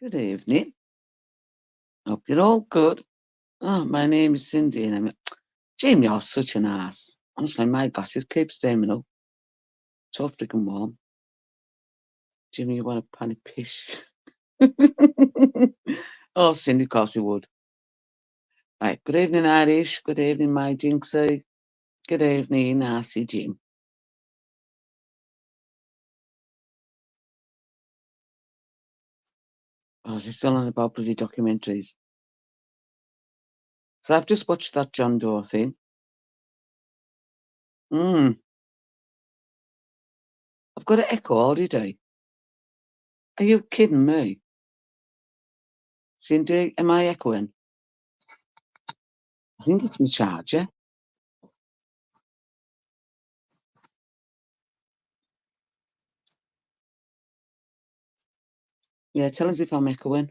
Good evening. Hope you're all good. Oh, my name is Cindy, and Jim, you're such an ass. Honestly, my glasses keep steaming up. So freaking warm. Jimmy, you want a pan of piss? Oh, Cindy, of course you would. Right, good evening, Irish. Good evening, my Jinxie. Good evening, Arsey Jim. Oh, is he still on about bloody documentaries? So I've just watched that John Doe thing. I've got an echo all day. Are you kidding me? Cindy, am I echoing? I think it's my charger. Yeah, tell us if I'm echoing.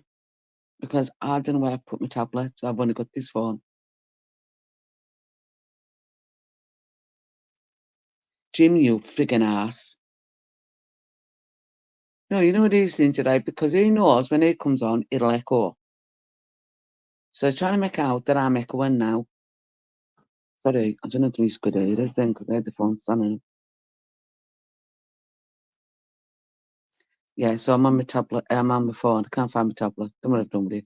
Because I don't know where I put my tablet. So I've only got this phone. Jim, you friggin' ass. No, you know what he's saying today? Because he knows when he comes on, it'll echo. So he's trying to make out that I'm echoing now. Sorry, I don't know if he's good at it then, because I had the phone standing. Yeah, so I'm on my tablet. I'm on my phone. I can't find my tablet. Don't know what I've done with it.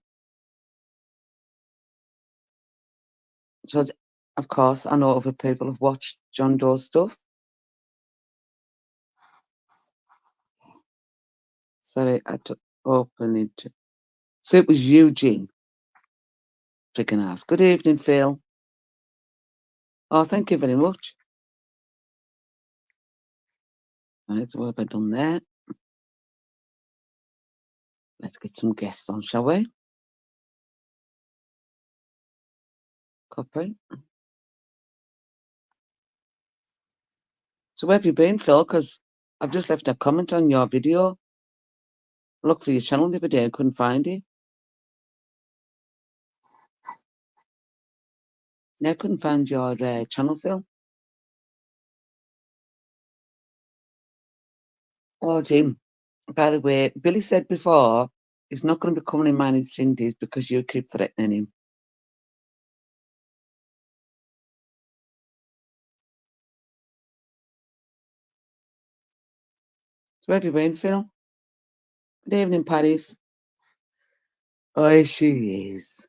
So, of course, I know other people have watched John Doe's stuff. Sorry, I had to open it. So it was Eugene. Freaking ass. Good evening, Phil. Oh, thank you very much. Right, so what have I done there? Let's get some guests on, shall we? Copy. So where have you been, Phil? Because I've just left a comment on your video. Look for your channel the other day, I couldn't find it. Yeah, I couldn't find your channel, Phil. Oh, Jim. By the way, Billy said before he's not going to be coming in mine and Cindy's because you keep threatening him. So where have you been, Phil? Good evening, Paris. Oh, she is.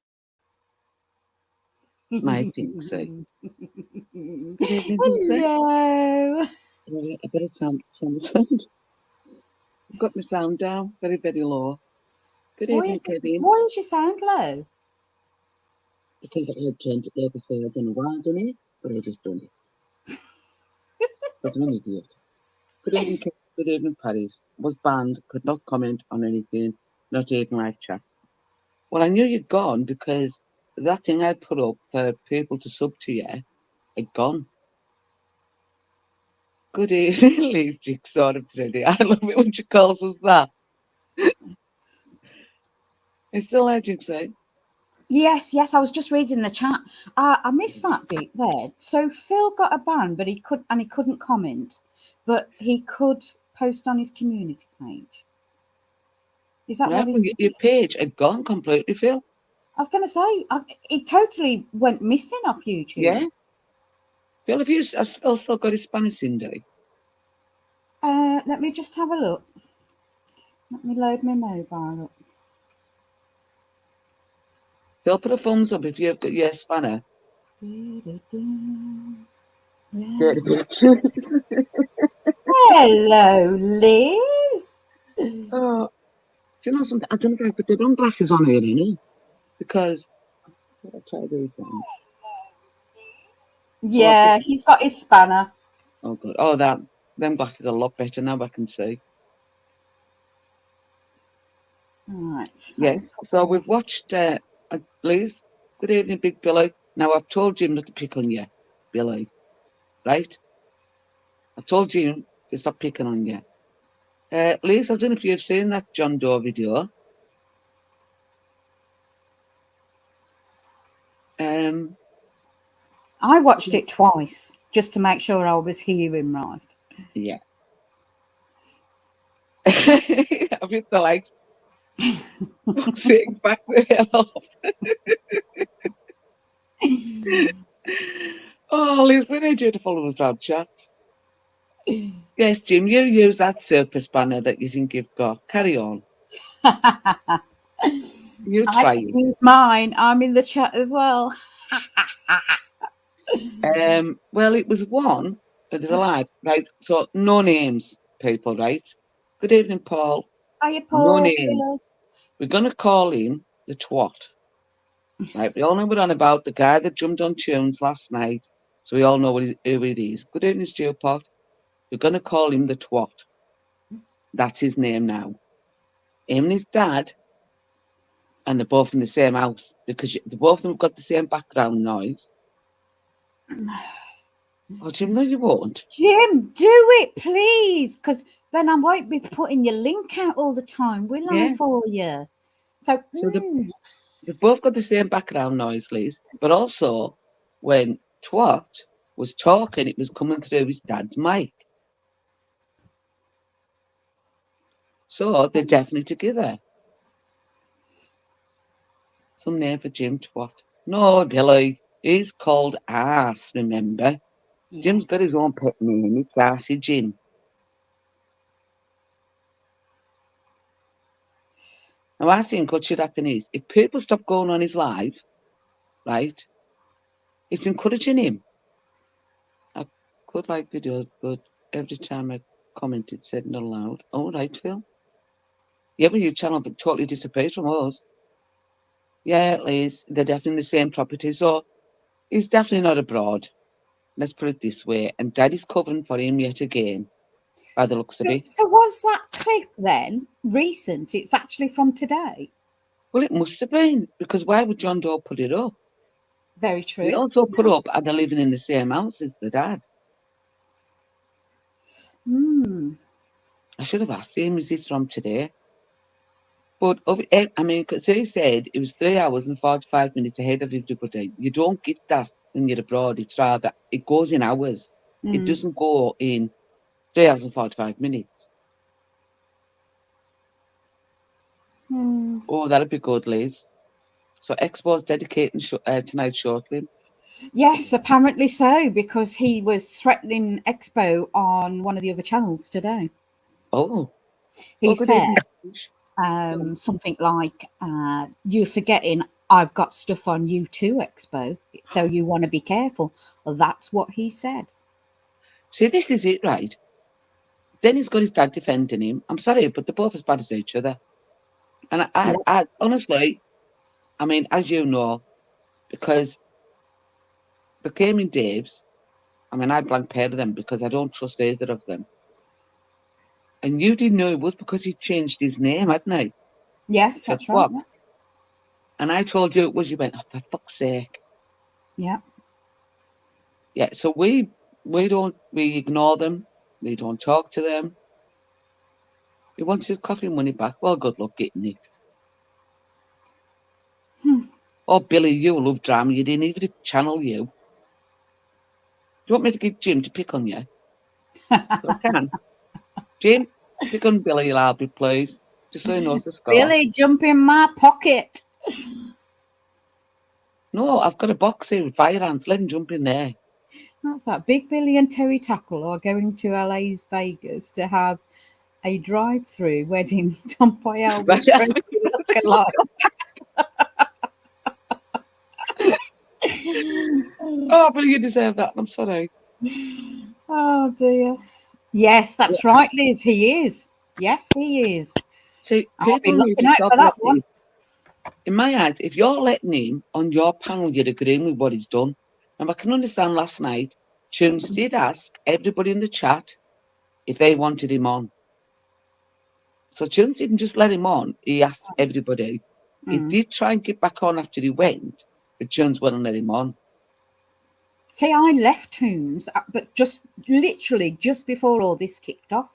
My Jinxie. Good evening, Jinxie. Hello. I better sound. I've got my sound down very, very low. Good evening, Kevin. Why is your sound low? Because I had turned it there before. I don't know why I done it, but I just done it. Because I'm an idiot. Good evening, Kevin. Good evening, Paris. Was banned, could not comment on anything, not even live chat. Well, I knew you'd gone because that thing I put up for people to sub to you had gone. Good evening, Liz Jigsaw of Pretty. I love it when she calls us that. It's still there, Jigsaw. Yes, I was just reading the chat. I missed that bit there. So Phil got a ban, but he couldn't comment, but he could post on his community page. Is that No, what he's saying? your page had gone completely, Phil. I was going to say it totally went missing off YouTube. Yeah. Phil, have you also got his Spanish in there? Let me just have a look. Let me load my mobile up. Phil, put a thumbs up if you've got your spanner. Yeah. Hello, Liz. Oh, do you know something? I don't know if I put the wrong glasses on here, because I'll try these ones. Yeah, he's got his spanner. Oh, good. Oh, them glasses are a lot better now. I can see. Right. Yes. So we've watched. Liz, good evening, Big Billy. Now I've told Jim not to pick on you, Billy. Right? I told Jim to stop picking on you. Liz, I don't know if you've seen that John Doe video. I watched it twice just to make sure I was hearing right. Yeah. Have you the likes? Sitting back the hell off. Oh, Liz, we need you to follow us around chat. Yes, Jim, you use that surface banner that you think you've got. Carry on. You I try can it. use mine. I'm in the chat as well. Well, it was one, but there's a lie, right? So, no names, people, right? Good evening, Paul. Hiya, No Paul. names. We're going to call him the twat. Right, we all know we're on about the guy that jumped on tunes last night, so we all know who it is. Good evening, Stu Pot. We're going to call him the twat. That's his name now. Him and his dad, and they're both in the same house because they both of them have got the same background noise. Oh, Jim, no, you won't. Jim, do it, please, because then I won't be putting your link out all the time, will I, Yeah. for you? So, So they've both got the same background noise, Liz, but also when twat was talking, it was coming through his dad's mic. So they're definitely together. Some name for Jim Twat. No, Billy. He's called Arse, remember? yeah. Jim's got his own pet name. It's Arsey Jim. Now, I think what should happen is, if people stop going on his live, right, it's encouraging him. I could like videos, but every time I comment, it said not allowed. Oh, right, Phil. Yeah, but your channel totally disappeared from us. Yeah, Liz, they're definitely the same property, so he's definitely not abroad. Let's put it this way. And Daddy's covering for him yet again, by the looks of it. So was that clip then recent? It's actually from today. Well, it must have been, because why would John Doe put it up? Very He true. also put up, and they're living in the same house as the dad. I should have asked him, is this from today? But, I mean, because he said it was 3 hours and 45 minutes ahead of everybody. You don't get that when you're abroad. It's rather, it goes in hours. It doesn't go in 3 hours and 45 minutes. Oh, that'd be good, Liz. So Expo's dedicating tonight shortly. Yes, apparently so, because he was threatening Expo on one of the other channels today. Oh. He Good said evening. something like, you're forgetting I've got stuff on you too, Expo, so you want to be careful. Well, that's what he said. See, this is it, right? Then he's got his dad defending him. I'm sorry, but they're both as bad as each other. And I honestly, I mean, as you know, because the gaming Daves, I mean, I blank paired them because I don't trust either of them. And you didn't know it was because he changed his name, hadn't he? Yes, So that's right. what? Yeah. And I told you it was. You went, oh, for fuck's sake. Yeah. Yeah. So we ignore them. We don't talk to them. He wants his coffee money back. Well, good luck getting it. Oh, Billy, you love drama. You didn't even channel you. Do you want me to get Jim to pick on you? I can. Jim, pick on Billy, Albie, please. Just so he knows the score. Billy, jump in my pocket. No, I've got a box here with fire ants. Let him jump in there. That's that. Big Billy and Terry Tackle are going to LA's Vegas to have a drive-through wedding done by Elvis Presley lookalike. Oh, Billy, you deserve that. I'm sorry. Oh dear. Yes, that's right, Liz. He is. Yes, he is. See, I'll be people need looking to out stop for that letting one. him. In my eyes, if you're letting him on your panel, you're agreeing with what he's done. And I can understand last night, Tunes did ask everybody in the chat if they wanted him on. So Tunes didn't just let him on, he asked everybody. He did try and get back on after he went, but Tunes wouldn't let him on. See, I left Toons, but just literally just before all this kicked off.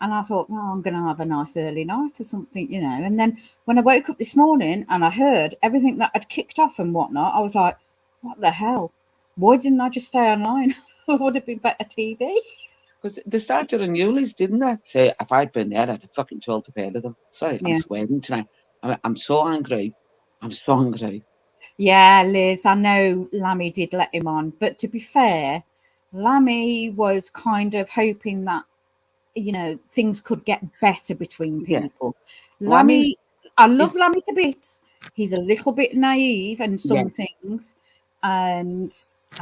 And I thought, well, I'm going to have a nice early night or something, you know. And then when I woke up this morning and I heard everything that had kicked off and whatnot, I was like, what the hell? Why didn't I just stay online? It would have been better TV. Because they started on Yuli's, didn't they? Say, if I'd been there, I'd have fucking told to pay to them. Sorry, I'm Yeah. swearing tonight. I'm so angry. I'm so angry. Yeah, Liz, I know Lammy did let him on, but to be fair, Lammy was kind of hoping that, you know, things could get better between Yeah. people. Lammy's, Lammy, I it, love Lammy to bits. He's a little bit naive in yeah, some things. And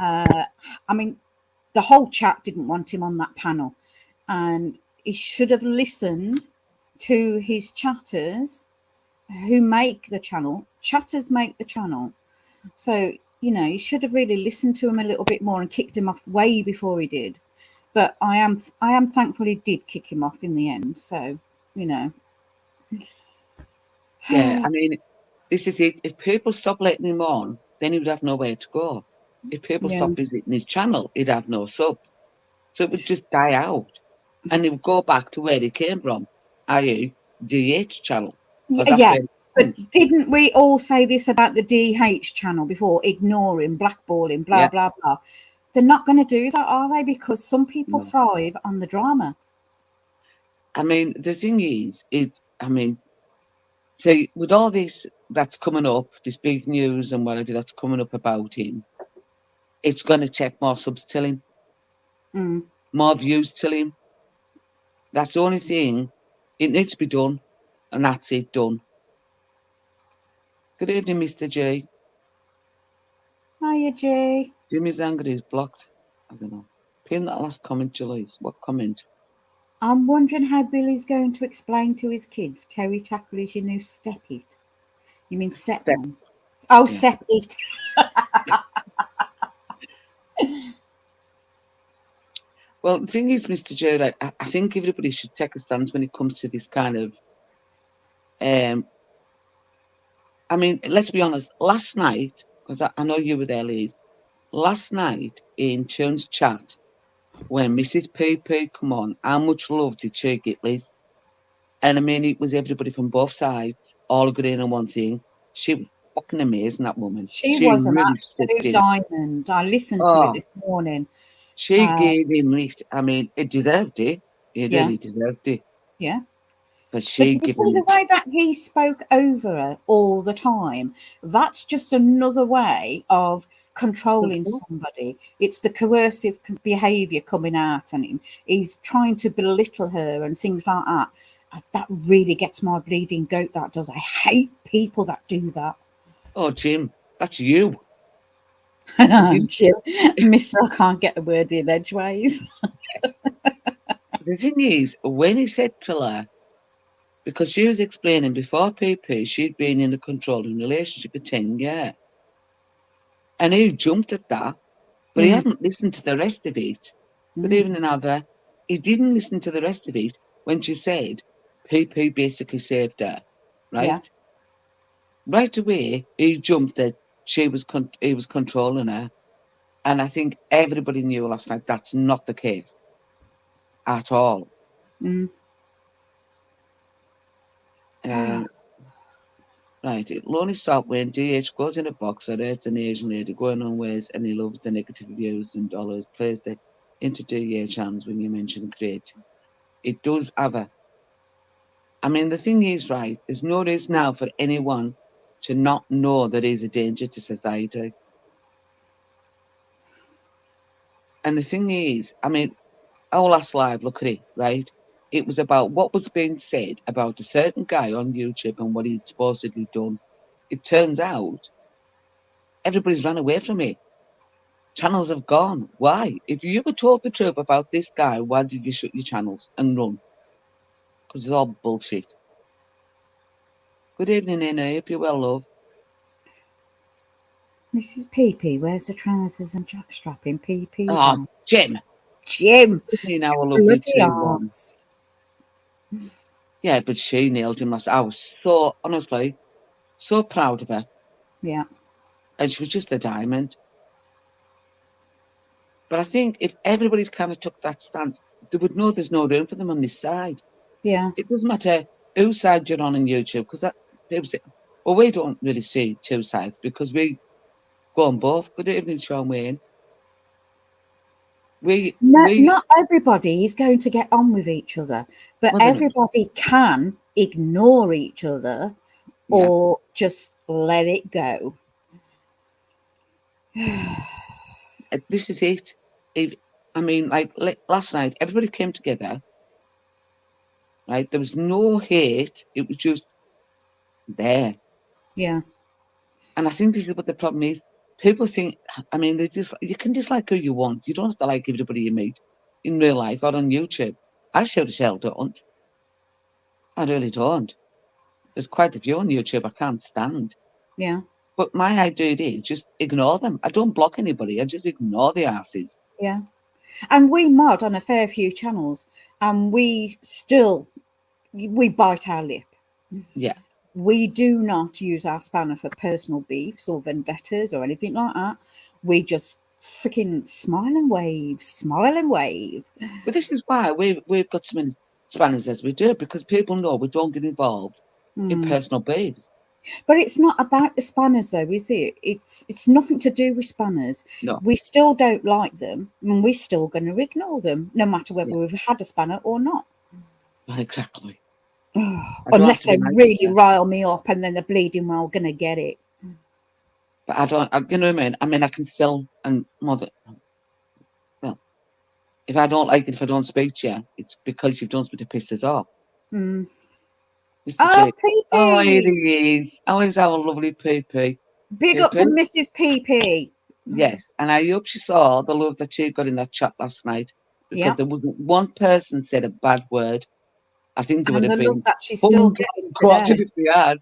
I mean, the whole chat didn't want him on that panel. And he should have listened to his chatters who make the channel. Chatters make the channel. So, you know, you should have really listened to him a little bit more and kicked him off way before he did. But I am thankful he did kick him off in the end. So, you know. yeah. I mean, this is it. If people stop letting him on, then he would have nowhere to go. If people Yeah. stop visiting his channel, he'd have no subs. So it would just die out. And he would go back to where he came from, i.e., DH channel. Because that's Yeah. where it But comes. didn't we all say this about the DH channel before? Ignoring, blackballing, blah, Yeah. blah, blah. They're not going to do that, are they? Because some people No. thrive on the drama. I mean, the thing is, I mean, see, with all this that's coming up, this big news and whatever that's coming up about him, it's going to take more subs to him, Mm. more views to him. That's the only thing. It needs to be done, and that's it done. Good evening, Mr. J. Hiya, Jay. Jimmy's angry is blocked. I don't know. Pin that last comment, Julius. What comment? I'm wondering how Billy's going to explain to his kids Terry Tackle is your new step it. You mean Step. stepmom? Oh, Yeah. step it. Well, the thing is, Mr. J, like, I think everybody should take a stance when it comes to this kind of. I mean, let's be honest. Last night, because I know you were there, Liz. Last night in Tune's chat, when Mrs. PP come on, how much love did she get, Liz? And I mean, it was everybody from both sides, all agreeing on one thing. She was fucking amazing, that woman. She She was an really stepped absolute in. diamond. I listened to it Oh, this morning. she gave him this. I mean, it deserved it. It Yeah, really deserved it. yeah. But But she did you gave see the him way that he spoke over her all the time? That's just another way of controlling control. somebody. It's the coercive behaviour coming out on him. He's trying to belittle her and things like that. That really gets my bleeding goat, that does. I hate people that do that. Oh, Jim, that's you. Jim, Mister, I can't get a word in edgeways. The thing is, when he said to her, because she was explaining before PP, she'd been in a controlling relationship for 10 years. And he jumped at that, but he Mm, hadn't listened to the rest of it. Good mm, evening, Ava. He didn't listen to the rest of it when she said PP basically saved her, yeah, right? Right away, he jumped that he was controlling her. And I think everybody knew last night that's not the case at all. mm. Uh, right, it'll only stop when DH goes in a box or it's an Asian lady going on ways and he loves the negative views and dollars, plays the into DH hands when you mention great. It does have a. I mean, the thing is, right, there's no reason now for anyone to not know that he's a danger to society. And the thing is, I mean, our last live, look at it, right? It was about what was being said about a certain guy on YouTube and what he'd supposedly done. It turns out everybody's run away from it. Channels have gone. Why? If you were told the truth about this guy, why did you shut your channels and run? Because it's all bullshit. Good evening, Nina. Hope you're well, love. Mrs. PP, where's the trousers and jockstrap in PP's Oh, house? Jim. Jim, Good evening, our lovely bloody 2-1. arse. Yeah, but she nailed him last. I was so, honestly, so proud of her. Yeah, And she was just a diamond. But I think if everybody kind of took that stance, they would know there's no room for them on this side. yeah. It doesn't matter whose side you're on YouTube, because that people say, well, we don't really see two sides because we go on both. Good evening, Sean Wayne. Not everybody is going to get on with each other, but Well, everybody can ignore each other or just let it go. This is it. I mean, like last night, everybody came together. Right, there was no hate. It was just there. Yeah. And I think this is what the problem is. People think, I mean, you can dislike who you want. You don't have to like everybody you meet in real life or on YouTube. I sure as hell don't. I really don't. There's quite a few on YouTube I can't stand. Yeah. But my idea is just ignore them. I don't block anybody. I just ignore the asses. Yeah. And we mod on a fair few channels, and we bite our lip. Yeah. We do not use our spanner for personal beefs or vendettas or anything like that. We just freaking smile and wave. But this is why we've got so many spanners as we do, because people know we don't get involved in personal beefs. But it's not about the spanners, though, is it? It's nothing to do with spanners. No. We still don't like them, and we're still going to ignore them, no matter whether Yeah. we've had a spanner or not. Exactly. Unless they really rile me up, and then they're bleeding well going to get it. But you know what I mean? I mean, I can still, and well, if I don't like it, if I don't speak to you, it's because you've done something to piss us off. Oh, PP! Oh, it is. Oh, is our lovely PP. Big up to Mrs. PP. Yes, and I hope she saw the love that she got in that chat last night, because there wasn't one person said a bad word. I think there would have been that she's still getting quartered if they had.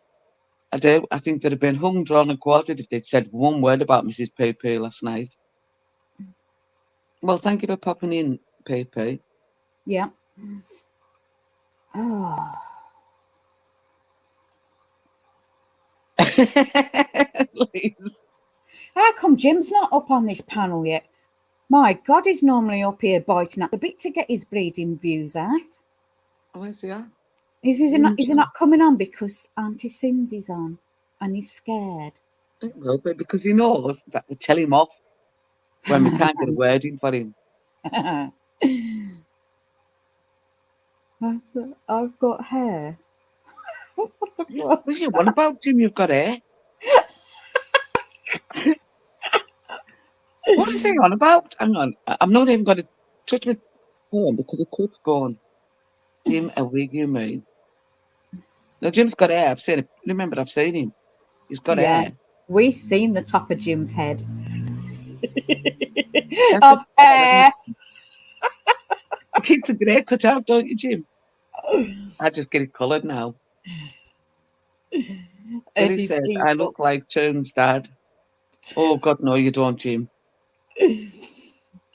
I do. I think there'd have been hung, drawn, and quartered if they'd said one word about Mrs. PP last night. Well, thank you for popping in, PP. Yeah. Oh. How come Jim's not up on this panel yet? My God, he's normally up here biting at the bit to get his bleeding views out. Where's he at? Is he not coming on because Auntie Cindy's on and he's scared? Well, but because he knows that we tell him off when we can't get a word in for him. I've got hair. What do you want about Jim? You've got hair. What is he on about? Hang on. I'm not even going to touch my phone because it keeps going. Jim, a wig, you mean? No, Jim's got hair. I've seen it. Remember, I've seen him. He's got hair. We've seen the top of Jim's head. Of hair. It keeps a grey cut out, don't you, Jim? I just get it coloured now. Billy said, I look like Toon's dad. Oh, God, no, you don't, Jim.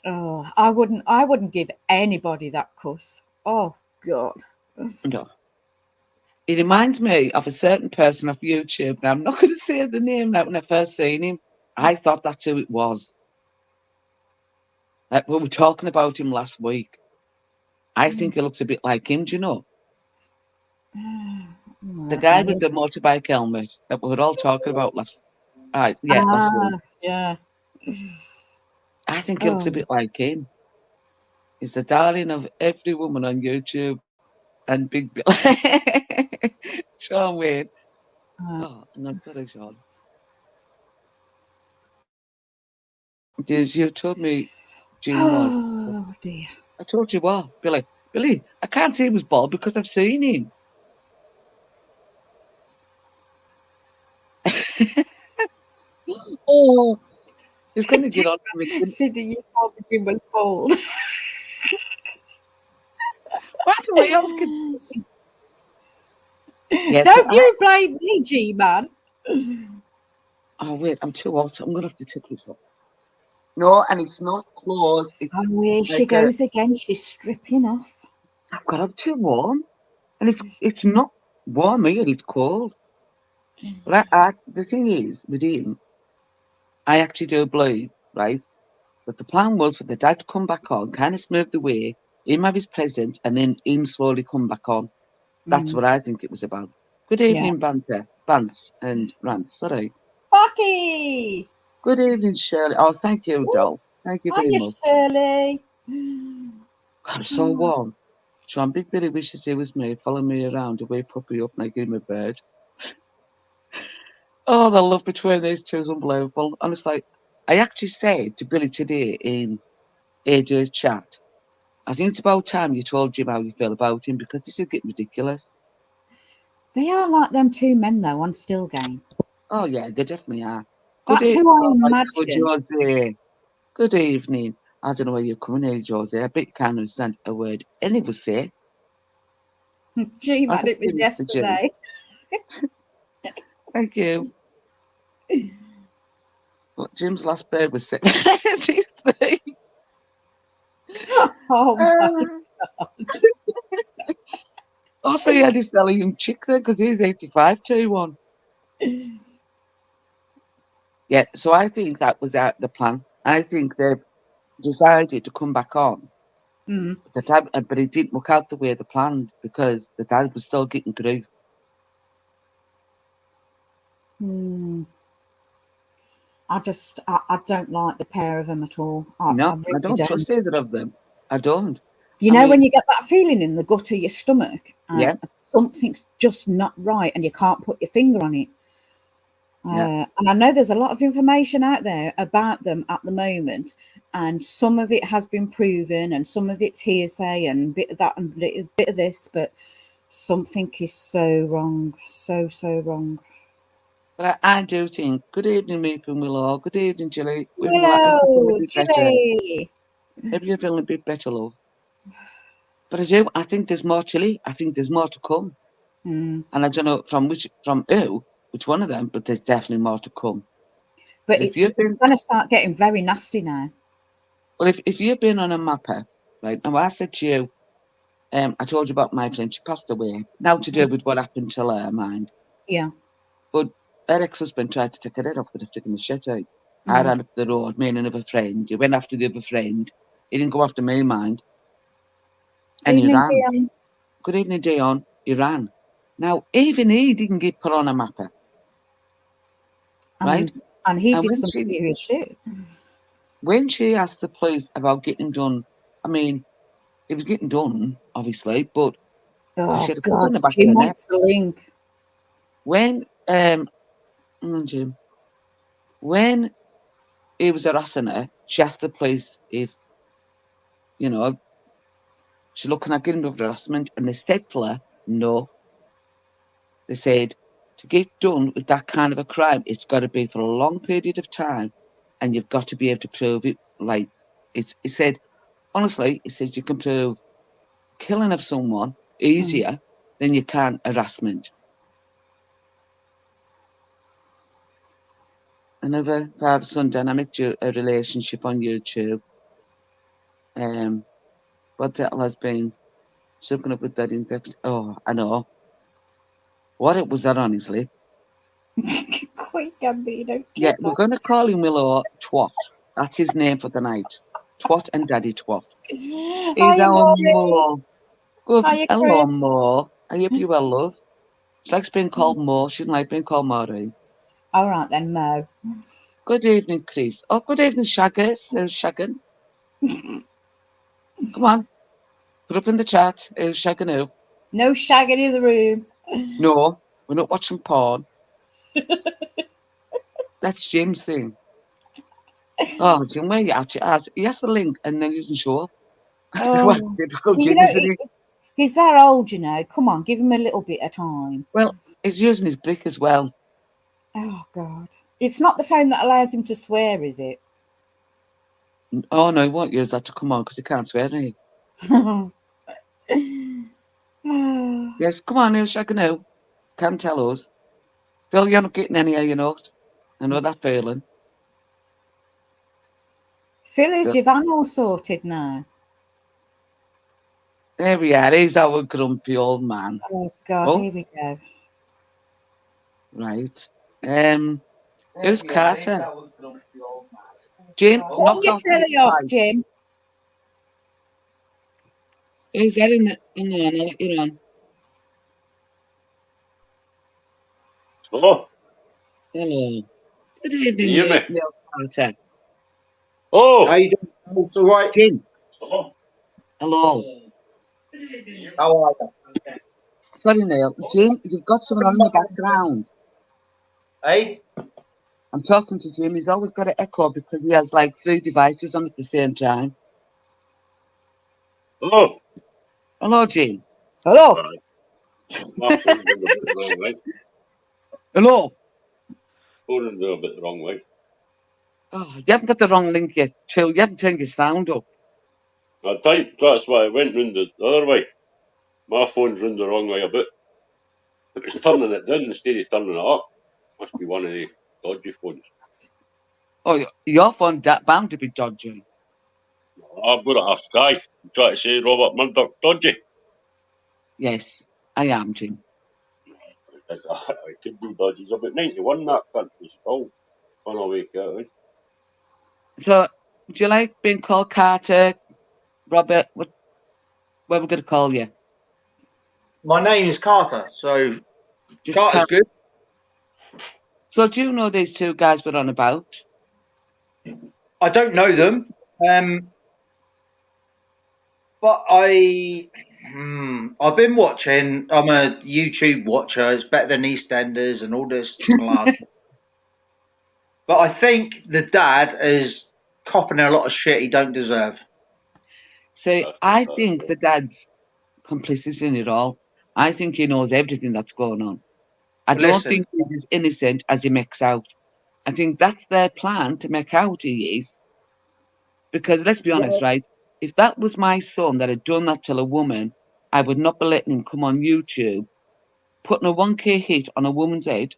Oh, I wouldn't give anybody that cuss. Oh, God. No. He reminds me of a certain person off YouTube. Now, I'm not going to say the name now. When I first seen him, I thought that's who it was. We were talking about him last week. I think he looks a bit like him, do you know? The guy with the motorbike helmet that we were all talking about last week. Yeah. I think he looks a bit like him. He's the darling of every woman on YouTube and Big Bill. Sean Wayne. Oh, no, sorry, Sean. You told me Jim was. Oh, dear. I told you what, Billy. Billy, I can't say he was bald because I've seen him. Oh, he's going to get on to me. Cindy, you told me Jim was bald. Why do we ask him? Yes, don't you blame me, G-Man. Oh, wait, I'm too hot. I'm going to have to take this off. No, and it's not clothes. It's here she goes again. She's stripping off. I've got up too warm. And it's not warm here, it's cold. But the thing is, with him, I actually do believe, right, that the plan was for the dad to come back on, kind of smooth the way, him have his presence, and then him slowly come back on. That's what I think it was about. Good evening, banter, bants, and rants. Sorry. Fucky! Good evening, Shirley. Oh, thank you, Dolph. Thank you very much. Shirley. I'm so warm. Sean Big Billy wishes he was me, following me around to wake puppy up and I give him a bird. Oh, the love between these two is unbelievable. Honestly, I actually said to Billy today in AJ's chat, I think it's about time you told Jim how you feel about him because this is getting ridiculous. They are like them two men, though, on Still Game. Oh, yeah, they definitely are. That's who I imagine. Jose. Good evening. I don't know where you're coming here, Jose. I bet you can't understand a word any of us say. Gee, I man, think it was Jim. yesterday. Thank you. Well, Jim's last bird was 63. Oh, my God. Also, he had to sell a young chick then because he's 85 T1. Yeah, so I think that was the plan. I think they've decided to come back on. Mm. But it didn't work out the way they planned because the dad was still getting grief. I don't like the pair of them at all. No, I really I don't trust either of them. I don't. You know, when you get that feeling in the gut of your stomach, Yeah. something's just not right and you can't put your finger on it. Yeah. And I know there's a lot of information out there about them at the moment, and some of it has been proven and some of it's hearsay and a bit of that and a bit of this, but something is so wrong, so wrong. But I do think, good evening, Meep and Willow. Good evening, Jilly. Hello, Chile. Maybe you're feeling a bit better, love. But I think there's more, Chilly. I think there's more to come. And I don't know from which one of them, but there's definitely more to come. But it's going to start getting very nasty now. Well, if you've been on a mapper, right, now I said to you, I told you about my friend, she passed away. Now to do with what happened to her mind. Yeah. But her ex-husband tried to take her head off with a stick in the shit out. I ran up the road, me and another friend. He went after the other friend. He didn't go after me, mind. And he ran. Dion. Good evening, Dion. He ran. Now, even he didn't get put on a mapper. Right? And he did some serious shit. When she asked the police about getting done, I mean, it was getting done, obviously, but oh God, Jim wants the link. When Jim, when he was harassing her, she asked the police if, she's looking at getting of harassment, and they said to her, no. They said, to get done with that kind of a crime, it's got to be for a long period of time, and you've got to be able to prove it. Like, it said, honestly, it says you can prove killing of someone easier than you can harassment. Another father-son dynamic relationship on YouTube. What the hell has been soaking up with that infection? Oh, I know. What it was that, honestly? Quick, Gambino. Yeah, we're going to call him Willow Twat. That's his name for the night. Twat and Daddy Twat. He's our Mo. Good. Hello, Mo. I hope you well, love. She likes being called Mo. She doesn't like being called Maureen. All right then, Mo. Good evening, Chris. Oh, good evening, Shaggers. Who's shagging? Come on. Put up in the chat. Who's shagging who? No shagging in the room. No, we're not watching porn. That's Jim's thing. Oh, Jim, where you actually asked? He has the link and then he doesn't show up. That's difficult, Jim, isn't he? He's that old, you know. Come on, give him a little bit of time. Well, he's using his brick as well. Oh, God. It's not the phone that allows him to swear, is it? Oh, no, he won't use that to come on because he can't swear, does he? Yes, come on, who's shagging who? Can tell us. Phil, you're not getting any, are you not? I know that feeling. Phil, is your van all sorted now? There we are. He's our grumpy old man. Oh, God, here we go. Right. Who's Carter? Jim, knock your telly off, Jim. Who's that in the... Hang on, I'll let you on. Hello. Hello. Good evening, Can you hear me? Carter. Oh, how you doing? It's all right. Jim. Oh, Hello. How are you? Sorry, Neil. Jim, you've got someone on in the background. Hey? I'm talking to Jim. He's always got an echo because he has like 3 devices on at the same time. hello. Hello, Jim. Hello. Right. My phone's doing a bit the wrong way. Hello. Phone's doing a bit the wrong way. Oh, you haven't got the wrong link yet, too. You haven't turned your sound up. I typed, that's why I went round the other way. My phone's round the wrong way a bit. It was turning it down instead of turning it up. Must be one of the dodgy phones. Oh, your phone's bound to be dodgy. I've got to ask Guy. I'm trying to say Robert Murdoch dodgy. Yes, I am, Jim. It could be dodgy. He's about 91, that country still. On our way out. So, do you like being called Carter, Robert? What are we going to call you? My name is Carter, so Just Carter's Carter. good. So, do you know these 2 guys we're on about? I don't know them, but I've been watching. I'm a YouTube watcher. It's better than EastEnders and all this blah. But I think the dad is copping a lot of shit he don't deserve. See, I think the dad's complicit in it all. I think he knows everything that's going on. I don't Listen. think he's as innocent as he makes out. I think that's their plan, to make out he is. Because let's be honest, right? If that was my son that had done that to a woman, I would not be letting him come on YouTube, putting a 1K hit on a woman's head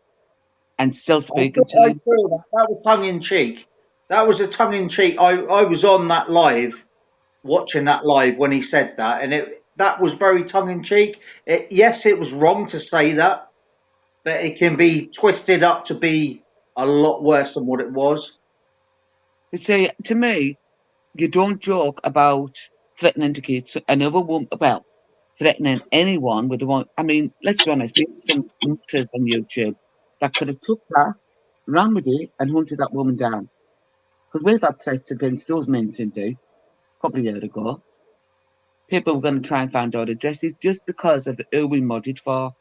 and still speaking to him. That was tongue in cheek. That was a tongue in cheek. I was on that live, watching that live when he said that, and that was very tongue in cheek. Yes, it was wrong to say that, but it can be twisted up to be a lot worse than what it was. You see, to me, you don't joke about threatening to kids another woman, well, threatening anyone with the one. I mean, let's be honest, there's some hunters on YouTube that could have took that, ran with it, and hunted that woman down. Because we've had threats against those men, Cindy, a couple of years ago. People were going to try and find out addresses just because of who we modded for.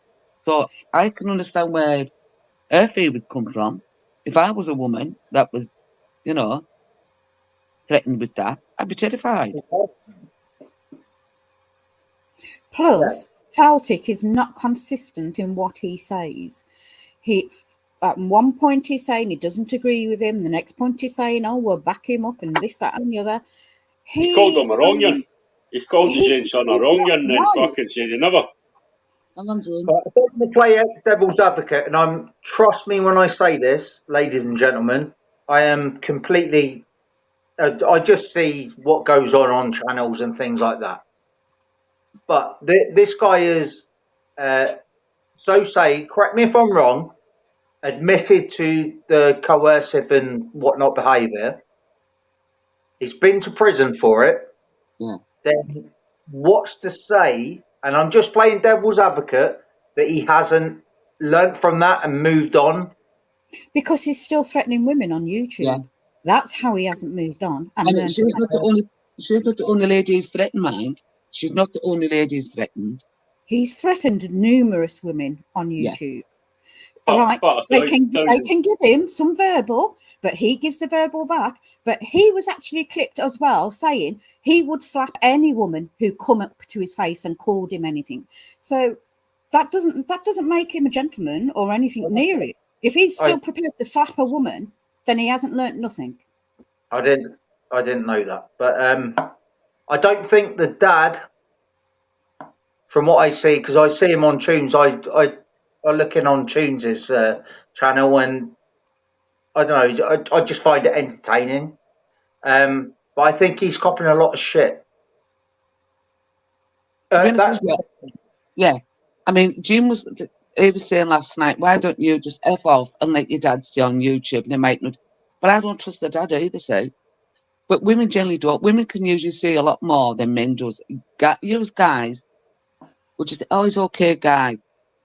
So I can understand where her fear would come from. If I was a woman that was, threatened with that, I'd be terrified. Plus, Celtic is not consistent in what he says. At one point he's saying he doesn't agree with him. The next point he's saying, "Oh, we'll back him up," and this, that, and the other. He called him a wrong. He's called his own son a wrong, and then fucking said he never. I don't want to play devil's advocate, and trust me when I say this, ladies and gentlemen, I am completely. I just see what goes on channels and things like that. But this guy is, correct me if I'm wrong, admitted to the coercive and whatnot behaviour. He's been to prison for it. Yeah. Then what's to say, and I'm just playing devil's advocate, that he hasn't learnt from that and moved on? Because he's still threatening women on YouTube. Yeah. That's how he hasn't moved on. And she's not the only lady he's threatened, mind. She's not the only lady he's threatened. He's threatened numerous women on YouTube. Yeah. Right, they can give him some verbal, but he gives the verbal back. But he was actually clipped as well, saying he would slap any woman who come up to his face and called him anything. So that doesn't make him a gentleman or anything near it. If he's still prepared to slap a woman, then he hasn't learnt nothing. I didn't know that, but I don't think the dad, from what I see, because I see him on Tunes, I look in on Tunes' channel, and I don't know, I just find it entertaining. But I think he's copping a lot of shit. Yeah, I mean, Jim was saying last night, why don't you just F off and let your dad stay on YouTube? And they might not, but I don't trust the dad either, say. But women generally don't. Women can usually see a lot more than men do. Use guys, which is always okay, guy,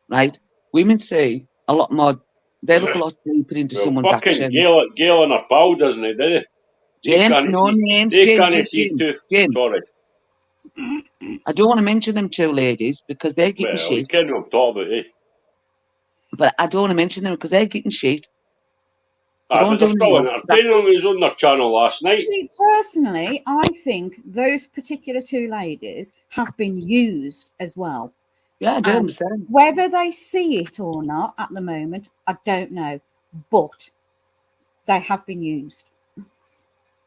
right? Women see a lot more. They look a lot deeper into someone's fucking actions. Gail and her pal, doesn't he? Did he? Jim, no names. They can't see too. Jim. Sorry. I don't want to mention them two ladies because they're getting Well, we shit. can't even talk about it. But I don't want to mention them because they're getting shit. They Ah, don't but they're do still enough. entertaining. It was on their channel last night. See, personally, I think those particular two ladies have been used as well. Yeah, I do And understand. whether they see it or not at the moment, I don't know. But they have been used.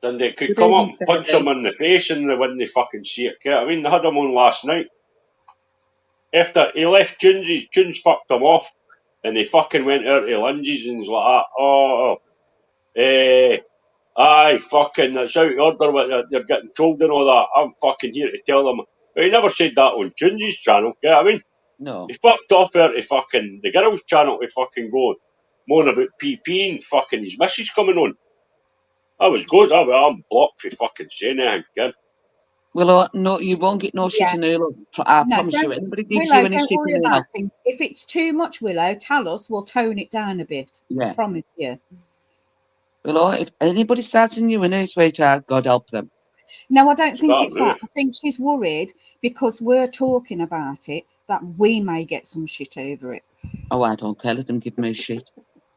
Then they could Good come up evening, and punch Sarah. them in the face and they wouldn't fucking see it. I mean, they had him on last night. After he left Tunes fucked him off and he fucking went out to lunges and was like, aye, fucking, that's out of order, they're getting trolled and all that. I'm fucking here to tell them. But he never said that on Tunes' channel, I mean? No. He fucked off there to fucking the girls' channel to fucking go moan about PP and fucking his missus coming on. That was good. I'm blocked for fucking saying anything again. Willow, no, you won't get no shit Yeah. in Halo. I No, promise you. don't, Anybody gives Willow, you any don't shit worry in about Halo. things. If it's too much, Willow, tell us. We'll tone it down a bit. Yeah. Promise you. Willow, if anybody starts in you in her sweetheart, God help them. No, I don't think Start it's now. that. I think she's worried because we're talking about it that we may get some shit over it. Oh, I don't care. Let them give me shit.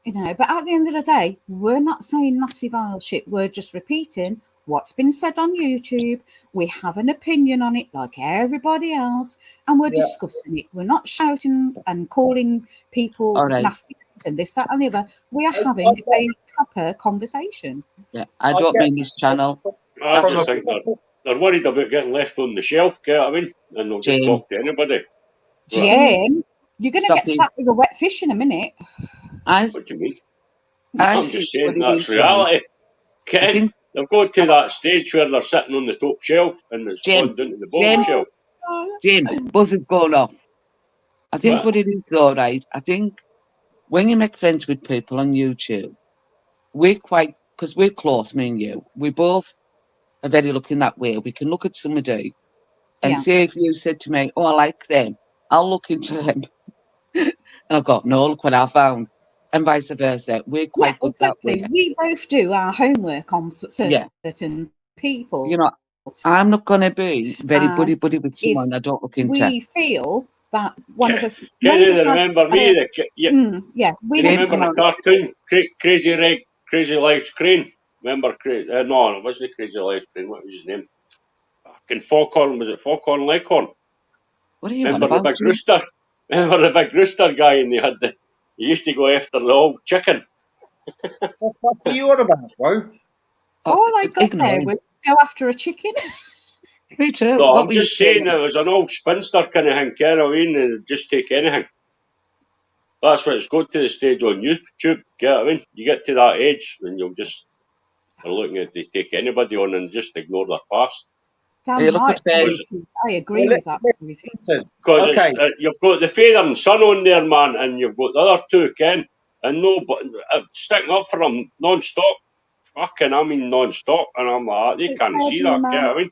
You know, but at the end of the day, we're not saying nasty vile shit. We're just repeating what's been said on YouTube. We have an opinion on it like everybody else, and we're discussing it. We're not shouting and calling people All right. nasty and this, that, and the other. We are having a proper conversation. Yeah, I don't mean this channel. I just think they're worried about getting left on the shelf, I mean? And they'll just Jim. talk to anybody. Jim, you're going to Stop get it. slapped with a wet fish in a minute. What do you mean? I I'm just think what saying it that's is, reality. I Ken, think they've got to that stage where they're sitting on the top shelf and it's Jim, falling down to the bottom Jim. shelf. Jim, buzz is going off. I think What? what it is though, right? I think when you make friends with people on YouTube, because we're close, me and you, we both are very lucky in that way. We can look at somebody and Yeah. say if you said to me, oh, I like them, I'll look into them. And I've got, no, look what I found. And vice versa. We're quite good exactly. that way. We both do our homework on certain people. You know, I'm not going to be very buddy with someone I don't look into. We feel that one of us Can maybe you has remember me? we Can you remember the cartoon, Crazy Life Crane? Remember no, it wasn't Crazy Life Crane. What was his name? Fucking Foghorn, was it Foghorn Leghorn? What are you Remember on the about? big rooster? Remember the big rooster guy and he used to go after the old chicken. What the fuck are you on about, bro? All I got there was go after a chicken. Me too. No, I'm just saying it was an old spinster kind of thing, you know what I mean? And just take anything. That's what it's got to the stage on YouTube, you know what I mean? You get to that age and you'll just are looking at they take anybody on and just ignore their past. Damn right. I agree with that. Because you've got the father and son on there, man, and you've got the other two, Ken, and no, but sticking up for them non-stop. Fucking, I mean non-stop, and I'm like, they can't see that, you know what I mean?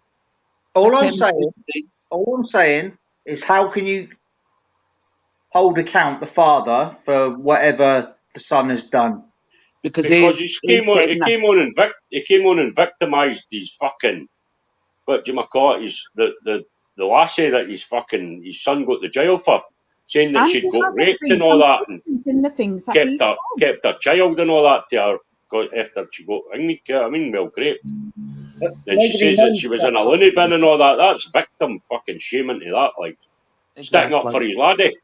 All I'm saying is how can you hold account the father for whatever the son has done? Because he came on and victimised his fucking, what do you call it, the lassie that his son got to jail for, saying that she'd got raped and all that, and in the things that kept her child and all that to her after she got angry, you know what I mean? Well, great. Then she says that she was in a loony bin and all that. That's victim fucking shaming to that, like sticking up for his laddie.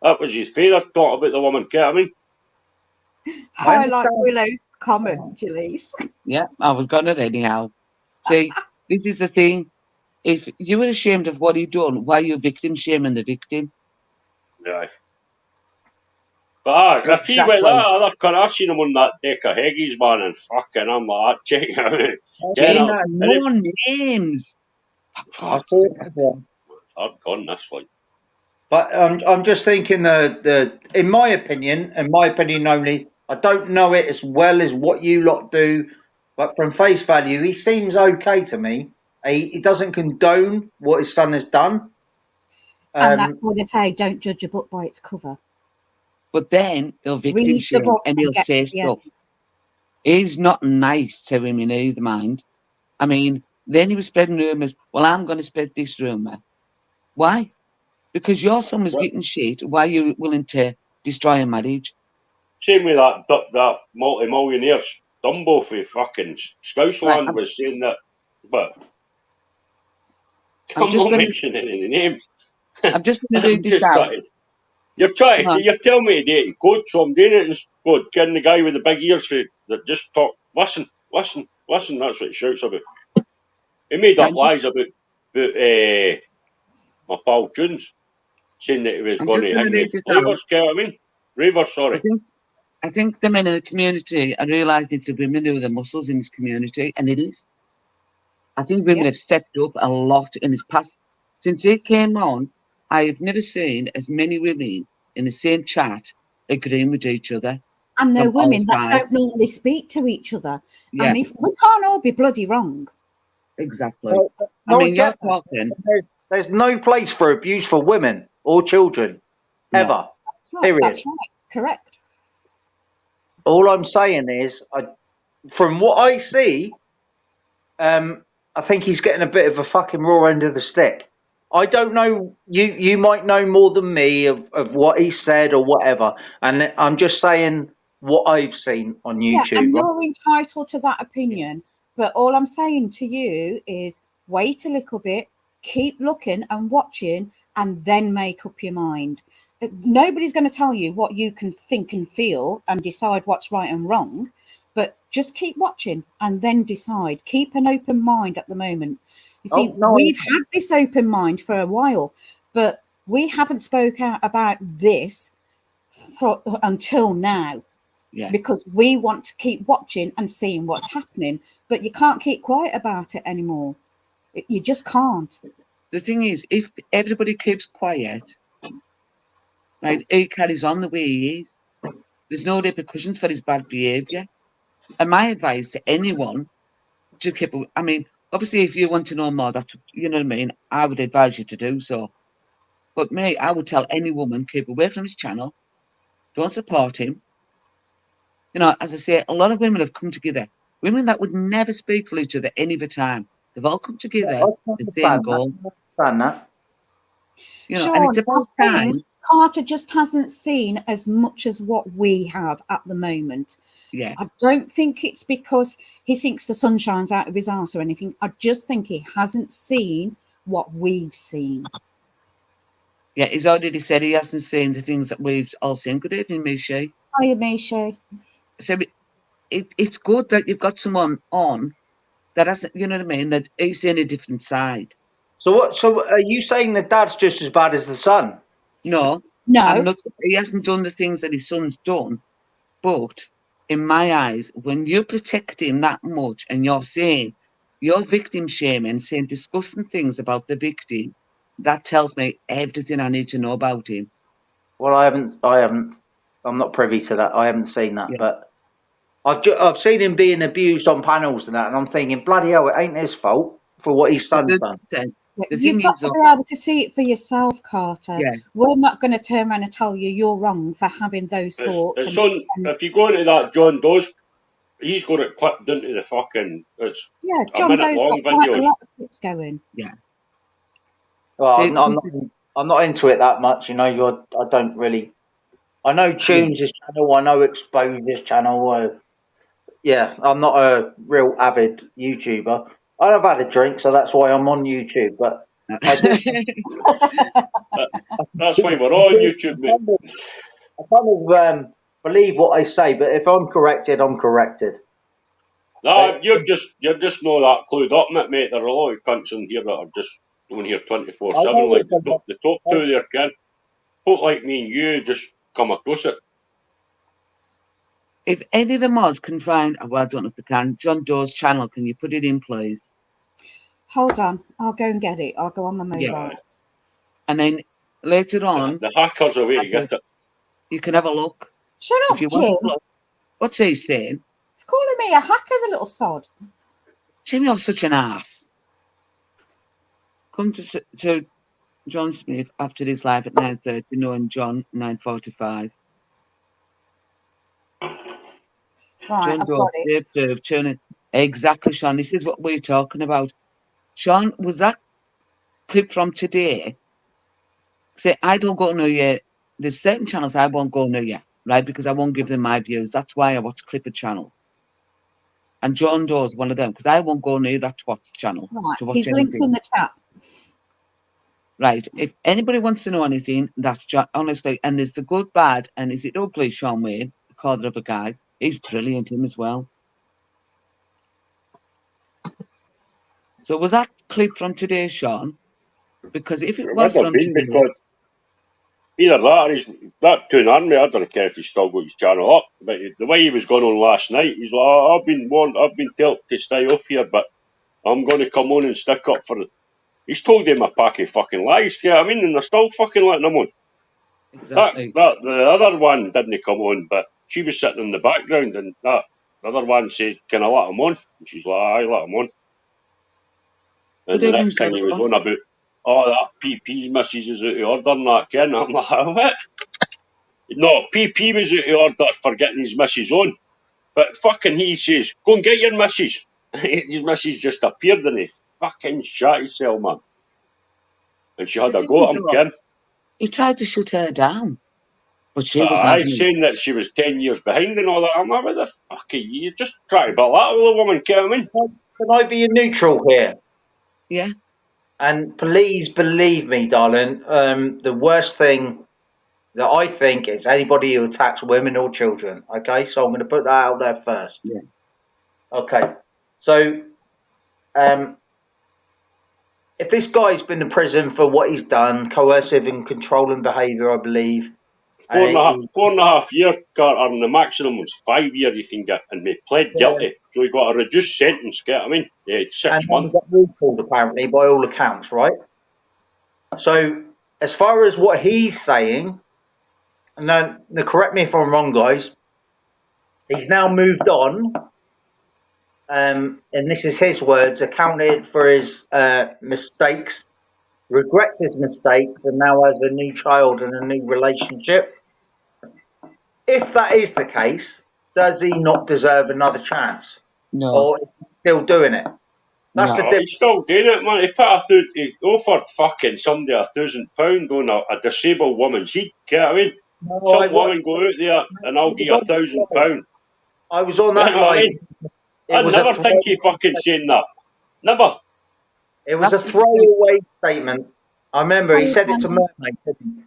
That was his father talking about the woman, you know what I mean? I like Willow's comment, Gillies. Yeah, I was gonna anyhow. See, this is the thing. If you were ashamed of what he done, why are you victim shaming the victim? Yeah. But if he went that other cunt, I've seen him on that deck of Heggies, man, and fucking I'm like, check him out. No names. Hard gone this one. But I'm just thinking in my opinion only, I don't know it as well as what you lot do, but from face value, he seems okay to me. He doesn't condone what his son has done. And that's why they say, don't judge a book by its cover. But then he'll victim shame and he'll say stuff. He's not nice to him in either mind. I mean, Then he was spreading rumours. Well, I'm going to spread this rumour. Why? Because your son was What? getting shit. Why are you willing to destroy a marriage? Same with that multi-millionaire Dumbo for fucking Scouseland Right, was saying that, but I'm I'm just not going to. mentioning any names. I'm just going to I'm read this just out. trying. You're trying. Come on. You're telling me to do it in code, so I'm doing it in code. Getting the guy with the big ears that just talk. Listen, listen, listen. That's what he shouts about. He made up I'm just, lies about my pal Junes, saying that he was I'm going just to going to hang the read this out. flavors. Get what I mean? Ravers, I sorry. think the men in the community are realising it's the women who are the muscles in this community, and it is. I think women Yeah. have stepped up a lot in this past. Since it came on, I have never seen as many women in the same chat agreeing with each other And they're from all women that don't sides. normally speak to each other. Yeah, And if we can't all be bloody wrong. exactly. No, I I mean, you're get that. talking. There's no place for abuse for women or children, No. ever. Right, Period. that's right. Correct. All I'm saying is, from what I see, I think he's getting a bit of a fucking raw end of the stick. I don't know. You might know more than me of what he said or whatever, and I'm just saying what I've seen on Yeah, YouTube. and Right? you're entitled to that opinion. But all I'm saying to you is wait a little bit, keep looking and watching, and then make up your mind. Nobody's going to tell you what you can think and feel and decide what's right and wrong. But just keep watching and then decide. Keep an open mind at the moment. You see, Oh no, we've had this open mind for a while, but we haven't spoke out about this until now. Yeah. Because we want to keep watching and seeing what's happening, but you can't keep quiet about it anymore. You just can't. The thing is, if everybody keeps quiet, right, he carries on the way he is. There's no repercussions for his bad behaviour. And my advice to anyone to keep. I mean, obviously, if you want to know more, that's you know what I mean. I would advise you to do so. But me, I would tell any woman keep away from his channel. Don't support him. You know, as I say, a lot of women have come together. Women that would never speak to each other any other time. They've all come I together, can the same understand that. goal. I understand that. You know, and it's Sean, I about time. think Carter just hasn't seen as much as what we have at the moment. Yeah. I don't think it's because he thinks the sun shines out of his arse or anything. I just think he hasn't seen what we've seen. Yeah, he's already said he hasn't seen the things that we've all seen. Good evening, Mishi. Hiya, Misha. So it's good that you've got someone on that hasn't, you know what I mean, that is in a different side. So what? So are you saying the dad's just as bad as the son? No, No, I'm not. He hasn't done the things that his son's done, but in my eyes, when you protect him that much and you're saying you're victim shaming, saying disgusting things about the victim, that tells me everything I need to know about him. Well, I haven't. I'm not privy to that. I haven't seen that, Yeah. but I've seen him being abused on panels and that, and I'm thinking, bloody hell, it ain't his fault for what his son's done. The you've thing got is, to be able to see it for yourself, Carter. Yeah. We're not going to turn around and tell you you're wrong for having those thoughts. It's on, if you go into that John Doe's, he's got it clipped into the fucking. It's Yeah, a John minute Doe's long got quite a videos. lot of clips going. Yeah. Well, See, I'm not into it that much, you know. I don't really. I know Tunes' channel. I know Exposure's channel. Yeah, I'm not a real avid YouTuber. I've had a drink, so that's why I'm on YouTube. But I do. That's why we're all on YouTube, mate. I kind of believe what I say, but if I'm corrected, I'm corrected. Nah, you're just not that clued up, mate. There are a lot of cunts in here that are just on here 24/7, like the top two there, Ken. Folk like me and you just come across it. if any of the mods can find, well, I don't know if they can, John Doe's channel, can you put it in, please? Hold on, I'll go and get it. I'll go on my mobile. Yeah. And then later on, The hacker's a way to get it. you can have a look. Shut up, If you want Jim. to look. What's he saying? He's calling me a hacker, the little sod. Jim, you're such an ass. Come to John Smith after his live at 9:30, knowing John 9:45. Right, John I've Doe, got it. turn it. Exactly, Sean. This is what we're talking about. Sean, was that clip from today? Say, I don't go near you. There's certain channels I won't go near you, right? Because I won't give them my views. That's why I watch Clipper channels. And John Doe's one of them, because I won't go near that Twats channel Right. to watch His link's anything. in the chat. Right. If anybody wants to know anything, that's John, honestly. And there's the good, bad, and is it ugly, Sean Wayne, the father of a guy. He's brilliant, him as well. So was that clip from today, Sean? Because if it was from today, because either that or that tune on me. I don't care if he's still got his channel up, but the way he was going on last night, he's like, oh, I've been warned, I've been told to stay off here, but I'm going to come on and stick up for it. He's told him a pack of fucking lies, yeah, I mean, and they're still fucking letting him on. exactly. That the other one didn't come on, but she was sitting in the background, and the other one said, "Can I let him on?" And she's like, "I let him on." And Good the evening, next thing he was Sarah. on about, "Oh, that PP's missus is out of order and that, Ken." I'm like, what? No, PP was out of order for getting his missus on. But fucking he says, "Go and get your missus." His missus just appeared and he fucking shot himself, man. And she had a go at him, Ken. He tried to shut her down, but she was I having it. saying that she was 10 years behind and all that. I'm like, what the fuck are you? Just try to belittle the woman, Ken. I mean, Can I be a neutral here? Yeah. And please believe me, darling, the worst thing that I think is anybody who attacks women or children. Okay, so I'm going to put that out there first. Yeah. Okay, so if this guy's been in prison for what he's done, coercive and controlling behaviour, I believe. 4.5 year, Carter, and the maximum was 5 years you can get, and they pled guilty. So he got a reduced sentence, get I mean? Yeah, it's 6 and months. got recalled, apparently, by all accounts, right? So, as far as what he's saying, and now correct me if I'm wrong, guys, he's now moved on, and this is his words, accounted for his mistakes, regrets his mistakes, and now has a new child and a new relationship. If that is the case, does he not deserve another chance? No. Or is he still doing it? That's the difference. He's still doing it, man. He offered fucking somebody £1,000 on a disabled woman's head. Get I mean? No, Some woman go out there and I'll give you £1,000. I was on that live. I'd never think you fucking saying that. Never. It was a throwaway statement. I remember he said it to Mermaid, didn't he?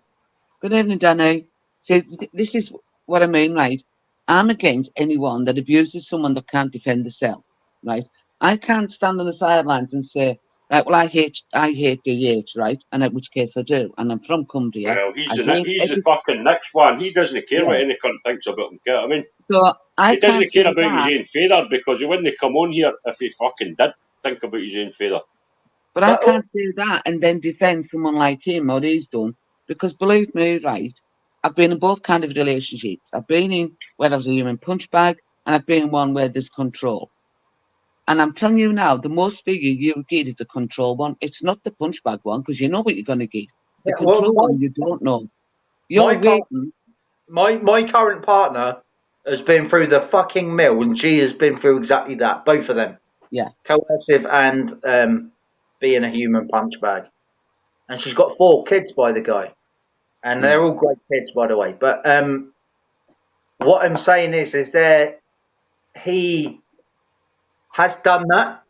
Good evening, Danny. See, this is what I mean, right? I'm against anyone that abuses someone that can't defend themselves, right? I can't stand on the sidelines and say, right, well, I hate DH, right? And in which case I do. And I'm from Cumbria. Well, he's the fucking next one. He doesn't care what any cunt thinks about him. Get I mean? So he doesn't care about his own feather because he wouldn't come on here if he fucking did think about his own feather. But I can't say that and then defend someone like him or he's done. Because believe me, right, I've been in both kind of relationships. I've been in where I was a human punch bag, and I've been in one where there's control. And I'm telling you now, the most figure you get is the control one. It's not the punch bag one, because you know what you're going to get. The control one, you don't know. You're waiting. My current partner has been through the fucking mill, and she has been through exactly that. Both of them. Yeah. Coercive and being a human punch bag. And she's got 4 kids by the guy. And they're all great kids, by the way. But what I'm saying is he has done that.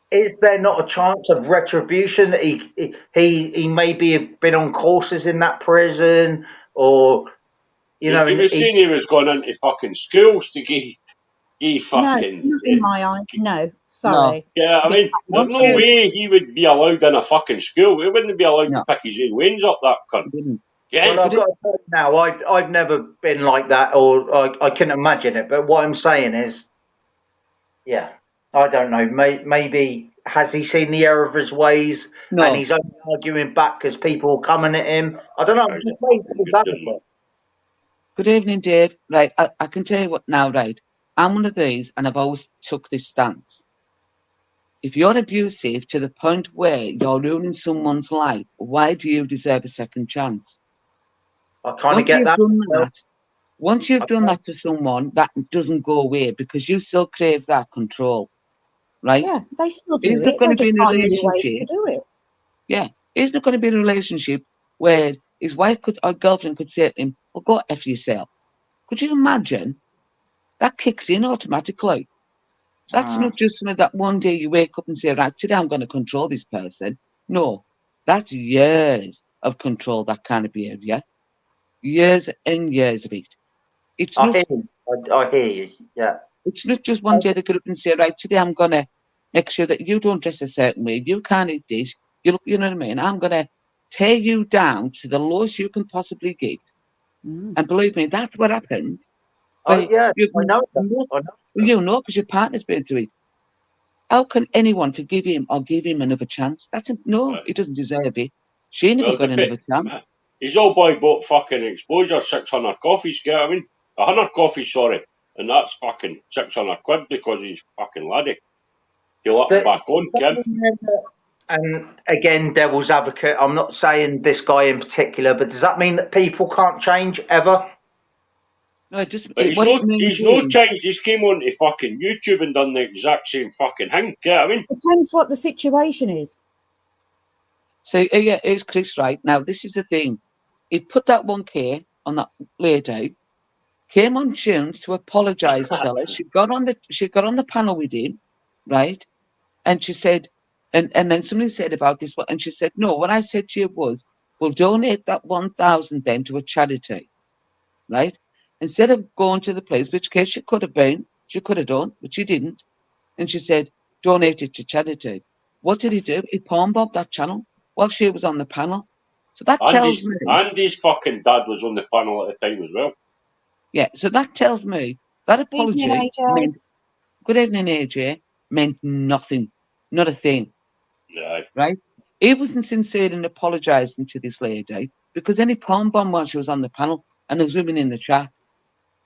Is there not a chance of retribution that he maybe have been on courses in that prison, or he was saying he was going into fucking schools to get fucking. No, not in my eye. No, sorry. No. Yeah, I mean, there's no way he would be allowed in a fucking school. He wouldn't be allowed to pick his own wings up, that cunt. Yeah. Well, I've got to tell you now, I've never been like that, or I can imagine it. But what I'm saying is, yeah, I don't know. Maybe has he seen the error of his ways, and he's only arguing back because people are coming at him? I don't know. Good evening, Dave. Right, I can tell you what now, right? I'm one of these, and I've always took this stance. If you're abusive to the point where you're ruining someone's life, why do you deserve a second chance? I kind of get that. Once you've done that to someone, that doesn't go away because you still crave that control. right? Yeah, they still do it. Going to be in a relationship to do it. Yeah, isn't it going to be in a relationship where his wife or girlfriend could say to him, "Well, go F yourself"? Could you imagine? That kicks in automatically. That's not just something that one day you wake up and say, "Right, today I'm going to control this person." No, that's years of control. That kind of behaviour, years and years of it. It's I not. hear you. I hear you. Yeah. It's not just one day they get up and say, "Right, today I'm going to make sure that you don't dress a certain way. You can't eat this. You know what I mean? I'm going to tear you down to the lowest you can possibly get." And believe me, that's what happens. Oh, yeah, I know that. You know, because your partner's been through it. How can anyone forgive him or give him another chance? No, he doesn't deserve it. She never got another chance. He's all boy bought fucking exposure, 600 coffees, get what I mean? 100 coffees, sorry. And that's fucking 600 quid because he's fucking laddie. He'll up and back on, Ken. And again, devil's advocate, I'm not saying this guy in particular, but does that mean that people can't change ever? No, it just. But he's no changed. He's came on to fucking YouTube and done the exact same fucking thing. Get what I mean? Depends what the situation is. So yeah, it's Chris, right? Now this is the thing. He put that 1K on that lady, came on tunes to apologise to her. She got on the panel with him, right? And she said, and then somebody said about this one, and she said, no, what I said to you was, we'll donate that 1,000 then to a charity, right? Instead of going to the place, which case she could have done, but she didn't. And she said, donate it to charity. What did he do? He palm-bombed that channel while she was on the panel. So that tells me. Andy's fucking dad was on the panel at the time as well. Yeah, so that tells me that apology meant, good evening, AJ, meant nothing. Not a thing. Yeah. Right? He wasn't sincere in apologising to this lady because then he palm-bombed while she was on the panel and there was women in the chat.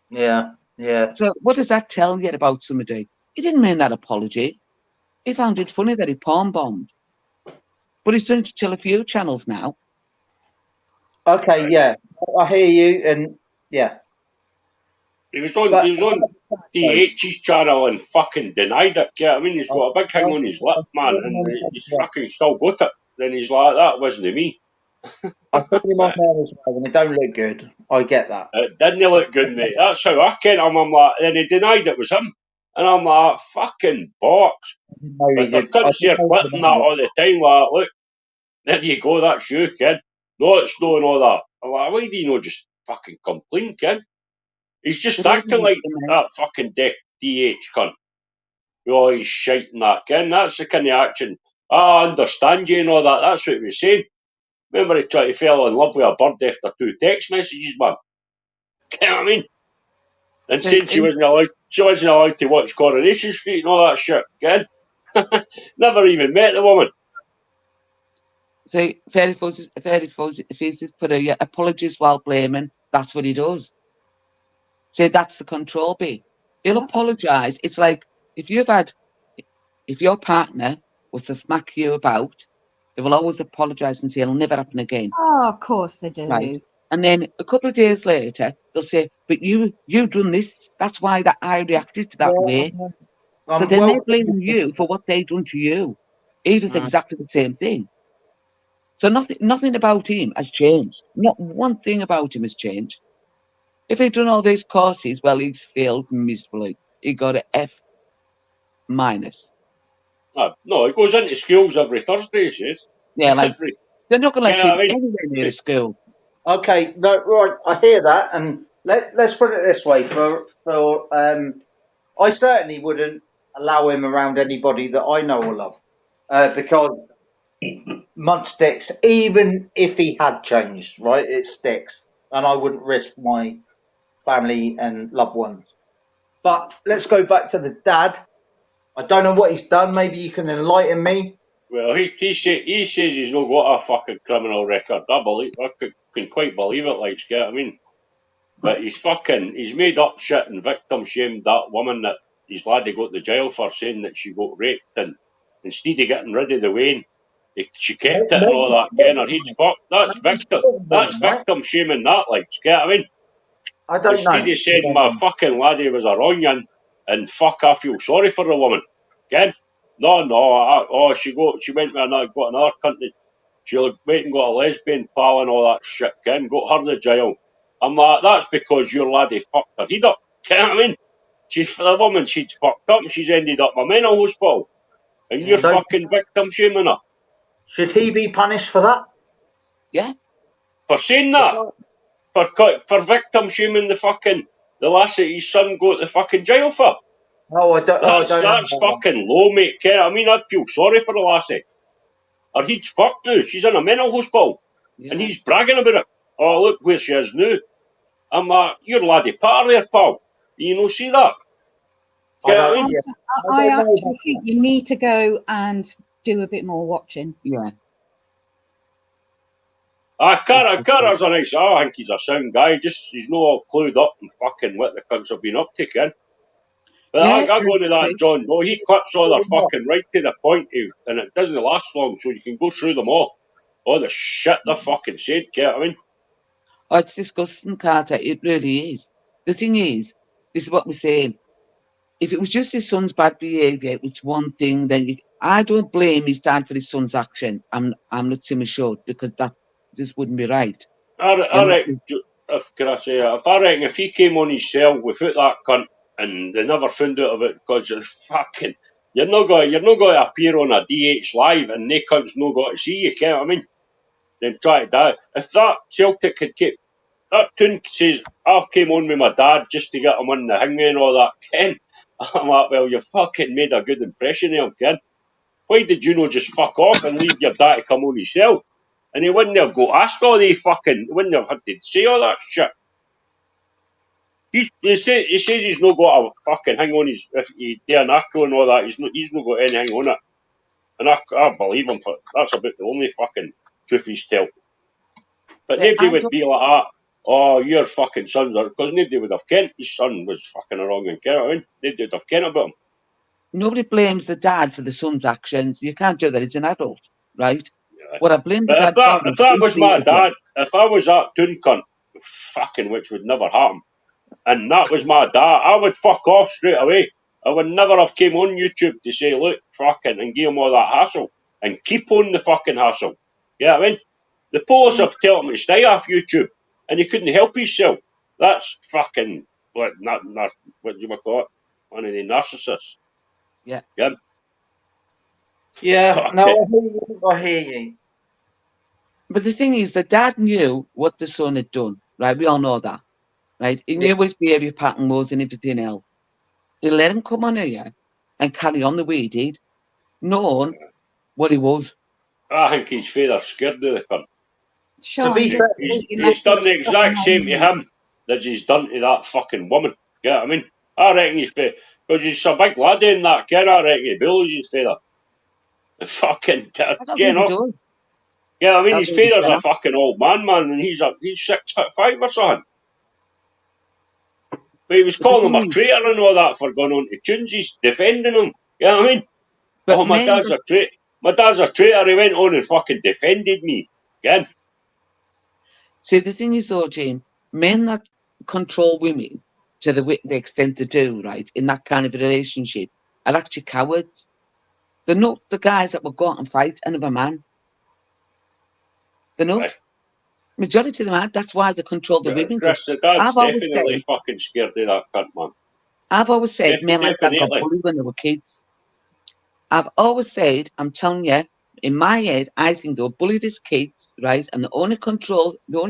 Yeah, yeah. So what does that tell you about somebody? He didn't mean that apology. He found it funny that he palm-bombed. But he's done it to tell a few channels now. Okay, yeah. I hear you, and yeah. He was on DH's channel and fucking denied it. Yeah, I mean, he's got a big thing on his lip, man, and he's fucking still got it. Then he's like, that wasn't me. I thought him on there as well, and it don't look good. I get that. It didn't look good, mate. That's how I ken him. I'm like, and he denied it was him. And I'm like, fucking box. But I couldn't see her clipping that all the time. Like, look, there you go, that's you, kid. No, it's no and all that. I'm like, why do you not just fucking come clean, kid? He's just acting like that fucking DH cunt. With all his shite and that, ken. That's the kind of action. I understand you and all that. That's what he was saying. Remember he tried to fall in love with a bird after 2 text messages, man. You know what I mean? And saying she wasn't allowed to watch Coronation Street and all that shit, again. Never even met the woman. See, Fairy Faces put apologies while blaming. That's what he does. See, that's the control bit. He'll apologise. It's like if your partner was to smack you about, they will always apologise and say it'll never happen again. Oh, of course they do. Right. And then a couple of days later, they'll say, but you done this. That's why that I reacted to that way. So then they're blaming you for what they done to you. He does exactly the same thing. So nothing about him has changed. Not one thing about him has changed. If he'd done all these courses, well, he's failed miserably. He got an F-. No, he goes into schools every Thursday, he says. Yeah, like, they're not going to let him anywhere near a school. Okay, no, right, I hear that, and let's put it this way: I certainly wouldn't allow him around anybody that I know or love, because mud sticks. Even if he had changed, right, it sticks, and I wouldn't risk my family and loved ones. But let's go back to the dad. I don't know what he's done. Maybe you can enlighten me. Well, he says he's not got a fucking criminal record. I can quite believe it, like, you know what I mean? But he's made up shit and victim shamed that woman that his laddie got to jail for, saying that she got raped, and instead of getting rid of the Wayne, she kept it and all that, Ken, or he'd fuck. That's victim shaming that, like, you know what I mean? I don't know. Instead of saying my fucking laddie was a wrong and fuck, I feel sorry for the woman, Ken. No. She went with got another country. She went and got a lesbian pal and all that shit, Ken. Got her to jail. I'm like, that's because your laddie fucked her head up. You know what I mean? She's the woman she's fucked up and she's ended up in a mental hospital. And you're So- fucking victim shaming her. Should he be punished for that? Yeah. For saying that. For victim shaming the lass that his son got to fucking jail for. Oh, I don't That's know. fucking low, mate. I mean, I'd feel sorry for the lassie. Her head's fucked now. She's in a mental hospital. Yeah. And he's bragging about it. Oh, look where she is now. I'm like, you're laddie part there, pal. You know, see that? I Yeah, don't- mean, I don't know actually about think you need to go and do a bit more watching. Yeah. Carter's a nice. I think he's a sound guy. Just he's not all clued up and fucking what the cunts have been up to, Ken. But Yeah, I go into that, John. No, he clips all their Yeah. fucking right to the point, and it doesn't last long, so you can go through them all. All the shit they fucking said, you know what I mean? Oh, it's disgusting, Carter. It really is. The thing is, this is what we're saying. If it was just his son's bad behaviour, it was one thing. Then I don't blame his dad for his son's actions. I'm not Tim assured because that just wouldn't be right. I reckon, if he came on his cell without that cunt and they never found out about it because it's fucking, you're not going to appear on a DH live and they cunts not got to see you, you know what I mean? Then try to die. If that Celtic had kept, that tune says, I came on with my dad just to get him on the hangman and all that, Ken. I'm like, well, you fucking made a good impression of him, Ken. Why did you not just fuck off and leave your dad to come on his cell? And he wouldn't have got asked all the fucking, wouldn't have had to say all that shit. He says he's not got a fucking hang on his, if he do an acro and all that, he's not got anything on it. And I believe him, for that's about the only fucking truth he's tell. But Yeah, nobody would be like that, oh, your fucking sons are, because nobody would have kent his son was fucking wrong and care, I mean, nobody would have kent about him. Nobody blames the dad for the son's actions. You can't do that. It's an adult, right? Yeah. What I blame the But dad for if that was my dad, if I was that toon cunt, fucking which would never happen, and that was my dad, I would fuck off straight away. I would never have came on YouTube to say, look, fucking, and give him all that hassle, and keep on the fucking hassle. Yeah, I mean, the police have told him to stay off YouTube, and he couldn't help himself. That's fucking, what do you call it? One of the narcissists. Yeah. Yeah. Yeah, no, I hear you. But the thing is, the dad knew what the son had done, right? We all know that, right? He knew his behaviour pattern was and everything else. He let him come on here and carry on the way he did, knowing what he was. I think his father's scared of the cunt. Sean, be fair, He's done the exact same to him that he's done to that fucking woman. You know what I mean? I reckon he's because he's a big lad in that kid, I reckon he bullies his father. And fucking, I don't you think he know. does. Yeah, I mean, I his think he father's a does. fucking old man, and he's 6'5" or something. But he was calling him a traitor and all that for going on to tunes. He's defending him. You know what I mean? But oh, my dad's a traitor. My dad's a traitor. He went on and fucking defended me. Again. See, the thing is, though, Jane, men that control women to the extent they do, right, in that kind of a relationship, are actually cowards. They're not the guys that will go out and fight another man. They're not. Right. Majority of them are. That's why they control the women. Chris, the dad's I've always definitely said, fucking scared of that cunt, man. I've always said men like that got Definitely. bullied when they were kids. I've always said, I'm telling you, in my head, I think they were bullied as kids, right? And the only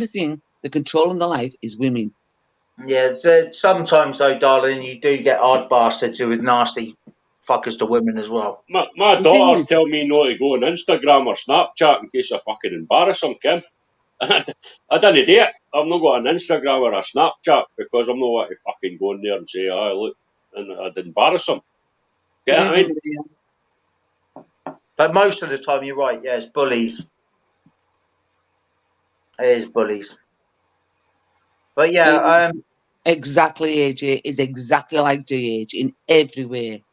thing they control in their life is women. Yeah, so sometimes though, darling, you do get hard bastards who are nasty fuckers to women as well. My daughters tell me not to go on Instagram or Snapchat in case I fucking embarrass them, Kim. I didn't do it. I've not got an Instagram or a Snapchat because I'm not want to fucking go in there and say, oh, look, and I'd embarrass them. Get what I mean? But most of the time, you're right. Yeah, it's bullies. It is bullies. But yeah, exactly, AJ is exactly like GH in every way.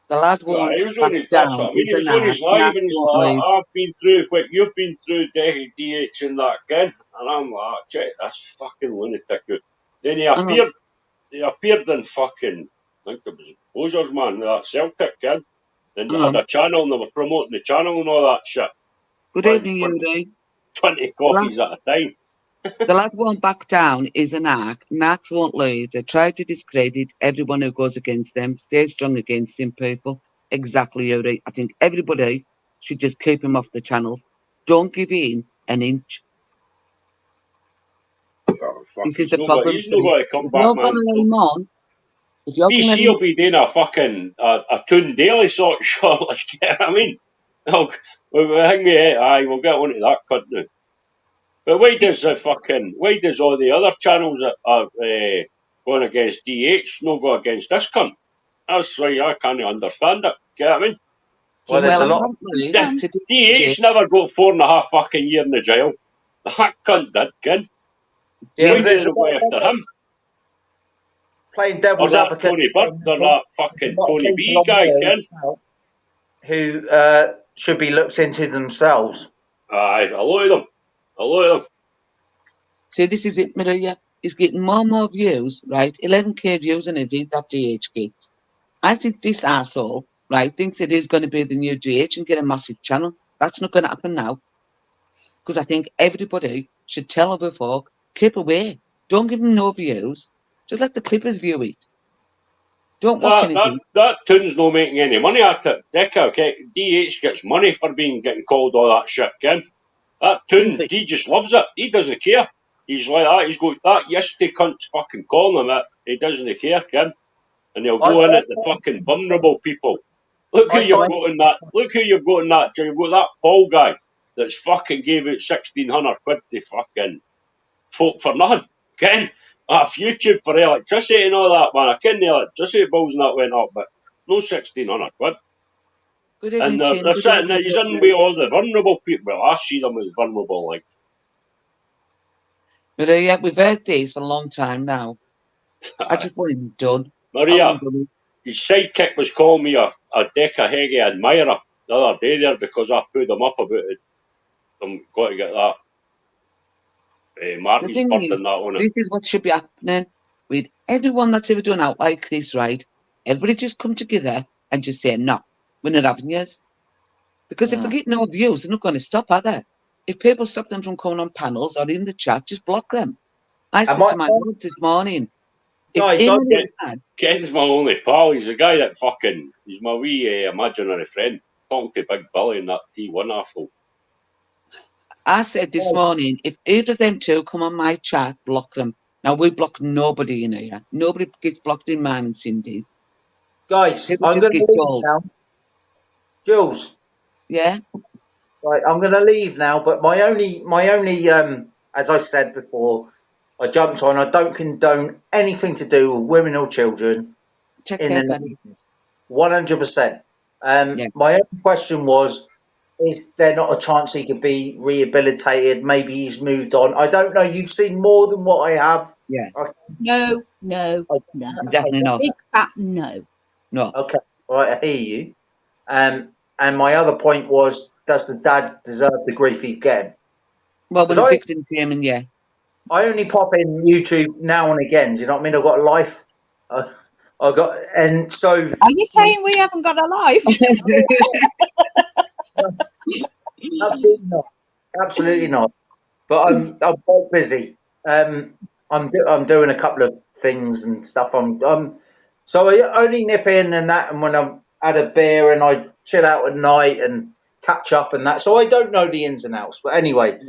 The lad won't he was on his, down. I mean, he was on his live and he's like, I've been through what you've been through, DH and that again. And I'm like, check, that's fucking lunatic. Then he appeared in fucking, I think it was Bozers, man, with that Celtic kid. And they had a channel and they were promoting the channel and all that shit. Good Like, evening, Yuri. 20 copies at a time. The lad won't back down is an act. Nats won't lose. They try to discredit everyone who goes against them. Stay strong against him, people. Exactly, Yuri. I think everybody should just keep him off the channels. Don't give in an inch. Oh, fuck, This is the problem. He's not going to come If back, you're man. going to let him on, if you're going to let BC him will be doing a fucking a Toon Daily sort of shot, like, you know what I mean? Oh, hang me, aye, we'll get on to that cunt now. But why does all the other channels that are going against DH not go against this cunt? That's why I can't understand it. Do you know what I mean? Well, there's a lot. DH never got 4.5 fucking years in the jail. That cunt did, kin. Yeah, Why but do there's they go after him? playing Or devil's that advocate. Tony Bird, or that fucking Tony B guy, kin. Who should be looked into themselves. Aye, a lot of them. A lot of them. See, this is it, Maria. He's getting more and more views, right? 11k views and everything that DH gets. I think this arsehole, right, thinks it is going to be the new DH and get a massive channel. That's not going to happen now. Because I think everybody should tell other folk, keep away. Don't give them no views. Just let the clippers view it. Don't watch anything. That tune's not making any money at it. Okay? DH gets money for getting called all that shit, kin. That tune, Really? he just loves it. He doesn't care. He's like that. He's got that yesterday cunt's fucking calling him it. He doesn't care, kin. And he'll go in at the fucking vulnerable people. Look who you've got in that. Look who you've got in that. You've got that Paul guy that's fucking gave out 1,600 quid to fucking folk for nothing. Ken, off YouTube for electricity and all that, man. I ken the electricity bills and that went up, but no 1,600 quid. Good evening, And they're sitting there, he's in with all the vulnerable people. Well, I see them as vulnerable, like. Maria, we've heard this for a long time now. I just want him done. Maria, his sidekick was calling me a Deca Heggie admirer the other day there because I put them up about it. I'm got to get that. Marty's bird and that on it. This is what should be happening with everyone that's ever done out like this, right? Everybody just come together and just say, no, we're not having yours. Because if they get no views, they're not going to stop, are they? If people stop them from coming on panels or in the chat, just block them. I said to my mum this morning, Ken's my only pal. He's a guy that fucking, he's my wee imaginary friend. Talking to Big Billy in that T1 arsehole. I said this morning, if either of them two come on my chat, block them. Now, we block nobody in here. Nobody gets blocked in mine and Cindy's. Guys, I'm going to leave now. Jules. Yeah? Right, I'm going to leave now, but my only, as I said before, I jumped on, I don't condone anything to do with women or children. Check in that, 100%. My only question was, is there not a chance he could be rehabilitated? Maybe he's moved on. I don't know. You've seen more than what I have. Yeah. No. Definitely not. Big fat no. No. Okay. All right. I hear you. And my other point was, does the dad deserve the grief he's getting? Well, when a victim came in, yeah. I only pop in YouTube now and again. Do you know what I mean? I've got a life. I got, and so. Are you saying we haven't got a life? Absolutely not. Absolutely not. But I'm quite busy. I'm doing a couple of things and stuff. So I only nip in and that, and when I'm at a beer and I chill out at night and catch up and that. So I don't know the ins and outs. But anyway,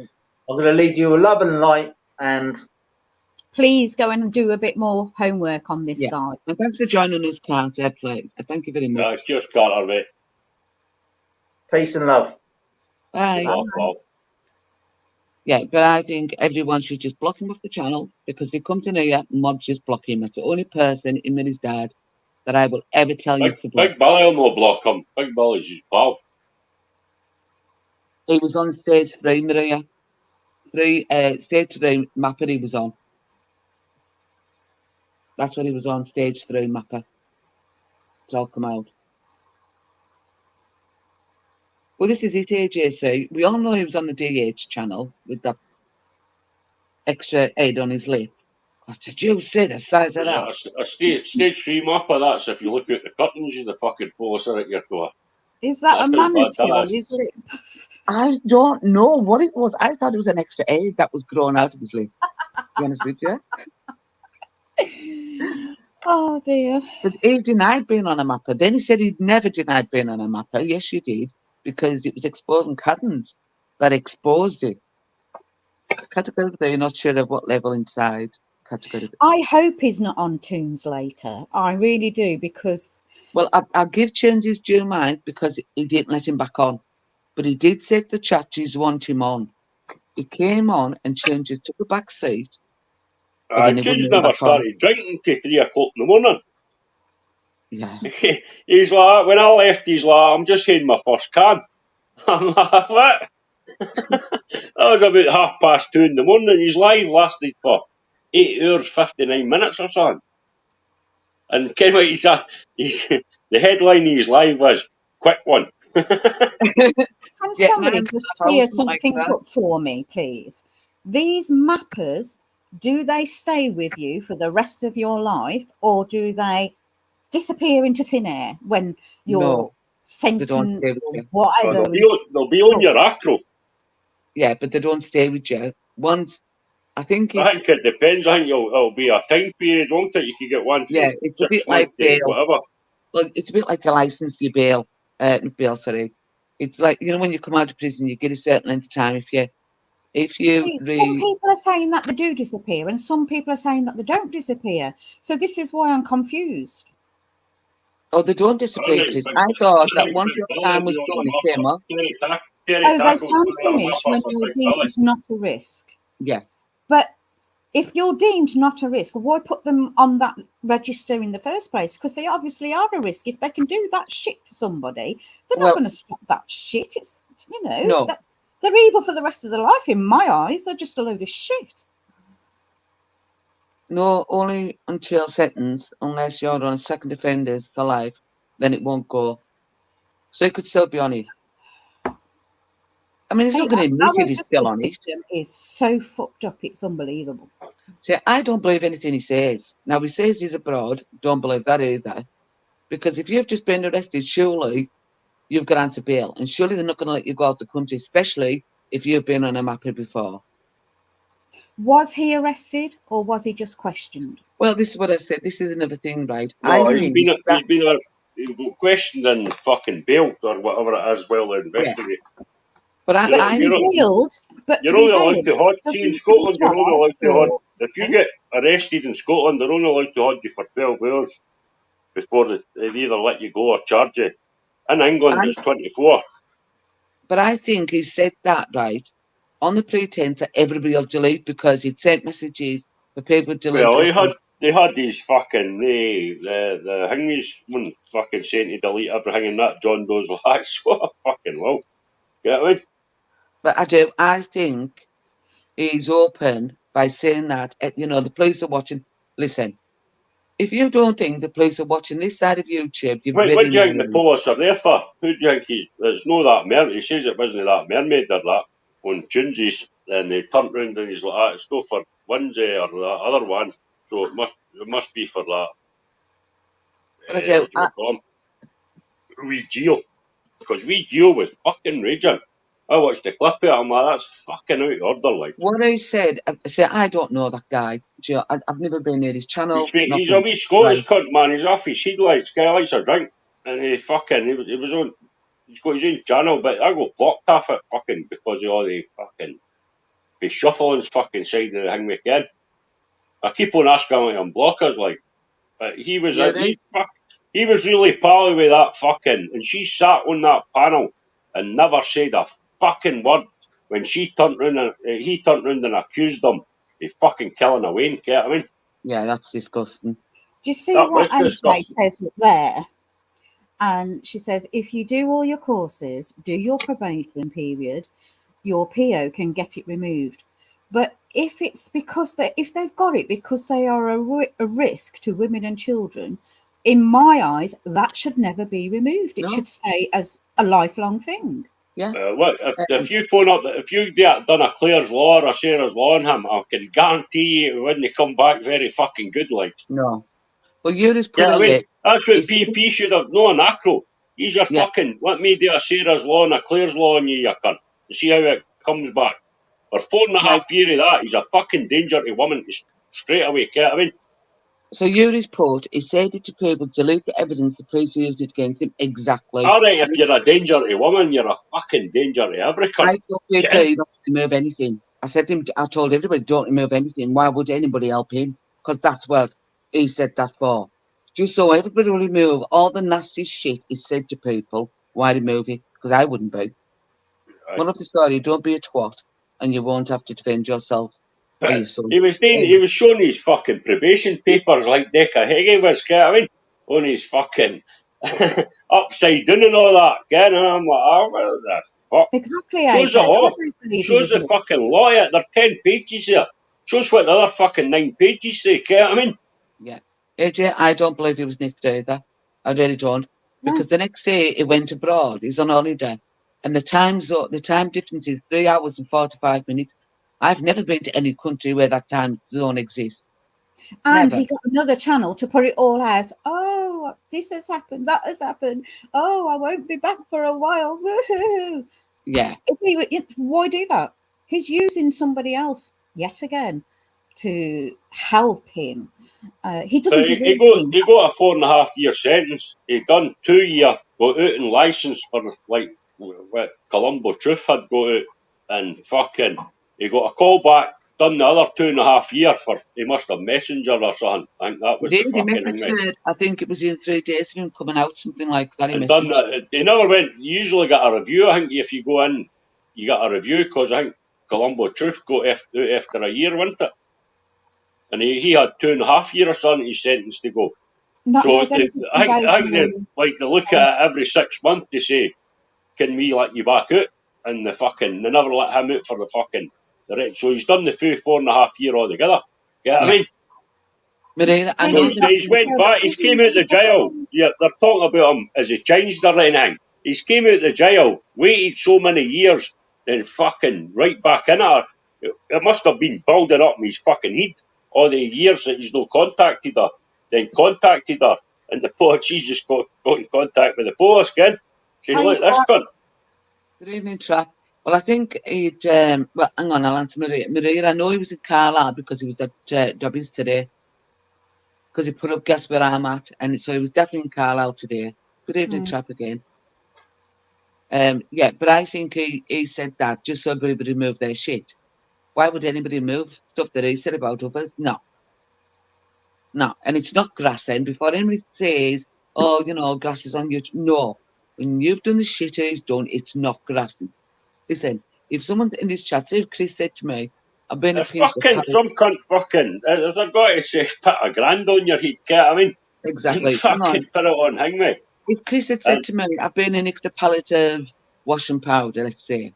I'm going to leave you with love and light, and please go and do a bit more homework on this guy. And thanks for joining us, Carter. Please. Thank you very much. Cheers, Carter, mate. Peace and love. Bye. Bye. Yeah, but I think everyone should just block him off the channels, because if he comes in here, mobs just block him. That's the only person, him and his dad, that I will ever tell you to block. Big Billy will not block him. Big Billy's his pal. He was on stage 3, Maria. Stage 3 Mapper he was on. That's what he was on, stage 3 Mapper. It's all come out. Well, this is it, AJC. We all know he was on the DH channel with that extra head on his lip. What did you say? The size of that? A stage 3 Mapper, that's if you look at the curtains, you're the fucking closer at your door. Is that That's a as bad, manatee that on is. his lip? I don't know what it was. I thought it was an extra egg that was grown out of his lip. To be honest with you. Oh dear. But he denied being on a mapper. Then he said he'd never denied being on a mapper. Yes, you did, because it was exposing patterns that exposed it. Categorically, you're not sure of what level inside. Categorically. I hope he's not on Tombs later. I really do, because Well, I'll give Change his due mind because he didn't let him back on. But he did say to the chat he's want him on. He came on and Changes took a back seat, but then he James wouldn't let him never back on. started drinking till 3 o'clock in the morning. Yeah. He's like, when I left, he's like, I'm just having my first can. I'm like, what? That was about 2:30 in the morning. His live lasted for 8 hours, 59 minutes or something. And kind of the headline of his live was, quick one. can Yeah, somebody 9.5 just hours, clear something like something that. up for me, please? These mappers, do they stay with you for the rest of your life, or do they disappear into thin air when your No, they don't sentence stay with or you. whatever They'll is be on your acro. Yeah, but they don't stay with you. Once, I think I it's, think it depends. I think it'll be a time period, won't it? You can get one for yeah, it's a 6 bit months like bail. whatever. Well, it's a bit like a license to bail. Not bail, sorry. It's like, you know, when you come out of prison, you get a certain length of time. If you some people are saying that they do disappear, and some people are saying that they don't disappear. So this is why I'm confused. oh, they don't disappear, Chris. I thought that once your time was done, it came up. Oh, they can finish when you're deemed not a risk. Yeah. But if you're deemed not a risk, why put them on that register in the first place? Because they obviously are a risk. If they can do that shit to somebody, they're not Well, going to stop that shit. It's, you know, no. that, they're evil for the rest of their life. In my eyes, they're just a load of shit. No, only until sentence, unless you're on a second offenders for life, then it won't go. So it could still be on it. I mean, he's See, not going to admit our if he's still justice on it. system is so fucked up. It's unbelievable. See, I don't believe anything he says. Now, he says he's abroad. Don't believe that either. Because if you've just been arrested, surely you've got answer bail. And surely they're not going to let you go out the country, especially if you've been on a mapper before. Was he arrested or was he just questioned? Well, this is what I said. This is another thing, right? No, he's been questioned and fucking bailed or whatever it is while they're investigating. But to be bailed, you're only allowed to hold. See, in Scotland, you're only allowed to hold. If you get arrested in Scotland, they're only allowed to hold you for 12 hours before they either let you go or charge you. In England, it's 24. But I think he said that, right, on the pretense that everybody will delete because he'd sent messages for people to delete. Well, they had these fucking the thingies one fucking saying to delete everything, and that John Doe's like, what a fucking well. Get what I mean? But I think he's open by saying that, you know, the police are watching. Listen, if you don't think the police are watching this side of YouTube, you're What do you think the naive. police are there for? Who do you think it's not that mermaid? He says it wasn't that mermaid or that on Tunes's, and they turned round and he's like, it's not for Windsor or the other one, so it must be for that. But I Wee Geo, because Wee Geo was fucking raging. I watched the clip of it. I'm like, that's fucking out of order. Like what I said, I don't know that guy. I've never been near his channel. he's a wee Scottish cunt, man. He's off his headlights. Guy likes a drink, and he was on. He's got his own channel, but I got blocked off it fucking because of all the fucking the shuffling's fucking side of the thing again. I keep on asking him on blockers, like, but he was he was really pally with that fucking, and she sat on that panel and never said a fucking word when she turned round and he turned round and accused them of fucking killing a Wayne. Get what I mean? Yeah, that's disgusting. Do you see what AJ says up there? And she says, if you do all your courses, do your probation period, your PO can get it removed. But if it's because if they've got it because they are a risk to women and children, in my eyes, that should never be removed. It should stay as a lifelong thing. Yeah. Look, if you phone up, if you done a Claire's Law or a Sarah's Law on him, I can guarantee you it wouldn't come back very fucking good. Like, no. Well, you just put that's what PP should have known. Acro. He's your fucking, let me do a Sarah's law and a Claire's law on you cunt. And see how it comes back. For 4.5 years of that, he's a fucking danger to women straight away, get I mean? So Yuri's report, he said it to people to dilute the evidence the police used it against him. Exactly. All right, if you're a danger to women, you're a fucking danger to every cunt. I told people not to remove anything. I told everybody, don't remove anything. Why would anybody help him? Because that's what he said that for. Just so everybody will remove all the nasty shit he said to people. Why remove it? Because I wouldn't be. One of the story, don't be a twat, and you won't have to defend yourself. Or your son. He was showing his fucking probation papers like Decker Heggie was, get I mean? On his fucking upside down and all that, get and I'm like, oh, what the fuck? Exactly. Shows it all. Shows the fucking lawyer. There are 10 pages there. Shows what the other fucking 9 pages say, get I mean? Yeah. AJ, I don't believe he was nicked either. I really don't. Because the next day he went abroad. He's on holiday. And the time difference is 3 hours and 45 minutes. I've never been to any country where that time zone exists. And he got another channel to put it all out. Oh, this has happened. That has happened. Oh, I won't be back for a while. Woohoo! Yeah. Why do that? He's using somebody else yet again to help him. He doesn't. He got a 4.5 year sentence. He done 2 years, got out and licensed for like what Colombo Truth had got out, and fucking he got a call back. Done the other 2.5 years for he must have messenger or something. I think that was the fucking thing. I think it was in 3 days of him coming out, something like that. And done that. He never went. You usually get a review. I think if you go in, you get a review because I think Colombo Truth got out after a year, wasn't it? And he had 2.5 years or something. His sentence to go. I think they look at it every 6 months to say, can we let you back out? And they never let him out for the fucking. So he's done the full 4.5 years altogether. Get what I mean? Marina, so he's went back. He's came out the jail. Yeah, they're talking about him as he changed or anything. He's came out the jail, waited so many years, then fucking right back in it. It must have been building up in his fucking head all the years that he's not contacted her. Then contacted her, and the police just got in contact with the police again. She's like, this cunt. Good evening, Trap. Well, I think he'd, hang on, I'll answer Maria. Maria, I know he was in Carlisle because he was at Dobbins today. Because he put up guess where I'm at. And so he was definitely in Carlisle today. Good evening, Trap again. Yeah, but I think he said that just so everybody move their shit. Why would anybody move stuff that he said about others? No. No. And it's not grassing. Before anybody says, oh, grass is on you. No. When you've done the shit he's done, it's not grassing. Listen, if someone's in this chat, say if Chris said to me, I've been a piece of some cunt fucking, if they've got to say, put a grand on your head, I mean, exactly. Fucking put it on, hang me. If Chris had said to me, I've been and nicked a pallet of washing powder, let's say,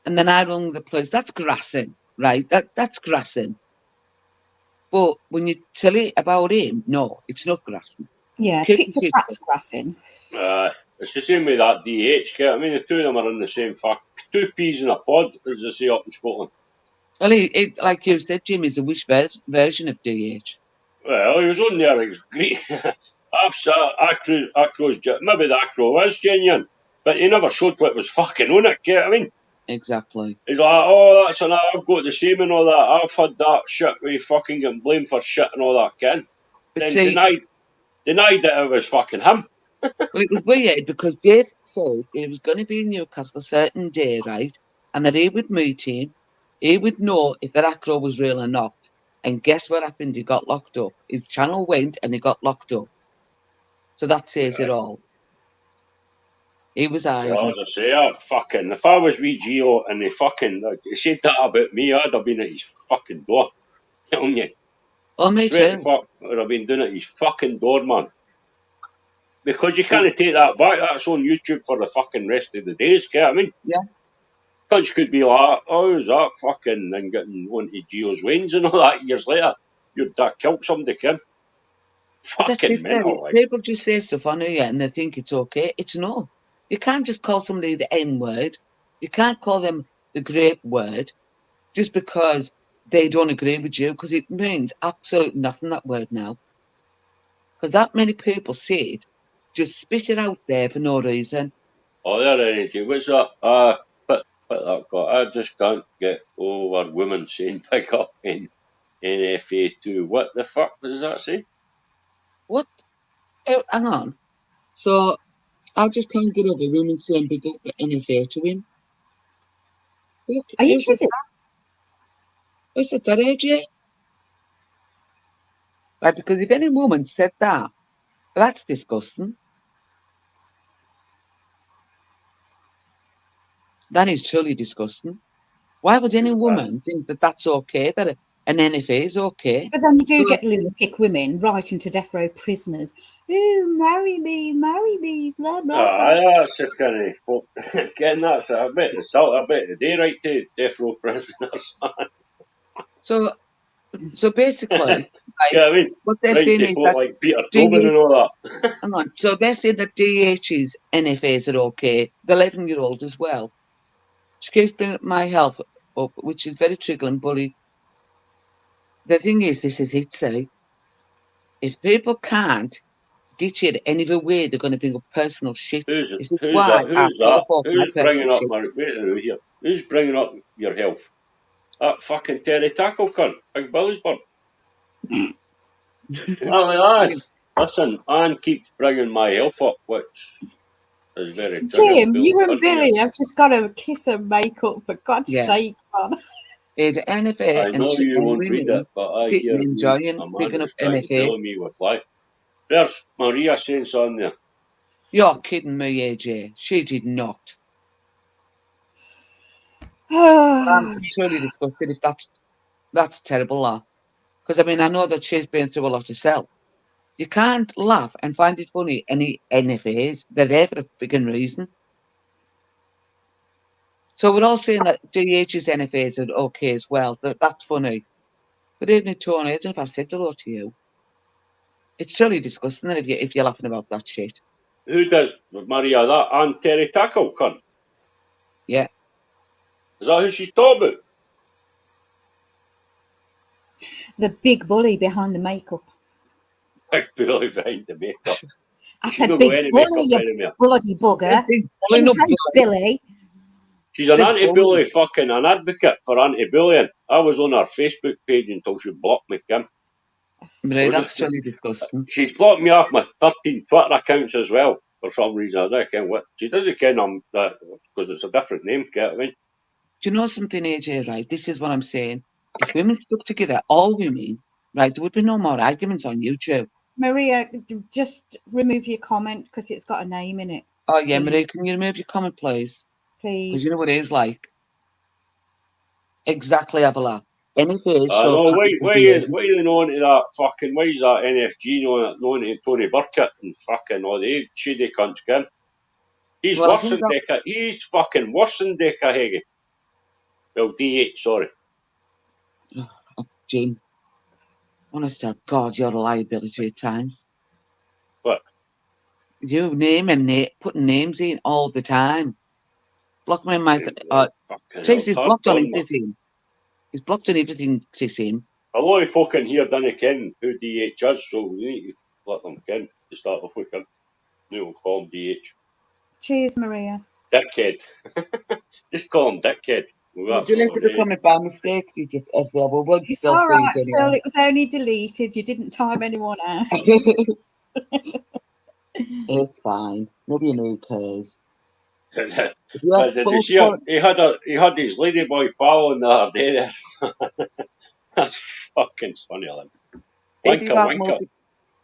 and then I rung the police, that's grassing, right? That's grassing. But when you tell it about him, no, it's not grassing. Yeah, tick for tat's grassing. It's the same with that DH, I mean, the two of them are in the same two peas in a pod, as they say up in Scotland. Well, like you said, Jim, is a wish version of DH. Well, he was on there, he was great. Maybe the acro was genuine, but he never showed what was fucking on it, I mean. Exactly. He's like, oh, that's enough, I've got the same and all that, I've had that shit, we fucking getting blamed for shit and all that, Ken. Then denied that it was fucking him. Well, it was weird because Dave said he was going to be in Newcastle a certain day, right? And that he would meet him, he would know if the acro was real or not. And guess what happened? He got locked up. His channel went and he got locked up. So that says it all. He was hiding. Well, as I say, if I was wee Gio and he said that about me, I'd have been at his fucking door. Telling you. Oh, me too. I'd have been doing it at his fucking door, man. Because you can't take that back. That's on YouTube for the fucking rest of the days, I mean? Yeah. Cunts could be like, oh, is that fucking, and getting onto Gio's veins and all that years later. You'd killed somebody, Kim. Fucking mental. Like. People just say stuff on here and they think it's okay. It's no. You can't just call somebody the N word. You can't call them the grape word just because they don't agree with you, because it means absolutely nothing, that word now. Because that many people say it, just spit it out there for no reason. Oh, there, energy. What's that? Put that guy. I just can't get over women saying pick up in NFA2. What the fuck does that say? What? Oh, hang on. So I just can't get over women saying big up the NFA to him. Look, Are you who said kidding? that? Who said that, AJ? Right, because if any woman said that, that's disgusting. That is truly disgusting. Why would any woman think that that's okay, that an NFA is okay? But then you do So- get lunatic women writing to death row prisoners, "Ooh, marry me, blah, blah, blah." That's just kind of getting that. So I bet they write to death row prisoners. So basically, right, Yeah, I mean, what they're right saying to is folk that like Peter Tobin and all that. hang on. So they're saying that DH's NFAs are okay. The 11-year-old as well. She keeps bringing up my health up, which is very triggering, bully. The thing is, this is it, say. If people can't get you any other way, they're going to bring up personal shit. Who's This is who's why that? I Who's put that? off my Who's personal bringing up shit. my wait a minute here? Who's bringing up your health? That fucking Terry Tackle cunt, Big Billy's bird. Listen, Anne keeps bringing my health up, which is very triggering. Jim, you and Billy have just got to kiss and make up, for God's Yeah. sake, man. It's NFA I know you won't read it, but I sitting hear you. enjoying picking up trying to NFA. fill me with life. There's Maria saying something there. You're kidding me, AJ. She did not. I'm truly disgusted if that's terrible, that. Because I mean, I know that she's been through a lot herself. You can't laugh and find it funny any NFAs. They're there for a freaking reason. So we're all saying that DH's NFAs are okay as well. That's funny. Good evening, Tony. I don't know if I said hello to you. It's truly disgusting if you're laughing about that shit. Who does Maria that? Anne Terry Tackle cunt. Yeah. Is that who she's talking about? The big bully behind the makeup. Big Billy behind the makeup. I She said, don't big go any bully, makeup you anymore. bloody bugger. I Big didn't bully, say Billy. She's an Big anti-bully fucking an advocate for anti-bullying. I was on her Facebook page until she blocked me, Kim. Right, that's truly disgusting. She's blocked me off my 13 Twitter accounts as well for some reason. I don't know what. She doesn't ken that because it's a different name. Get what I mean? Do you know something, AJ? Right, this is what I'm saying. If women stuck together, all women, right, there would be no more arguments on YouTube. Maria, just remove your comment because it's got a name in it. Oh yeah, Please. Maria, can you remove your comment, please? Because you Please. know what it is like. Exactly, Abela. Anything. I know. Why are they known to that fucking? Why is that NFG known to Tony Burkett and fucking all the shady cunts, Kim? He's Well, I worse think than Deca. He's fucking worse than Deca Heggie. Well, DH, sorry. Jim, honest to God, you're a liability at times. What? You putting names in all the time. Block my mouth. Tracy's blocked on everything. He's blocked on everything, Tracy. A lot of folk in here don't ken who DH is, so we need to let them ken to start off with him. We'll call him DH. Cheers, Maria. Dickhead. Just call him Dickhead. Did you leave the comment by mistake, did you? Well, we'll It's still all see right, it Phil. anyway. It was only deleted. You didn't time anyone out. It's fine. Maybe no cares. But did you see him? He had his ladyboy pal on the other day there. That's fucking funny, like. Wanker.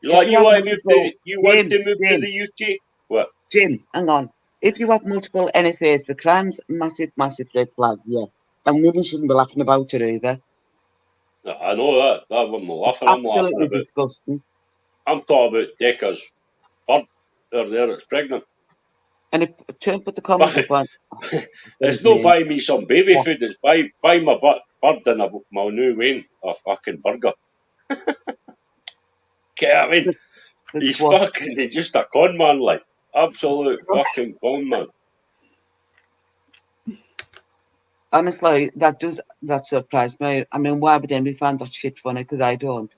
You want to move to the UK? What? Jim, hang on. If you have multiple NFAs for crimes, massive red flag, yeah. And women shouldn't be laughing about it either. I know that. That wasn't laughing. I'm laughing Absolutely about. disgusting. I'm talking about Decca's bird. There, it's pregnant. And put the comments up on. It's not buy me some baby food. It's buy my bird and my new Wayne a fucking burger. I mean, he's just a con man, like absolute fucking con man. Honestly, that surprised me. I mean, why would anybody find that shit funny? Because I don't.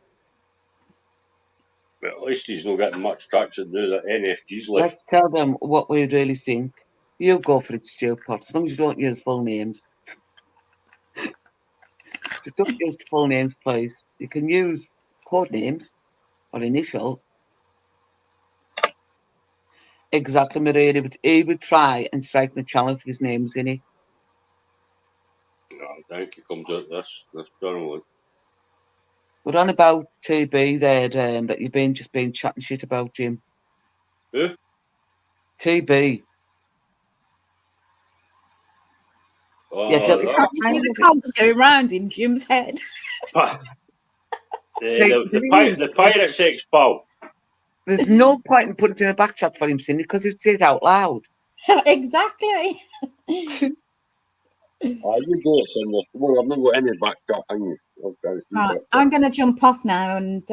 But at least he's not getting much traction now that NFG's left. Let's tell them what we really think. You go for it, Stu Potts, as long as you don't use full names. Just don't use full names, please. You can use code names or initials. Exactly, Maria. He would try and strike me a challenge with his names in it. I think he comes out this journal. We're on about TB there, that you've been chatting shit about, Jim. Who? TB. Oh, Yes, So that. you see the cogs going round in Jim's head. The Pirates ex-pal. There's no point in putting it in a back chat for him, Cindy, because he'd say it out loud. Exactly. You do it, Cindy. Well, I've not got any back chat things. Right, I'm going to jump off now and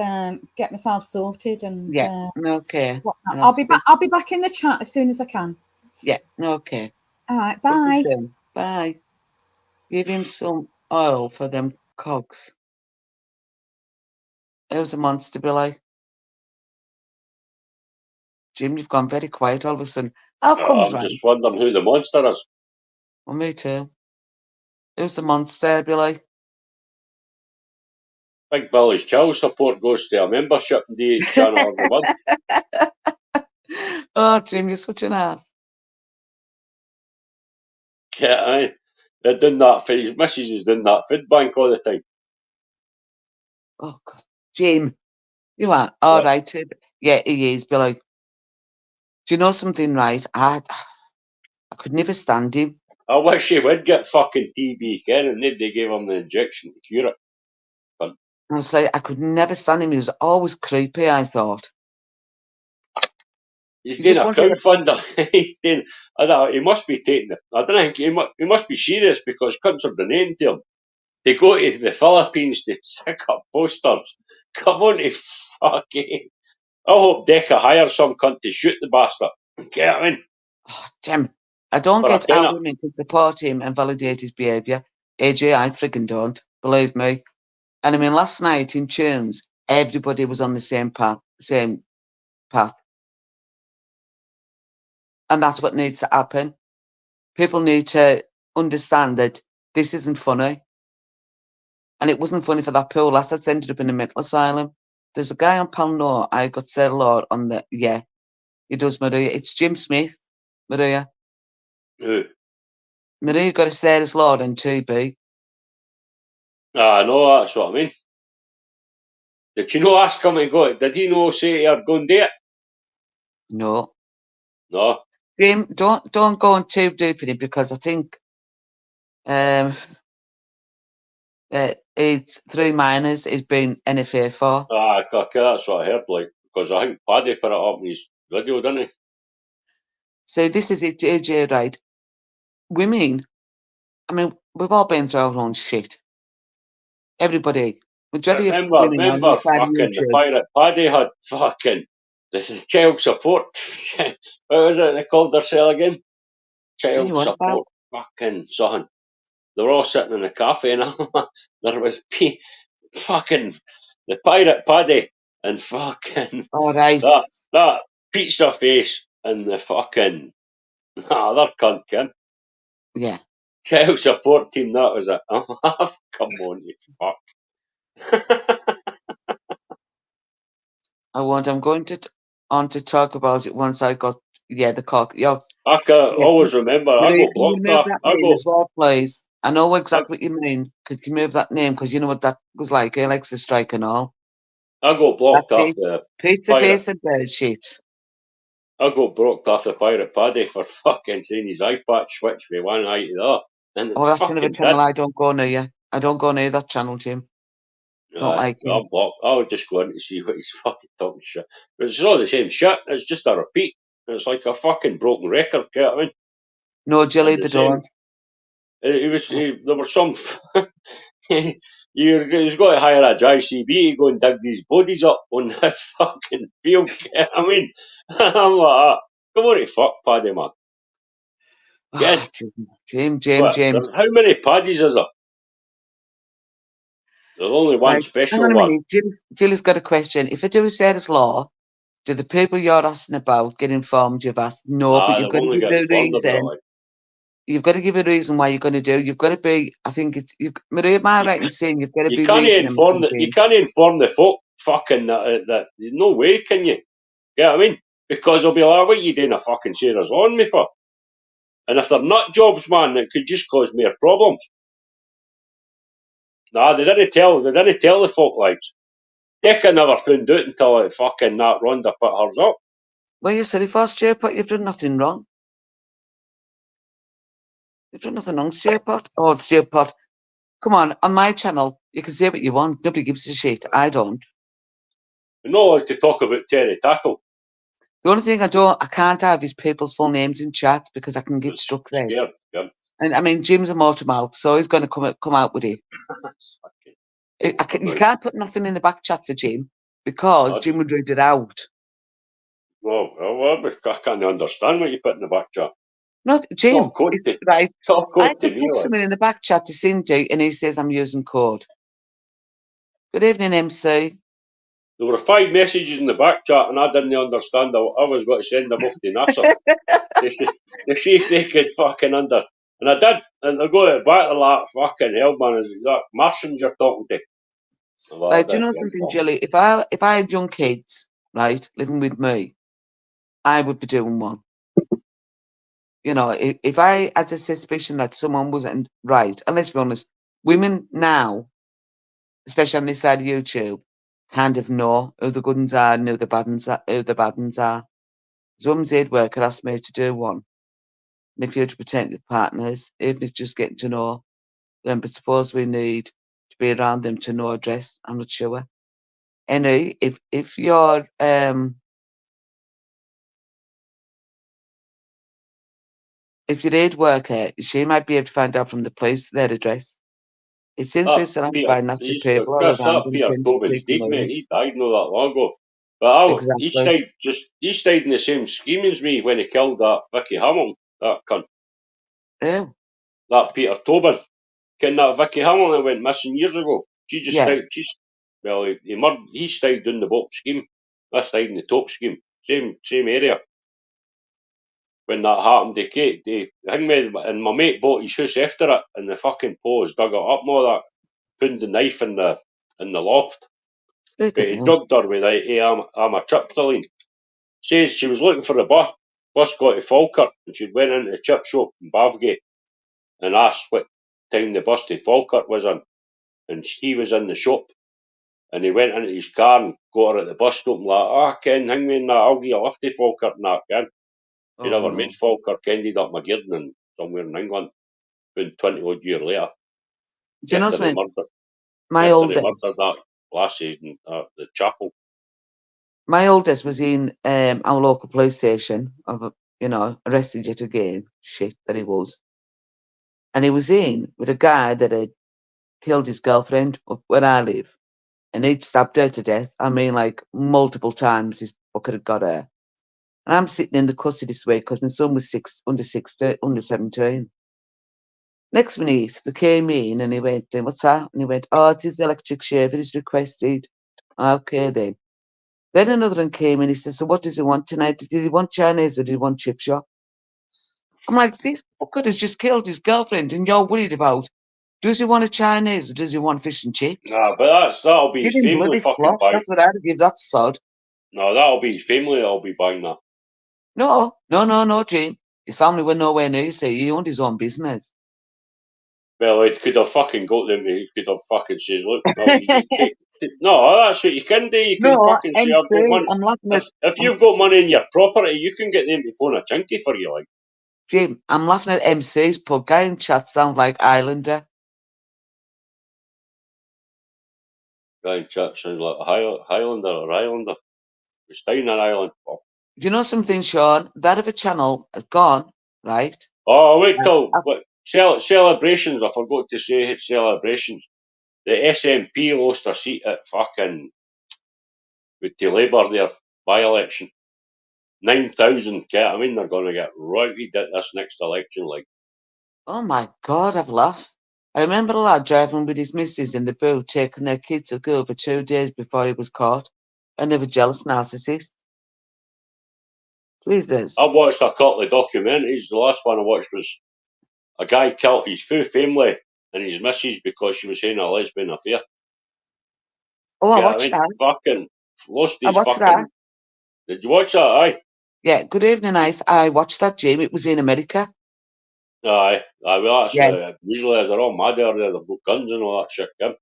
get myself sorted. And Yeah, okay. I'll be back. I'll be back in the chat as soon as I can. Yeah, okay. All right, bye. Bye. Give him some oil for them cogs. How's the monster, Billy? Jim, you've gone very quiet all of a sudden. How comes, I'm just wondering who the monster is. Well, me too. Who's the monster, Billy? Big Billy's child support goes to a membership in DH channel every month. Oh, Jim, you're such an ass. Yeah, aye. They're doing that for his missus is doing that food bank all the time. Oh, God. Jim, you are all right. Yeah, he is, Billy. Do you know something, right? I could never stand him. I wish he would get fucking TB, Ken, and they gave him the injection to cure it. I was like, I could never stand him. He was always creepy, I thought. He's doing a crowdfunder. He's doing. I don't know, he must be taking it. I don't think he must be serious because cunts are donating to him. They go to the Philippines to stick up posters. Come on to fucking. I hope Decca hires some cunt to shoot the bastard. Get him in. Oh, Jim, I don't For a get how tenner. women can support him and validate his behaviour. AJ, I friggin' don't. Believe me. And I mean, last night in Tunes, everybody was on the same path. And that's what needs to happen. People need to understand that this isn't funny. And it wasn't funny for that poor lass that's ended up in a mental asylum. There's a guy on Palno, I got said a lot on the, yeah, he does, Maria. It's Jim Smith, Maria. Who? Maria got a Sarah's Lord and 2B. No, that's what I mean. Did you know ask him to go? Did he know say you're going to do it? No. No. Jim, don't go on too deep in it because I think it's 3 minors he's been NFA for. Okay, that's what I heard, like, because I think Paddy put it up in his video, didn't he? So this is it, AJ, right? Women, I mean, we've all been through our own shit. Everybody. Majority of women on Remember this side of fucking the YouTube. pirate Paddy had fucking the child support. What was it they called themselves again? Child You want support. Fucking something. They were all sitting in the cafe and there was fucking the pirate Paddy and fucking all right. that pizza face and the fucking other cunt, Kim. Yeah. Child support team, that was it. Come on, you fuck. I won't. I'm going on to talk about it once I got the cock. Yeah. I can always remember. I Maria, go can you blocked move off. that I name go. as well, please? I know exactly what you mean. Could you move that name? Because you know what that was like. He likes to strike and all. I go blocked That's off it. the Pizza pirate. face and bird shit. I got blocked off the pirate Paddy for fucking saying his iPad switch from one eye to the other. And Oh, that's fucking another channel I don't go near. I don't go near that channel, Jim. Not like him. I'm blocked. I would just go in to see what he's fucking talking shit. But it's all the same shit. It's just a repeat. It's like a fucking broken record. You know what I mean? No, Jilly, they don't. There were some. He's got to hire a JCB to go and dig these bodies up on this fucking field. You know what I mean? I'm like, come on, fuck Paddy, man. Ah, Jim. How many Paddies is there? There's only one Hang special on a one. minute. Jill's got a question. If I do a Sarah's Law, do the people you're asking about get informed? You've asked no, but you've They've got to only give got a informed about it. reason. Like. You've got to give a reason why you're going to do. You've got to be. I think it's. Maria, am I right in saying you've got to You be can't reasonable? inform you can't inform the folk fucking that no way can you. Get what I mean? Because they'll be like, what are you doing a fucking Sarah's Law on me for? And if they're nut jobs, man, it could just cause more problems. Nah, they didn't tell the folk lives. Decca never found out until it fucking that Rhonda put hers up. Well, you said if I Stuart, you've done nothing wrong. You've done nothing wrong, Stuart. Oh, Stuart. Come on my channel, you can say what you want. Nobody gives a shit. I don't. You're not allowed to talk about Terry Tackle. The only thing I can't have is people's full names in chat because I can get stuck there. Scared. Yeah. And I mean, Jim's a motor mouth, so he's going to come out with it. You can't put nothing in the back chat for Jim because Jim would read it out. Well, I can't understand what you put in the back chat. Not Jim. Right. I could put something in the back chat to Cindy and he says I'm using code. Good evening, MC. There were 5 messages in the back chat and I didn't understand. I was going to send them off to NASA. to see if they could fucking under. And I did. And I got it back to that fucking hell, man. Is that Martians you're talking to? Right, do you know something, Jilly? If I had young kids, right, living with me, I would be doing one. You know, if I had a suspicion that someone wasn't right, and let's be honest, women now, especially on this side of YouTube, kind of know who the good ones are and who the bad ones are. Some aid worker asked me to do one. And if you're to protect your partners, even if it's just getting to know them, but suppose we need to be around them to know address, I'm not sure. Anyway, if you're if your aid worker, she might be able to find out from the police their address. It seems to be surrounded by nasty people all around. Peter Tobin's dead, mate. He died not that long ago. But he stayed in the same scheme as me when he killed that Vicky Hamilton, that cunt. Yeah. That Peter Tobin. Ken that Vicky Hamilton went missing years ago. She just stayed. He stayed in the bottom scheme. I stayed in the top scheme. Same area. When that happened, and my mate bought his house after it, and the fucking paws dug it up and all that. Found the knife in the loft. But he drugged her with amitriptyline. Says she was looking for the bus. Bus got to Falkirk, and she went into the chip shop in Bavgate and asked what time the bus to Falkirk was in. And he was in the shop. And he went into his car and got her at the bus stop and like, Ken, hang me in that, I'll give you a lift to Falkirk and that, Ken. He never made Falkirk, ended up Magidden and somewhere in England. About 20 odd years later. Do you know something? My oldest murdered that lassie in the chapel. My oldest was in our local police station arrested yet again. Shit that he was. And he was in with a guy that had killed his girlfriend up where I live. And he'd stabbed her to death. I mean, like, multiple times this fucker had got her. And I'm sitting in the custody this week because my son was under 17. Next minute, they came in and he went, what's that? And he went, it is the electric shaver is requested. Okay, then. Then another one came in. He said, so what does he want tonight? Did he want Chinese or did he want chip shop? I'm like, this fucker has just killed his girlfriend and you're worried about, does he want a Chinese or does he want fish and chips? Nah, but that'll be his family fucking buying. That's what I'd give that sod. No, that'll be his family that'll be buying that. No, Jim. His family were nowhere near, see. He owned his own business. Well, it could have fucking got them. He could have fucking said, look, no, that's what you can do. You can fucking say, I've got money. I'm laughing at, if you've got money in your property, you can get them to phone a chinky for you, like. Jim, I'm laughing at MC's pub. Guy in chat sounds like Islander. Guy in chat sounds like a Highlander or Islander. We're staying on island. Do you know something, Sean? That other channel has gone, right? Oh, wait till celebrations. I forgot to say celebrations. The SNP lost a seat at fucking with the Labour there by-election. 9,000. I mean, they're going to get routed at this next election. Like, oh my God, I've laughed. I remember a lad driving with his missus in the boot, taking their kids to school for 2 days before he was caught. Another jealous narcissist. Jesus. I watched a couple of documentaries. The last one I watched was a guy killed his full family and his missus because she was having a lesbian affair. Oh, I Yeah, watched that. Fucking lost I his watched fucking. that. Did you watch that? Aye. Yeah, good evening, Ice. I watched that, Jim. It was in America. Aye. Well, that's Yeah. usually as they're all mad out there, they've got guns and all that shit. Kim.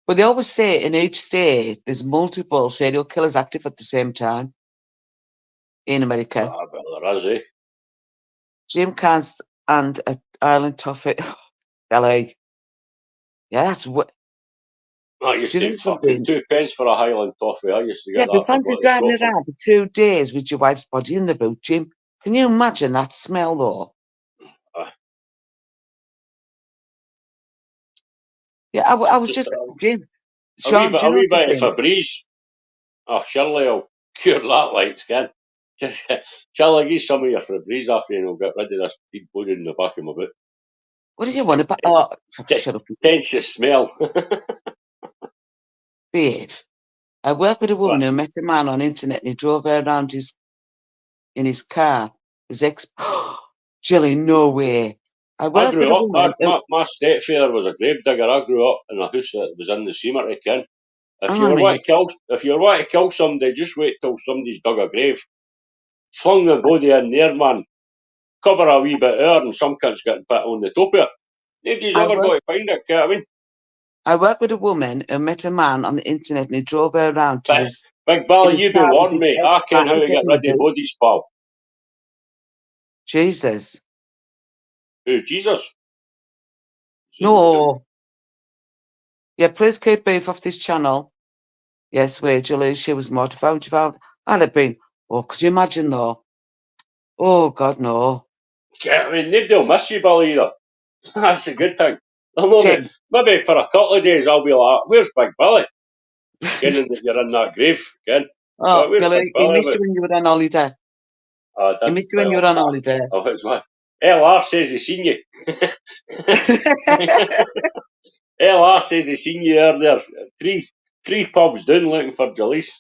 But they always say in each state there's multiple serial killers active at the same time in America. But there is, eh? Jim Cans and Ireland Toffee. LA. Yeah, that's what. I used Do you to know fucking something? 2 pence for a Highland toffee. I used to Yeah, get but that for fancy going to driving shopping. around for 2 days with your wife's body in the boot, Jim. Can you imagine that smell, though? Yeah, I was just Jim. Sean, do you A know wee bit of something? Febreze. Oh, surely I'll cure that like skin. Shall I give some of your Febreze after you and I'll get rid of this deep blood in the back of my boot? What do you want about? Oh, shut up. Tense your smell. Babe. I worked with a woman What? who met a man on the internet and he drove her around in his car. His ex. Jilly, no way. I worked with grew a up, woman. my stepfather was a gravedigger. I grew up in a house that was in the cemetery, Ken. If you were wanting to kill somebody, just wait till somebody's dug a grave. Flung the body in there, man. Cover a wee bit there and some cunt's getting put on the top of it. Nobody's ever got to find it, I mean. I worked with a woman who met a man on the internet and he drove her around to his. Big Billy, you be warned, mate. I ken how to get rid of bodies, pal. Jesus. Who, Jesus? No. Yeah, please keep beef off this channel. Yes, wait, Julie, she was mortified. I'd have been. Oh, could you imagine, though? Oh, God, no. Yeah, I mean, nobody will miss you, Billy, either. That's a good thing. Maybe for a couple of days I'll be like, where's Big Billy? Getting that you're in that grave, Ken. Oh, Where's Billy, Big he Billy? missed you when you were on holiday. He missed you when you were on holiday. Oh, it's what? LR says he's seen you. LR says he's seen you earlier. Three pubs down looking for Jaleese.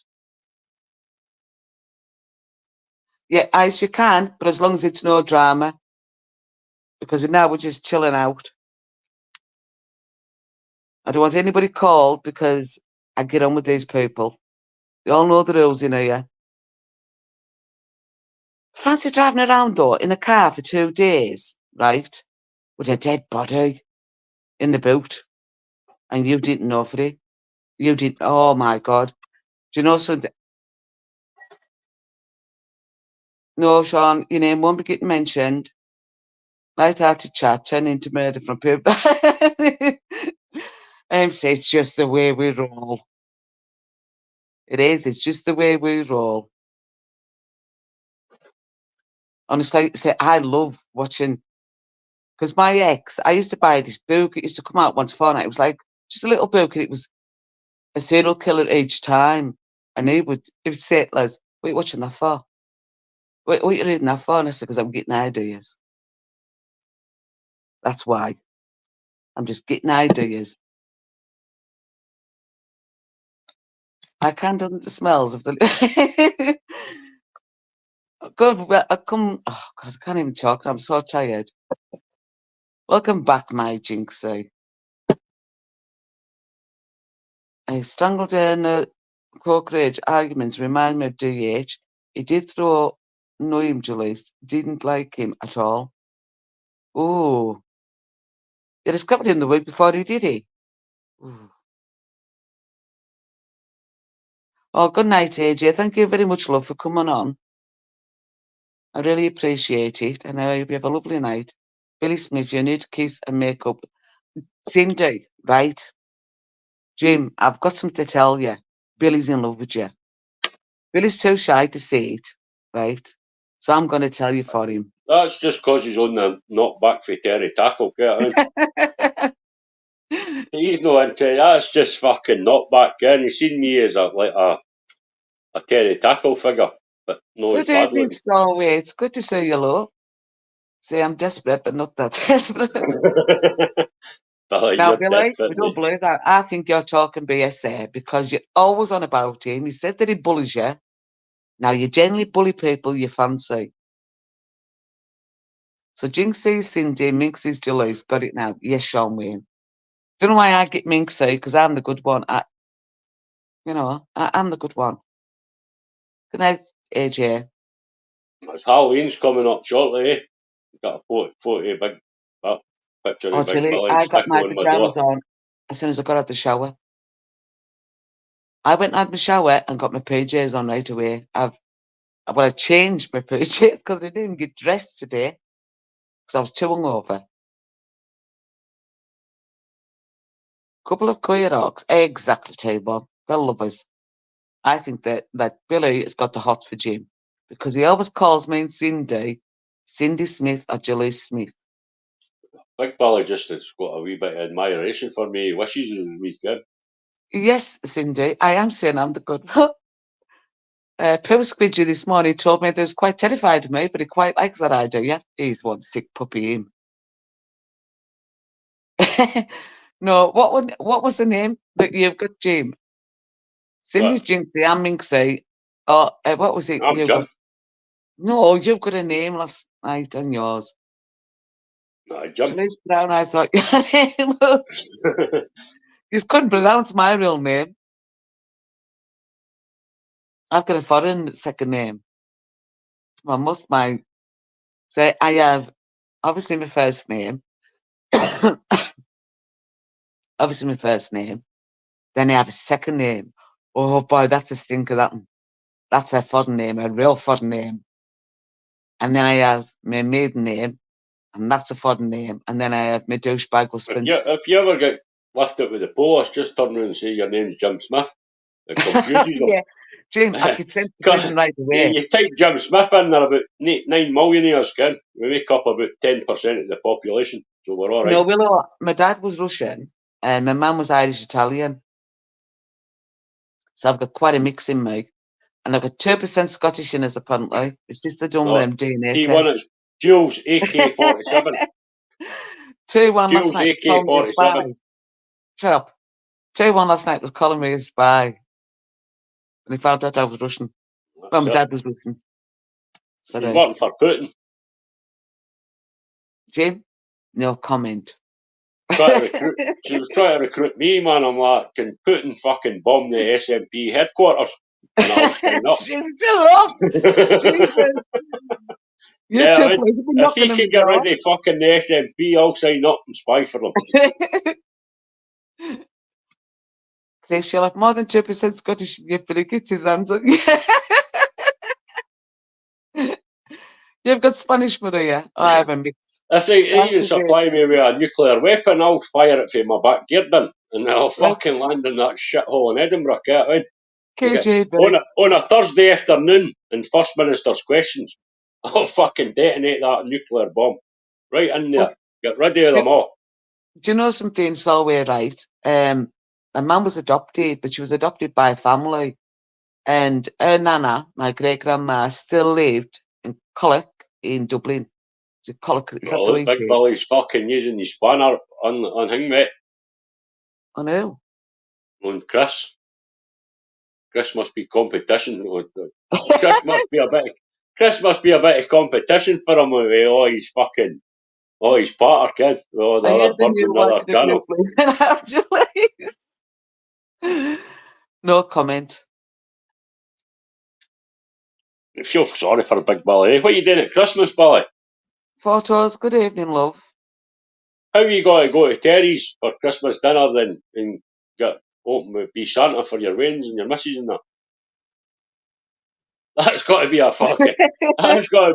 Yeah, Ice, you can, but as long as it's no drama. Because now we're just chilling out. I don't want anybody called because I get on with these people. They all know the rules in here. Fancy driving around, though, in a car for 2 days, right? With a dead body in the boot. And you didn't know for it. You didn't. Oh, my God. Do you know something? No, Sean, your name won't be getting mentioned. Lighthearted chat, turn into murder from people. MC, it's just the way we roll. It is. It's just the way we roll. Honestly, say I love watching. Because my ex, I used to buy this book. It used to come out once a fortnight. It was like just a little book, and it was a serial killer each time. And he would say to us, "What are you watching that for? What are you reading that for?" And I said, "Because I'm getting ideas. That's why. I'm just getting ideas." I can't do the smells of the. Good. Well, I come. Oh God, I can't even talk. I'm so tired. Welcome back, my Jinxie. I strangled her in a cockroach arguments. Remind me of DH. He did know him, Julius. Didn't like him at all. Oh, you discovered him the week before he did it. Ooh. Oh, good night, AJ. Thank you very much, love, for coming on. I really appreciate it, and I hope you have a lovely night. Billy Smith, you need to kiss and make up. Cindy, right? Jim, I've got something to tell you. Billy's in love with you. Billy's too shy to say it, right? So I'm going to tell you for him. That's just because he's on the knockback for Terry Tackle, He's no into that's just fucking knockback, Ken. He's seen me as a Terry Tackle figure, but no, he's Good bad evening, looking. Stowaway. It's good to see you, love. Say I'm desperate, but not that desperate. Billy, Now, you're Billy, desperate, we don't mate. believe that. I think you're talking BS there because you're always on about him. He said that he bullies you. Now, you generally bully people you fancy. So Jinxie's Cindy, Minxie's Julie's got it now. Yes, Sean Wayne. Don't know why I get Minxie, because I'm the good one. I'm the good one. Good night, AJ. It's Halloween's coming up shortly, eh? Got a photo big picture Oh, of Big Julie, Billy I and stick got my on my door. pajamas on as soon as I got out the shower. I went and had my shower and got my PJs on right away. I changed my PJs because I didn't get dressed today because I was too hungover. Couple of queer dogs. Exactly, T-Bob. They're lovers. I think that Billy has got the hots for Jim because he always calls me and Cindy Smith or Julie Smith. Big Billy just has got a wee bit of admiration for me. He wishes he was a wee kid. Yes, Cindy, I am saying I'm the good one. Pooh Squidgy this morning told me that he was quite terrified of me, but he quite likes that idea. He's one sick puppy, him. No, what was the name that you've got, Jim? Cindy's Jinxie, I'm Minxie. Oh, what was it? I'm Jim. No, you've got a name last night on yours. No, Jim. Julie's Brown, I thought your name was. You couldn't pronounce my real name. I've got a foreign second name. So I have obviously my first name. Obviously my first name. Then I have a second name. Oh boy, that's a stinker, that one. That's a foreign name, a real foreign name. And then I have my maiden name, and that's a foreign name. And then I have my douchebag husband. If you ever get lifted with the police, just turn around and say your name's Jim Smith. It confuses them. Yeah, Jim, I could send to prison right away. You type Jim Smith in, there are about 9 millionaires, kin. We make up about 10% of the population, so we're all right. No, Willow, my dad was Russian, and my mum was Irish-Italian. So I've got quite a mix in me. And I've got 2% Scottish in us, apparently. My sister done them DNA T1 tests. is Jules AK-47. 2-1 last night. AK-47. Shut up. 2-1 last night was calling me a spy. And he found out I was Russian. Well, my dad was Russian. He's working for Putin. Jim, no comment. She was trying to recruit me, man. I'm like, can Putin fucking bomb the SNP headquarters? And I'll sign up. Shut up! If he can get rid of fucking the SNP, I'll sign up and spy for them. Chris, you'll have more than 2% Scottish in you, but he gets his hands on you. You've got Spanish, Maria. I have a mix. If they even supply me with a nuclear weapon, I'll fire it from my back bin and I'll fucking land in that shithole in Edinburgh, can't I? KJ, on a Thursday afternoon in First Minister's Questions, I'll fucking detonate that nuclear bomb right in there. Get rid of them all. Do you know something, Solway, right? My mum was adopted, but she was adopted by a family. And her nana, my great-grandma, still lived in Collock in Dublin. Is it Collock? Is that the way you say it? Big Billy's fucking using his spanner on him, mate. On who? On Chris. Chris must be competition. Chris must be a bit of competition for him with all his partner kids. Oh, the other bird in the other channel. No comment. I feel sorry for Big Billy. What are you doing at Christmas, Billy? Photos. Good evening, love. How you got to go to Terry's for Christmas dinner then and be Santa for your weddings and your missus and that? That's got to be a fucking. That's got to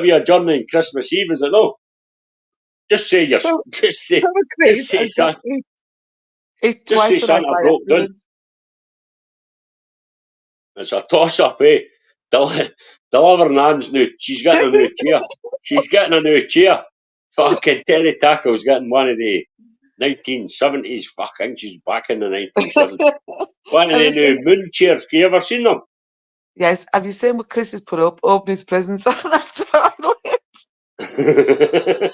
be a journey in Christmas Eve, is it no? Just say Santa. Just say Santa broke down. It's a toss up, eh? Deliver Nan's new. She's getting a new chair. She's getting a new chair. Fucking Terry Tackle's getting one of the 1970s. Fucking, she's back in the 1970s. One of the new moon chairs. Have you ever seen them? Yes. Have you seen what Chris has put up? Open his presents on that toilet. I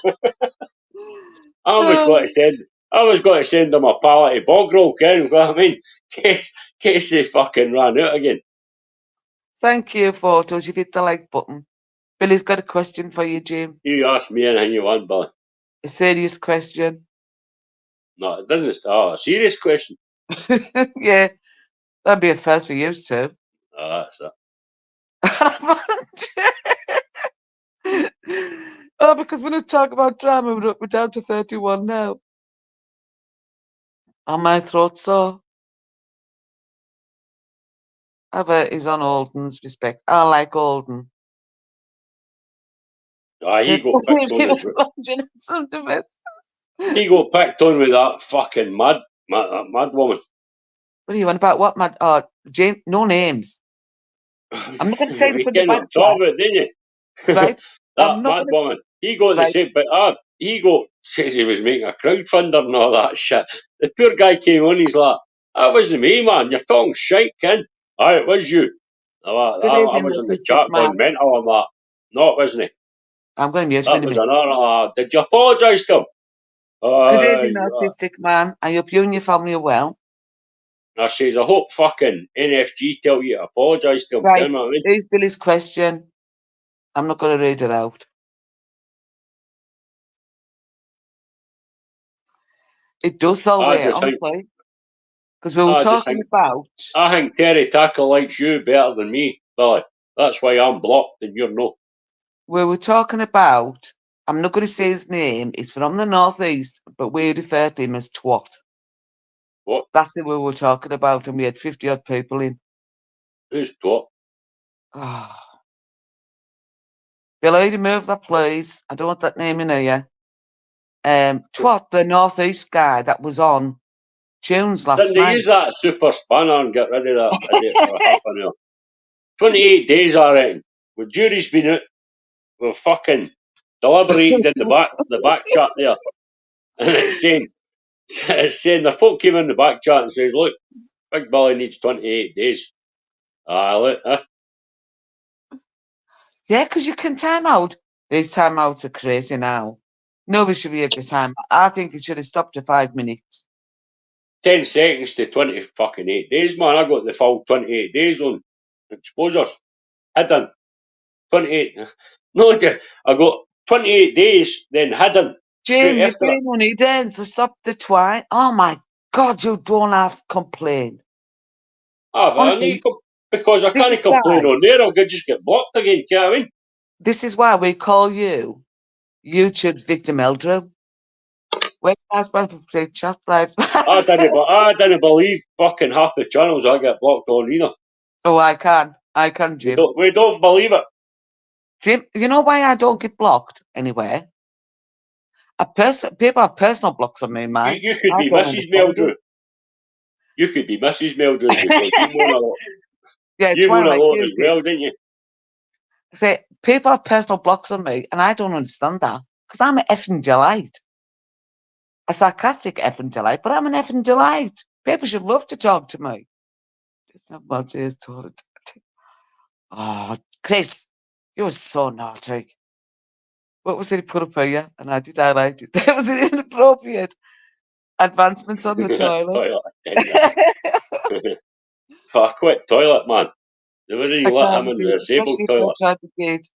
was going to send them a pallet of bog roll, Ken. You know what I mean? In case they fucking ran out again. Thank you, photos. You hit the like button. Billy's got a question for you, Jim. You ask me anything you want, Billy. A serious question. No, it doesn't. Oh, a serious question. Yeah, that'd be a first for you too. Oh, that's it. Oh, because we're not talking about drama, we're down to 31 now. And my throat sore. Ava is on Alden's respect. I like Alden. He got picked on as well. He got picked on with that fucking mad woman. What are you on about? What mad? Oh, James, no names. I'm not going to tell you to You put the cannot back talk about it, didn't you? right? That mad woman. He got the same, but he got says he was making a crowdfunder and all that shit. The poor guy came on, he's like, "That wasn't me, man. You're talking shite, Ken. Aye, it was you." I was in the chat going mental on that. No, it wasn't. I'm going to mute him That in a was minute. another. Did you apologise to him? Good evening, autistic man. I hope you and your family are well. I says, I hope fucking NFG tell you to apologise to him. Right, You know what I mean? here's Billy's question. I'm not going to read it out. It does sell way, honestly. Because we were talking about... I think Terry Tackle likes you better than me, Billy. That's why I'm blocked and you're not. We were talking about... I'm not going to say his name. He's from the northeast, but we refer to him as Twat. What? That's who we were talking about, and we had 50-odd people in. Who's Twat? Oh. Billy, remove that, please. I don't want that name in here. Twat, the northeast guy that was on Tunes last Didn't they night. use that super spanner and get rid of that idiot for half an hour? 28 days, I reckon. When jury's been out, we're fucking deliberated in the back chat there. And it's saying the folk came in the back chat and says, look, Big Billy needs 28 days. Look, Yeah, because you can time out. These timeouts are crazy now. Nobody should be able to time. I think it should have stopped at 5 minutes. 10 seconds to 20 fucking 8 days, man. I got the full 28 days on exposures. Hidden. 28. No, I got 28 days, then hidden. Jim, you've been on it then, so stop the twine. Oh my God, you don't have to complain. But honestly, I need because I can't complain on there. I'll just get blocked again, you know what I mean? This is why we call you YouTube Victim Eldrew. Wait, that's for chat live. I didn't believe fucking half the channels I get blocked on either. Oh, I can, Jim. We don't believe it. Jim, you know why I don't get blocked anywhere? People have personal blocks on me, man. You could be Mrs. Meldrew. You could be Mrs. Meldrew because you won a lot. Yeah, you won a lot as well, didn't you? See, people have personal blocks on me, and I don't understand that because I'm an effing delight. A sarcastic effing delight, but I'm an effing delight. People should love to talk to me. Oh, Chris, you were so naughty. What was it he put up here? And I did highlight it. There was an inappropriate advancements on the toilet. I quit toilet, man. They wouldn't even let him in the disabled toilet.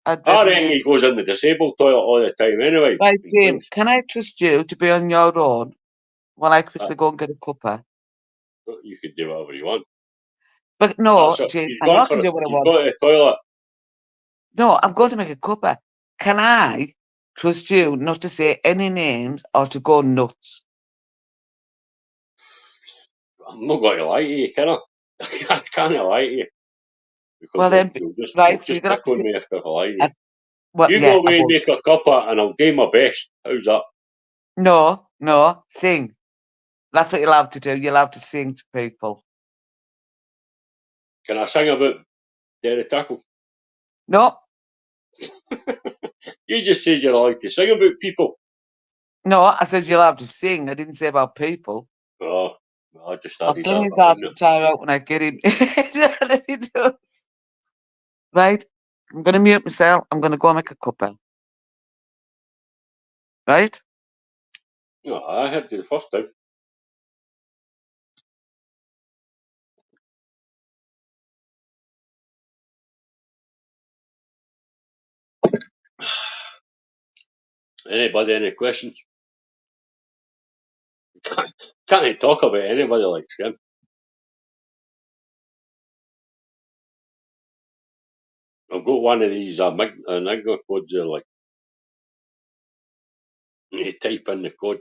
I reckon he goes in the disabled toilet all the time anyway. Right, Jim, can I trust you to be on your own while I quickly go and get a cuppa? You could do whatever you want. But no, Jim, I'm not going to do what I want. He's got to the toilet. No, I'm going to make a cuppa. Can I trust you not to say any names or to go nuts? I'm not going to lie to you, can I? I can't lie to you. Because well, then, you'll just pick on me if I lie to you. Well, you go away and make a cuppa and I'll do my best. How's that? No, sing. That's what you're allowed to do. You're allowed to sing to people. Can I sing about Derry Tackle? No. You just said you're allowed to sing about people. No, I said you're allowed to sing. I didn't say about people. Oh, I just I'll fling his ass and try out when I get him. Right? I'm going to mute myself. I'm going to go and make a cuppa. right? No, I heard you the first time. Anybody, any questions? Can't talk about anybody like him. I've got one of these enigma codes there, like, you type in the code.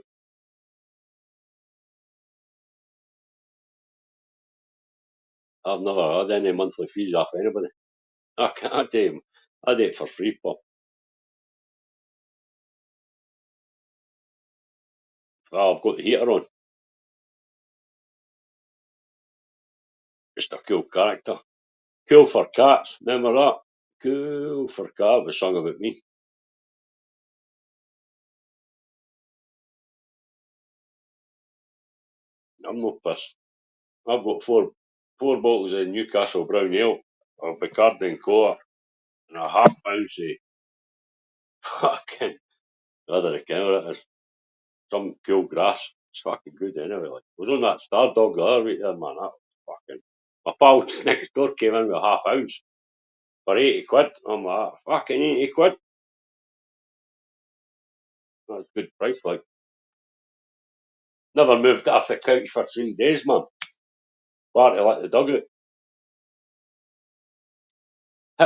I've never had any monthly fees off anybody. I do it for free, Paul. I've got the heater on. Just a cool character. Cool for cats, remember that? Cool for cats was sung about me. I'm not pissed. I've got four bottles of Newcastle Brown Ale, a Bacardi and Cola, and a half ounce of fucking, I don't know what it is, some cool grass. It's fucking good anyway. Like, I was on that Star Dog the other week there, man. That was fucking. My pal just next door came in with a half ounce for 80 quid. I'm like, fucking 80 quid. That's a good price, like. Never moved off the couch for 3 days, man. Bar to let the dog out.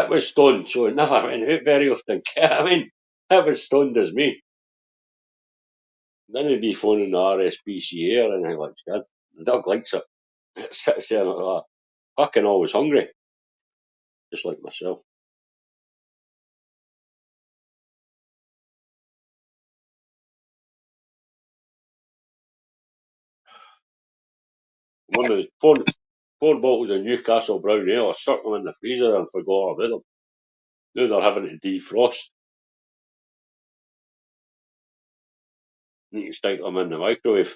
It was stoned, so it never went out very often. I mean, it was stoned as me. Then he'd be phoning the RSPCA or anything like that. The dog likes it. It sits there like that. Fucking always hungry. Just like myself. One of the four bottles of Newcastle Brown Ale, I stuck them in the freezer and forgot all about them. Now they're having to defrost. You can stick them in the microwave.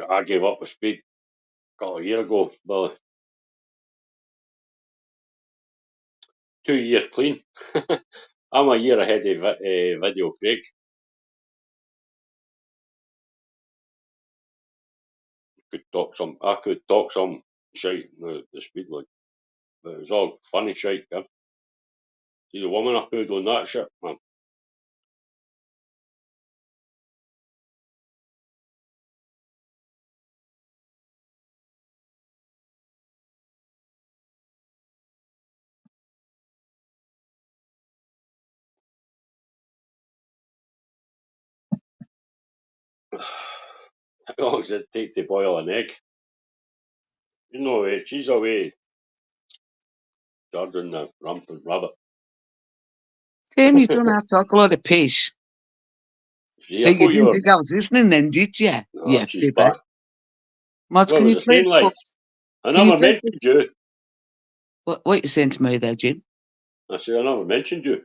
I gave up with speed a couple of years ago. Well, 2 years clean. I'm a year ahead of Video Craig. I could talk some shite, the speed like. But it was all funny shite, yeah. See the woman I put on that shit, man. How long does it take to boil an egg? You know, she's away charging the rampant rabbit. Tim, you don't have to talk a lot of pish. See, So I you thought you didn't were. think I was listening then, did you? No, Yeah, she's fibber. back. Mods, What can was you I saying, please like? put... I Can you never please... mentioned you. What are you saying to me there, Jim? I said, I never mentioned you.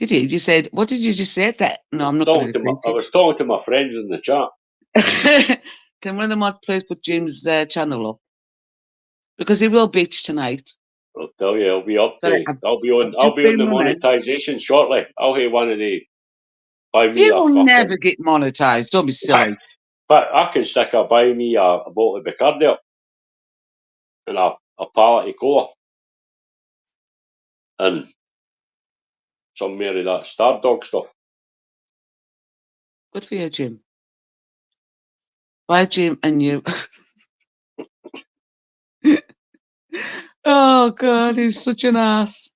You did. You said, what did you just say that? No, I'm not going to repeat I was talking to my friends in the chat. it. Can one of the mods please put Jim's channel up? Because he will bitch tonight. I'll tell you, I'll be up Sorry, to. I'll be on just the been running. monetization shortly. I'll have one of the buy me You a will fucking. never get monetized. Don't be silly. But I can stick a buy me a bottle of Bacardi up and a pallet of cola and some more of that Star Dog stuff. Good for you, Jim. Bye, Jim, and you. Oh God, he's such an ass.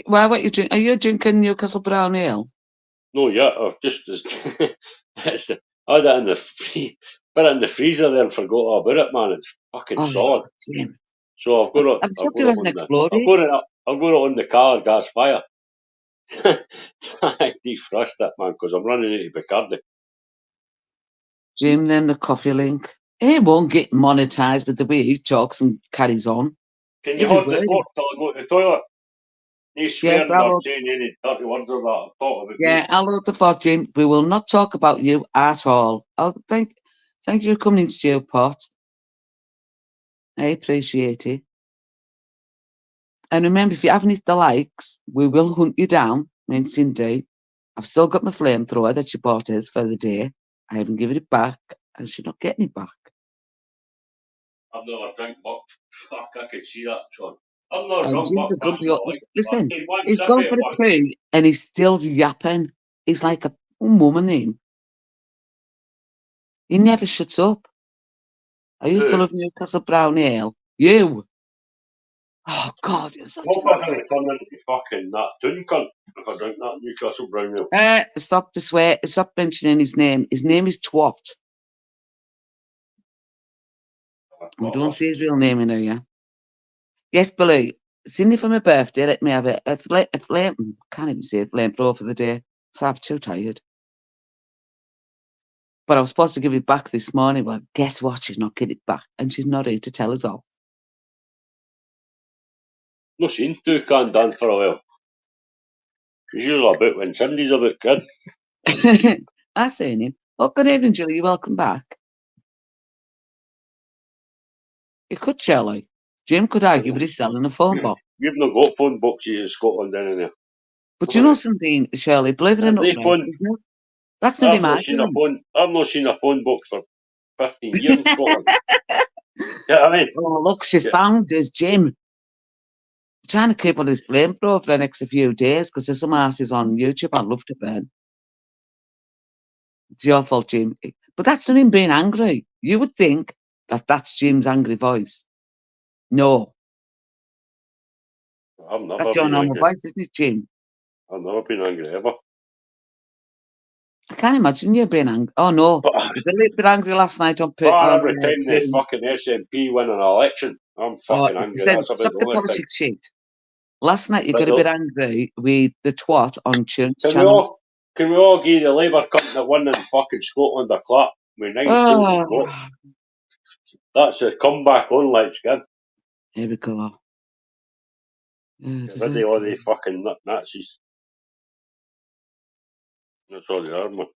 Why? What you drink? Are you drinking Newcastle Brown Ale? No, yeah, I've just I had it in put it in the freezer there and forgot all about it, man. It's fucking solid. Jim. So I've got it. I'm shocked it hasn't exploded. I've got it on the car gas fire. I defrost it, man, because I'm running out of Bacardi. Jim, then the coffee link. He won't get monetized with the way he talks and carries on. Can you hold the fort till I go to the toilet? No swearing I'll or load- saying any dirty words or that. Talk about yeah, me. I'll load the fort, Jim. We will not talk about you at all. Thank you for coming in, Stu Pot. I appreciate it. And remember, if you haven't hit the likes, we will hunt you down. Me and Cindy. I've still got my flamethrower that she bought us for the day. I haven't given it back, and she's not getting it back. I've never drank buck. Fuck, I could see that, John. I'm not And drunk Jim's buck a grumpy past old. my life. Listen, Fucking one he's sip gone of for the one. poo, and he's still yapping. He's like a woman him. He never shuts up. I used to Who? love Newcastle Brown Ale. You. Oh God, you're such Hope a. I don't turn into fucking that toon cunt if I drink that Newcastle Brown Ale. Stop the swear. Stop mentioning his name. His name is Twat. We don't say his real name in here. Yes, Billy. Cindy for my birthday, let me have it. Can't even say it. Flame throw for the day. So I'm too tired. But I was supposed to give it back this morning, but guess what? She's not getting it back, and she's not here to tell us all. No seen Toucan done for a while. He's usually about when Cindy's about kid. I seen him. Oh, good evening, Julie. Welcome back. You could, Shirley. Jim could argue, but he's selling a phone box. You've not got phone boxes in Scotland anywhere. But you know something, Shirley, believe it or Have not, they right, phone? that's not him I've not seen a arguing. phone. I've not seen a phone box for 15 years in Scotland. Yeah, I mean, Oh, look, she's yeah. found this, Jim. Trying to keep on his flamethrower for the next few days because there's some asses on YouTube I'd love to burn. It's your fault, Jim. But that's not him being angry. You would think that that's Jim's angry voice. No, I've never that's your been normal angry. voice, isn't it, Jim? I've never been angry ever. I can't imagine you being angry. Oh, no. But You got a little bit angry last night on every time the Tunes. fucking SNP win an election, I'm fucking angry. Listen, That's about stop the the only time. politics shit. Last night you But got a bit angry with the twat on Tunes channel. Can we all give the Labour cunt that won in fucking Scotland a clap with 9,000 votes? That's a comeback on like skin. Here we go. Get rid of all the fucking Nazis. That's all they are, man.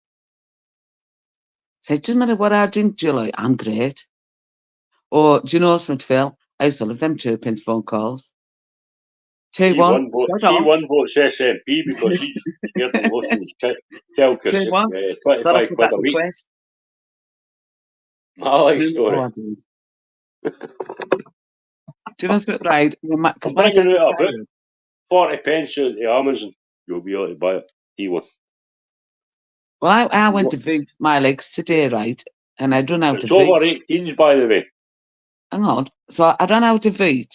So it doesn't matter what I drink, Julie. I'm great. Or do you know something, Phil? I used to love them 2p phone calls. He 2-1, won votes SNP because he's scared of losing his child 2-1. 25 quid a week. Request. I like story. Oh, I did. Do you know something, right? Because I'm my dad bringing out a book. retired. 40 pence at the Amazon. You'll be able to buy it. He won. Well, I went to vote my legs today, right? And I run out It's of vote. over 18s, by the way. Hang on. So I ran out of vote.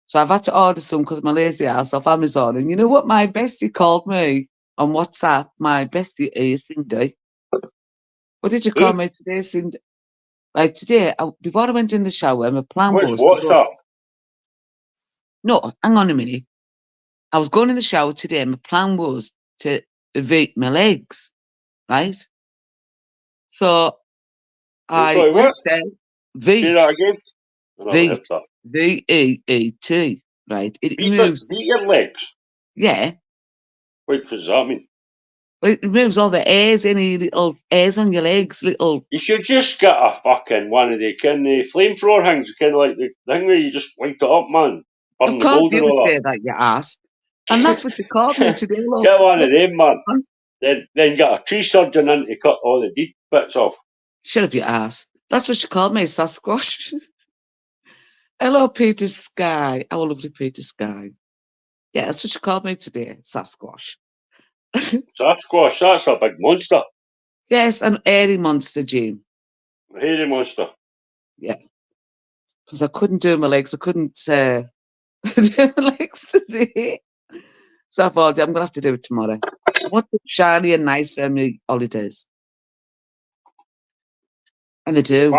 So I've had to order some because my lazy ass off Amazon. And you know what my bestie called me on WhatsApp? My bestie is Cindy. What did you call me today, Cindy? Like today, before I went in the shower, my plan What's was to go. WhatsApp? No, hang on a minute. I was going in the shower today. And my plan was to vote my legs, right? So I Sorry, went what? there. Say that again. I never heard Veet. that. VEET. Right? It Beat removes. your legs. Yeah. What does that mean? It removes all the hairs, any little hairs on your legs, little. You should just get a fucking one of the flamethrower things, kind of like the thing where you just light it up, man. Burn Of the course, gold you and would all say that, you ass. And that's what you called me that. today. Look. Get one of them, man. Then get a tree surgeon in to cut all the deep bits off. Shut up, you ass. That's what she called me, Sasquatch. Hello, Peter Sky. Our lovely Peter Sky. Yeah, that's what she called me today, Sasquatch. Sasquatch, that's a big monster. Yes, an airy monster, Jim. A hairy monster. Yeah. Because I couldn't do my legs. I couldn't do my legs today. So I thought, I'm going to have to do it tomorrow. I want it shiny and nice for my holidays. And they do.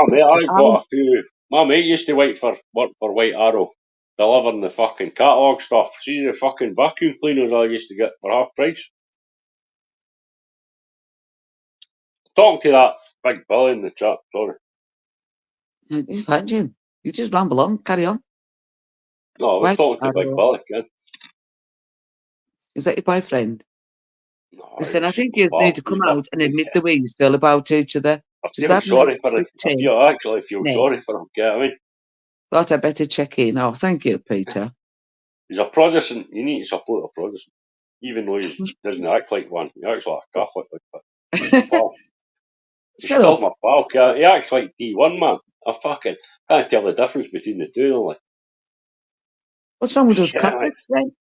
My mate used to work for White Arrow, delivering the fucking catalogue stuff. See the fucking vacuum cleaners I used to get for half price. Talking to that big Billy in the chat, sorry. You're fine, Jim. You just ramble on, carry on. No, I was talking to Big Billy, kid. Is that your boyfriend? No, Listen, I it's think my you pal. need to come out and admit the way you feel about each other. I Just feel having a sorry for it. quick I tin. feel actually feel Nick. sorry for him. Get what I mean? Thought I'd better check in. Oh, thank you, Peter. He's a Protestant. You need to support a Protestant, even though he doesn't act like one. He acts like a Catholic. But pal. He's Shut still up. my pal. He acts like D1 man. I fucking can't tell the difference between the two. Like, What's wrong with those yeah, Catholics then?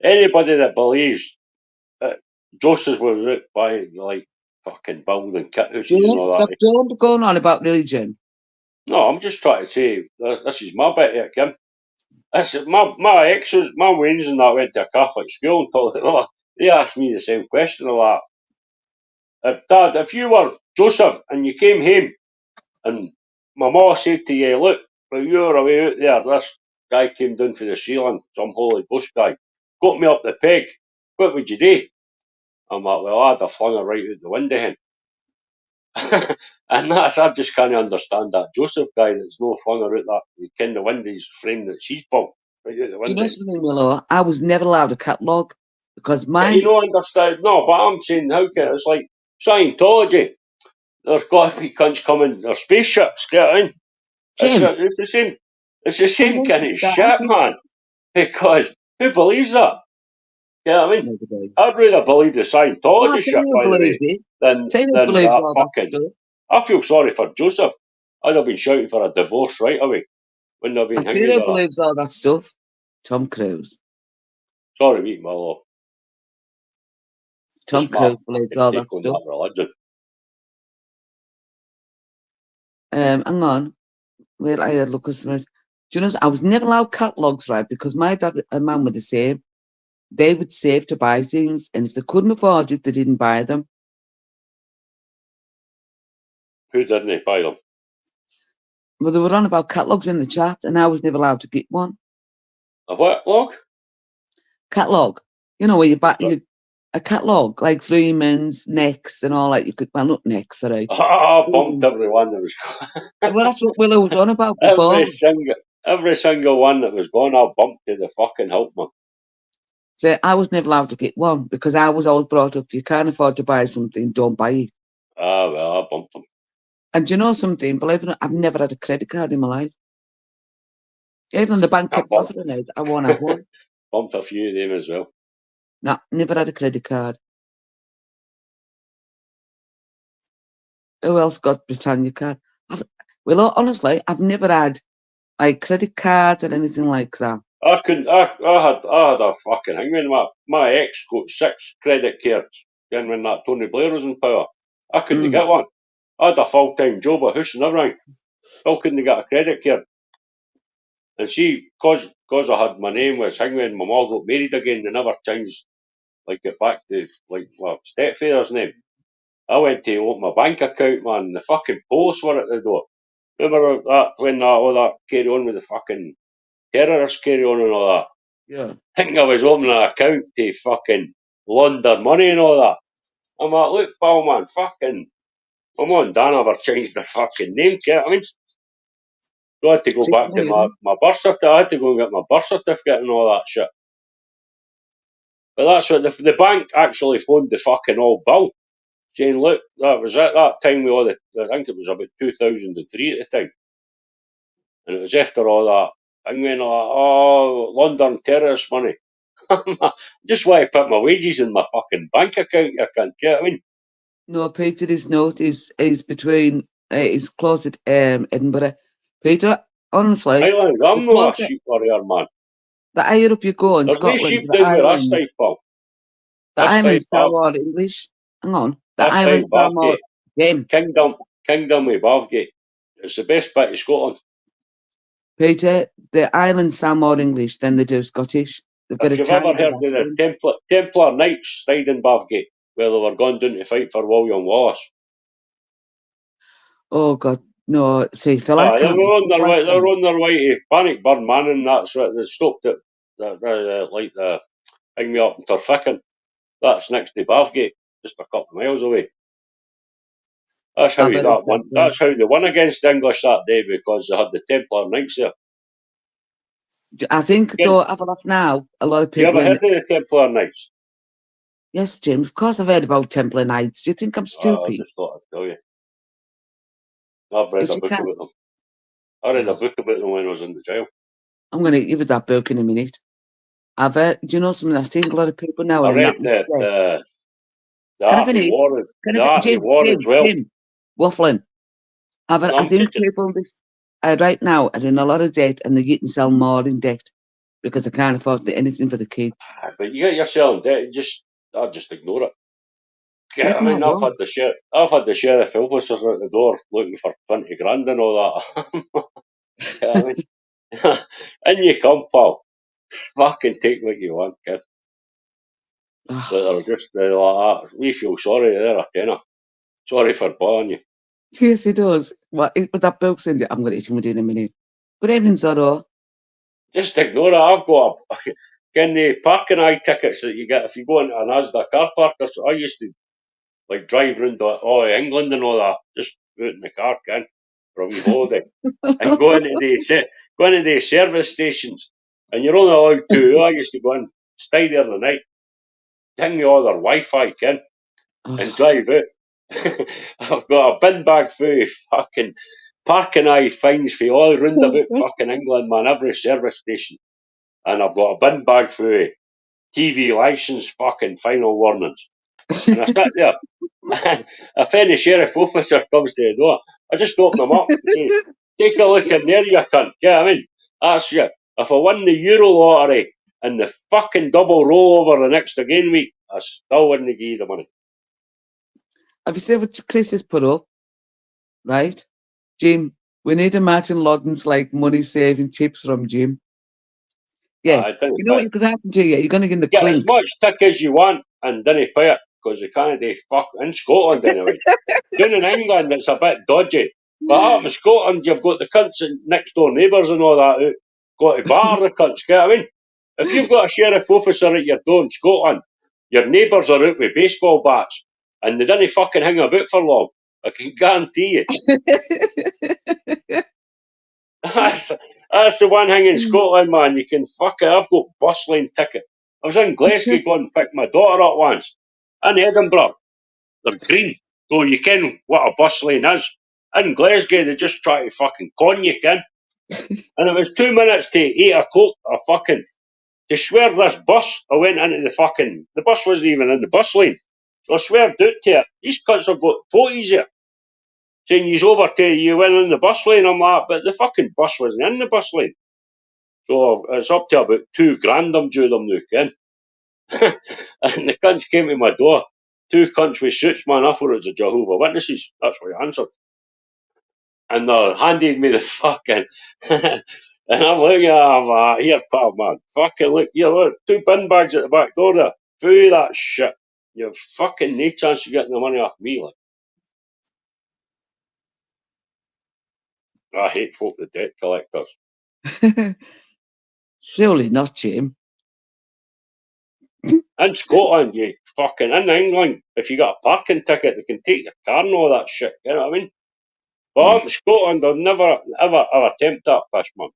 anybody that believes that Joseph was out by like fucking building kit houses and all that. Don't go on about religion. No, I'm just trying to say this is my bit here, Kim. This is my exes, my Waynes and that went to a Catholic school until they asked me the same question a lot. Dad, if you were Joseph and you came home and my ma said to you, look, while you were away out there, this guy came down for the ceiling, some holy bush guy, got me up the peg, what would you do? I'm like, well, I'd have flung her right out the window hen. And I just can't understand that Joseph guy that's no flung her out that kind of windows frame that she's built right out the Do you window. know something, Willow? I was never allowed a catalogue because Yeah, mine. you don't understand. No, but I'm saying, how can it's like Scientology? There's got to be cunts coming, or spaceships, get in. Jim, It's the same. It's the same kind of that shit, man. Because who believes that? You know what I mean? nobody. I'd rather believe the Well, Scientology I'll tell shit, you who by the way, believes it. than Tell you who believes that all that fucking. stuff. I feel sorry for Joseph. I'd have been shouting for a divorce right away. Wouldn't have been I'll tell hanging you who with that. believes all that stuff. Tom Cruise. Sorry, mate, my love. Tom Just my Cruise believes fucking all take that on stuff. that religion. Hang on. Wait, I had look at something. Do you know, I was never allowed catalogues, right? Because my dad and mum were the same. They would save to buy things, and if they couldn't afford it, they didn't buy them. Who didn't buy them? Well, they were on about catalogues in the chat, and I was never allowed to get one. A what log? Catalogue. You know, where you buy What? a catalogue, like Freeman's, Next, and all that. You could, well, not Next, sorry. I bumped everyone that was Well, that's what Willow was on about before. every single one that was gone. I bumped to the fucking help man. So I was never allowed to get one because I was always brought up, if you can't afford to buy something, don't buy it. Ah, well, I bumped them. And do you know something? Believe it or not, I've never had a credit card in my life. Even the bank kept offering it, I won't have one. Bumped a few of them as well. No, never had a credit card. Who else got Britannia card? Well, honestly, I've never had like credit cards or anything like that. I couldn't. I had a fucking hangman. My ex got 6 credit cards. Then when that Tony Blair was in power, I couldn't get one. I had a full-time job, a house and everything. Still couldn't get a credit card. And see, cause I had my name was hangman, my mum got married again. They never changed, like it back to like my stepfather's name. I went to open my bank account, man. The fucking post were at the door. Remember that when all that carry on with the fucking terrorists carry on and all that? Yeah. Thinking I was opening an account to fucking launder money and all that. I'm like, look, pal, man, fucking, my mum and Dan ever changed the fucking name, get I mean? So I had to go back to my birth certificate. I had to go and get my birth certificate and all that shit. But that's what the bank actually phoned the fucking old bill, saying, look, that was at that time with all the, I think it was about 2003 at the time. And it was after all that. I went, oh, London terrorist money. Just want to put my wages in my fucking bank account, you can't get I mean? No, Peter, his note is between, he's close at Edinburgh. Peter, honestly, Highland, I'm not a sheep warrior, man. the higher up you go in There's no Scotland, sheep the down where I islands, stay, pal. the islands are more English. Hang on. The I stay islands are more Bathgate. Kingdom with Bathgate. It's the best bit of Scotland. Peter, the islands sound more English than they do Scottish. They've got If a you've ever tiny heard of the Templar Knights stayed in Bathgate, where they were going down to fight for William Wallace. Oh God, no! See, Phil, I They can't. were on their way. They were on their way to Bannockburn, man, and that's what they stopped at. Like the hang me up in Turfickin. That's next to Bathgate, just a couple of miles away. That's how that won. That's how they won against the English that day, because they had the Templar Knights there. I think though, have a look now. A lot of You people ever heard of the Templar Knights? Yes, Jim, of course I've heard about Temple and Heights. Do you think I'm I stupid? just thought I'd tell you. I've read If a you book can't, about them. I read a oh, book about them when I was in the jail. I'm going to hit you with that book in a minute. I've heard, do you know something? I think a lot of people now I are in read that. the Can I Art of finish? War, Can the I Art of War as well. Jim, waffling. I I'm think teaching. people right now are in a lot of debt and they're getting sell more in debt because they can't afford anything for the kids. But you get yourself in debt, I just ignore it. Yeah, It's I mean, not I've wrong. had the sheriff officers at the door looking for 20 grand and all that. Yeah, I mean, in you come, pal. Fucking take what you want, kid. But they're like that. We feel sorry, they're a tenner. Sorry for bothering you. Yes, it does. But that book's in there. I'm going to hit him with it in a minute. Good evening, Zorro. Just ignore it. I've got the parking eye tickets that you get if you go into an Asda car park. I used to like drive around all England and all that, just out in the car, Ken, for a wee holiday. And go into the service stations. And you're only allowed two. I used to go and stay there the night, hang me all their Wi-Fi, Ken, and drive out. I've got a bin bag full of fucking parking eye fines for all round about fucking England, man, every service station. And I've got a bin bag full of TV licence fucking final warnings. And I sit there. And if any sheriff officer comes to the door, I just open them up and say, take a look in there, you cunt. You know what I mean? That's you. If I win the Euro lottery and the fucking double rollover the next again week, I still wouldn't give you the money. Have you seen what Chris has put up? Right? Jim, we need a Martin Lawrence like money saving tips from Jim. Yeah. I think You know what you could happen to you? You're going to get in the get as clink. much tick as you want and didn't pay it because you can't do fuck in Scotland anyway. Down in England, it's a bit dodgy. But up in Scotland, you've got the cunts and next door neighbours and all that out. Got to bar the cunts, get what I mean? If you've got a sheriff officer at your door in Scotland, your neighbours are out with baseball bats and they didn't fucking hang about for long. I can guarantee you. That's the one thing in Scotland, man. You can fuck it. I've got bus lane ticket. I was in Glasgow going to pick my daughter up once. In Edinburgh, they're green. So you ken what a bus lane is. In Glasgow, they just try to fucking con you, ken. And it was 2 minutes to 8 o'clock. To swear this bus, I went into the bus wasn't even in the bus lane. So I sweared out to it. These cunts have got photos here. Saying he's over to you went in the bus lane. I'm like, but the fucking bus wasn't in the bus lane. So it's up to about $2,000 I'm due them now, ken. And the cunts came to my door. 2 cunts with suits, man. I thought it was a Jehovah's Witnesses. That's what I answered. And they handed me the fucking... and I'm looking at them, here, pal, man. Fucking look, here, look. 2 bin bags at the back door there. Full of that shit. You've fucking no chance of getting the money off me, like. I hate folk, the debt collectors. Surely not, Jim. In Scotland, you fucking... In England, if you got a parking ticket, they can take your car and all that shit. You know what I mean? But up in Scotland, they'll never, ever attempt that fish, man.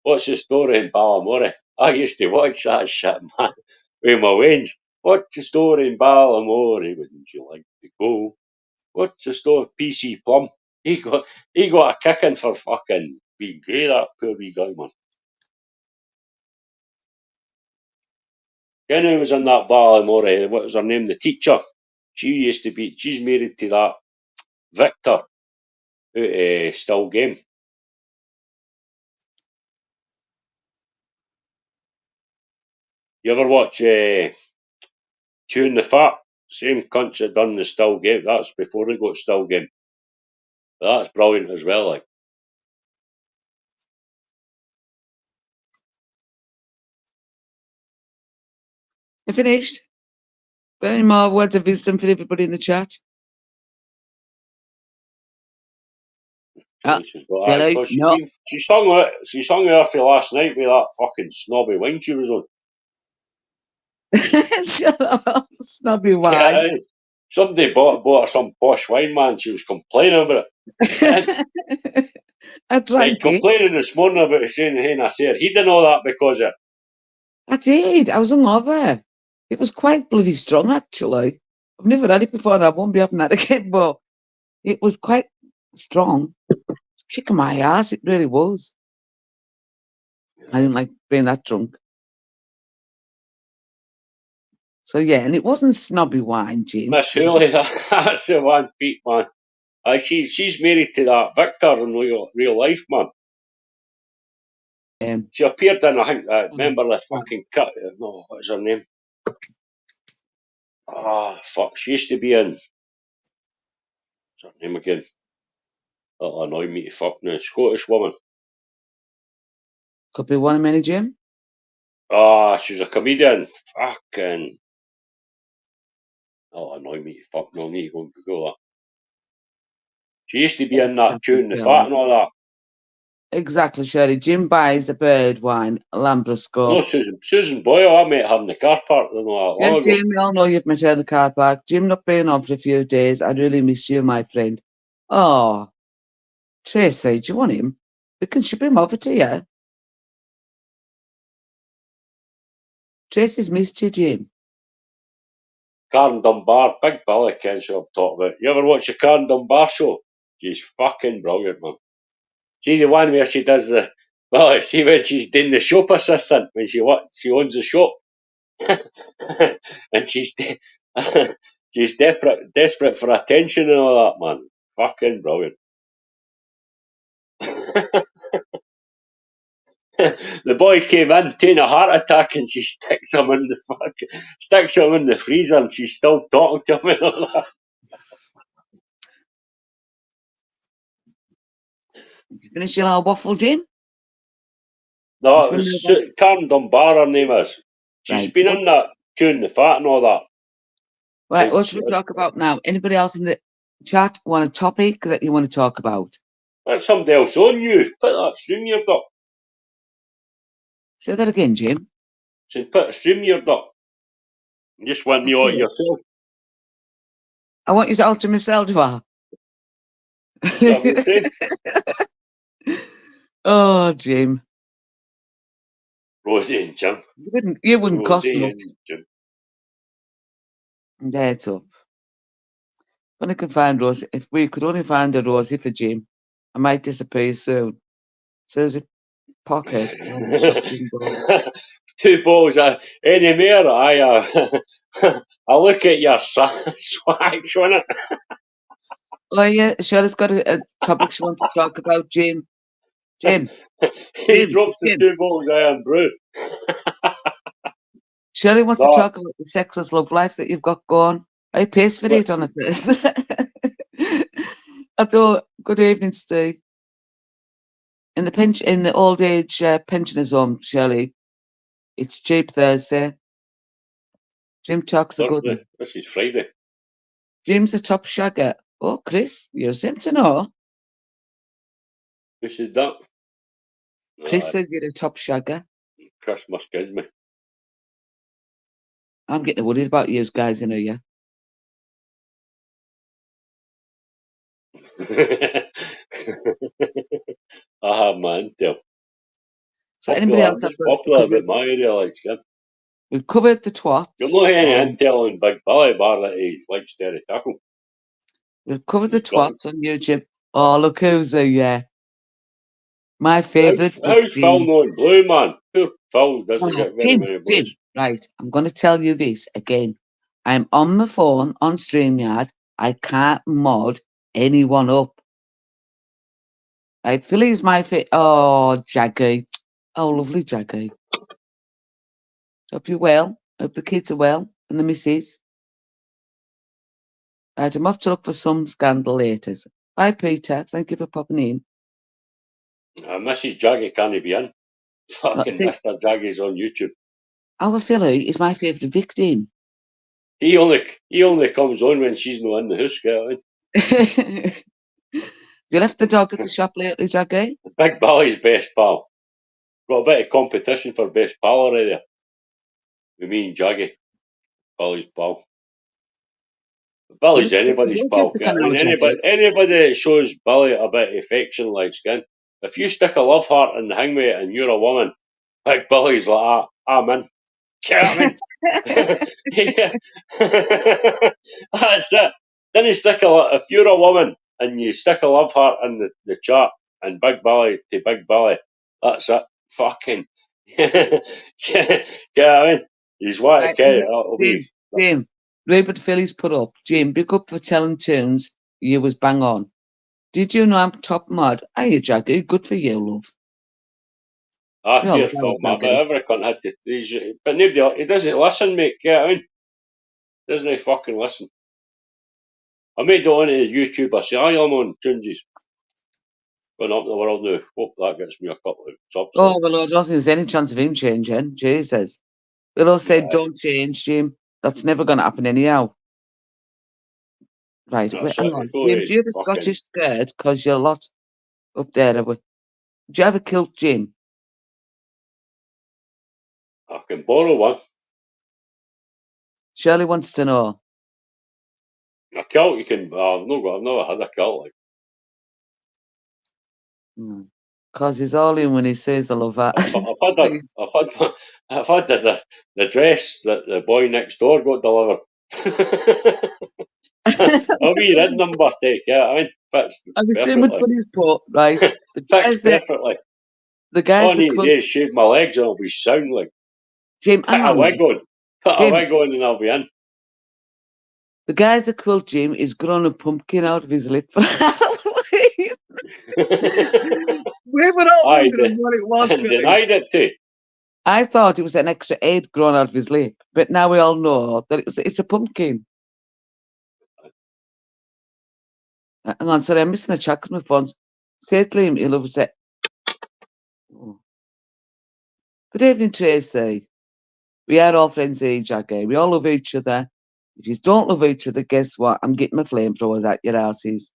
What's the story in Ballamore? I used to watch that shit, man, with my wains. What's the story in Ballamore? Wouldn't you like to go? What's the story? PC Plum. He got a kicking for fucking being gay, that poor wee guy, man. Kenny was in that Ballamore, what was her name? The teacher. She's married to that Victor out of Still Game. You ever watch Tune the Fat? Same cunts that done the Still Game. That's before they got Still Game. That's brilliant as well, like. You finished? Got any more words of wisdom for everybody in the chat? She No. sung it off last night with that fucking snobby wine she was on. Shut up. Snobby wine. Yeah, somebody bought her some posh wine, man. She was complaining about it. I drank it. Complaining this morning about it, saying, hey, I said, he didn't know that because of I did. I was hungover. It was quite bloody strong, actually. I've never had it before and I won't be having that again, but it was quite strong. Kicking my ass, it really was. I didn't like being that drunk. So, yeah, and it wasn't snobby wine, Jim. Miss Hooley, that's the one, Pete, man. She's married to that Victor in real life, man. She appeared in, I think, remember the fucking cut? No, what was her name? Fuck. She used to be in. What's her name again? That'll annoy me to fuck now. Scottish woman. Could be one of many, Jim. She was a comedian. Fucking. That'll annoy me to fuck. No, need to go and Google that. She used to be in that tune, The Fat and all that. Exactly, Sherry. Jim buys the bird wine, Lambrusco. No, Susan Boyle. I met her in the car park not that long Yes, ago. Jim, we all know you've met her in the car park. Jim not being on for a few days. I really miss you, my friend. Oh, Tracy, do you want him? We can ship him over to you. Tracy's missed you, Jim. Karen Dunbar, Big Billy Ken show I'm talking about. You ever watch the Karen Dunbar show? She's fucking brilliant, man. See the one where she does the, well, see when she's doing the shop assistant, when she owns the shop. And she's desperate for attention and all that, man. Fucking brilliant. The boy came in taking a heart attack and she sticks him in the freezer and she's still talking to him and all that. Finish your little waffle, Jim? No, it was Karen Dunbar, her name is. She's been in that tune, The Fat and all that. Right, what should we talk about now? Anybody else in the chat want a topic that you want to talk about? That's somebody else on you. Put that stream you've got. Say that again, Jim. Said put a stream you've got. You just want me on yourself. I want you to alter myself, do I? Is that what you're saying? Oh, Jim. Rosie and Jim. You wouldn't cost Rosie much. and Jim. That's up. When I can find Rosie, if we could only find a Rosie for Jim, I might disappear soon. So as a pocket. Two balls. Any more? I look at your swag on it. Oh yeah, Shirley's got a topic she wants to talk about, Jim. Jim. He dropped the 2 bottles of Iron Brew. Shirley wants to talk about the sexless love life that you've got going. I pays for it on a Thursday. I thought, good evening, Steve. In the old age pensioners' home, Shirley, it's cheap Thursday. Jim talks a good one. This is Friday. Jim's a top shagger. Oh, Chris, you seem to know. Who said that? Chris said you're a top shagger. Chris must kid me. I'm getting worried about you guys in here. I have my intel. So anybody else have popular about my area, like skin? We've covered the twats. You're not any intel on Big Billy bar that he likes to tackle. We've covered the twats on YouTube. Oh, look who's yeah. My favourite. How's Phil knowing blue, man? Poor Phil doesn't get very many blues. Jim, right, I'm going to tell you this again. I'm on my phone on StreamYard. I can't mod anyone up. Right, Philly's my fit. Oh, Jaggy. Oh, lovely Jaggy. Hope you're well. Hope the kids are well and the missus. Right, I'm off to look for some scandal later. Bye, Peter. Thank you for popping in. Mrs. Jaggy can't be in. Fucking Mr. Jaggy's on YouTube. Our Philly is my favourite victim. He only comes on when she's not in the house, girl. You left the dog at the shop lately, Jaggy? Big Billy's best pal. Got a bit of competition for best pal already. With me and Jaggy. Billy's pal. Billy's anybody's pal. I mean, anybody that shows Billy a bit of affection like skin. If you stick a love heart in the hangway and you're a woman, Big Billy's like, I'm in. Do you know what I mean? That's it. Then you stick if you're a woman and you stick a love heart in the chat and Big Billy to Big Billy, that's it. Fucking. Do you know what I mean? He's what Right, it'll be. Jim, Rupert Phillies put up, Jim, big up for telling tunes. You was bang on. Did you know I'm top mod? Are you, Jagger? Good for you, love. Ah, We all cheers, love Phil, man. But Jagger. every cunt had to. But nobody, he doesn't listen, mate. Do you know what I mean? Doesn't he fucking listen? I made it onto YouTube. I say, I'm on Tunesies. Going up the world now. Hope that gets me a couple of subs. Oh, well, I don't think there's any chance of him changing. Jesus. They all said, Yeah. don't change, Jim. That's never going to happen anyhow. Right, That's wait, hang it. on. Before Jim, he do you have a fucking- Scottish skirt? Because you're a lot up there. Do you have a kilt, Jim? I can borrow one. Shirley wants to know. A kilt, you can. I've never had a kilt. Like. Because he's all in when he says I love that. I've had the dress that the boy next door got delivered. A wee red number take, yeah. I mean, fits Have you seen perfectly. much for his pot, right? Fits perfectly. The guys All I need to do is shave my legs and I'll be sound like. Jim, Put a wig on. Put a wig on and I'll be in. The guy's a quilt, Jim, is grown a pumpkin out of his lip for Halloween. We were all wondering what it was. And denied it too. I thought it was an extra 8 grown out of his lip, but now we all know that it's a pumpkin. Hang on, sorry, I'm missing the chat because my phone's. Say to him, he loves it. Oh. Good evening, Tracy. We are all friends here, Jagger. We all love each other. If you don't love each other, guess what? I'm getting my flamethrowers at your asses.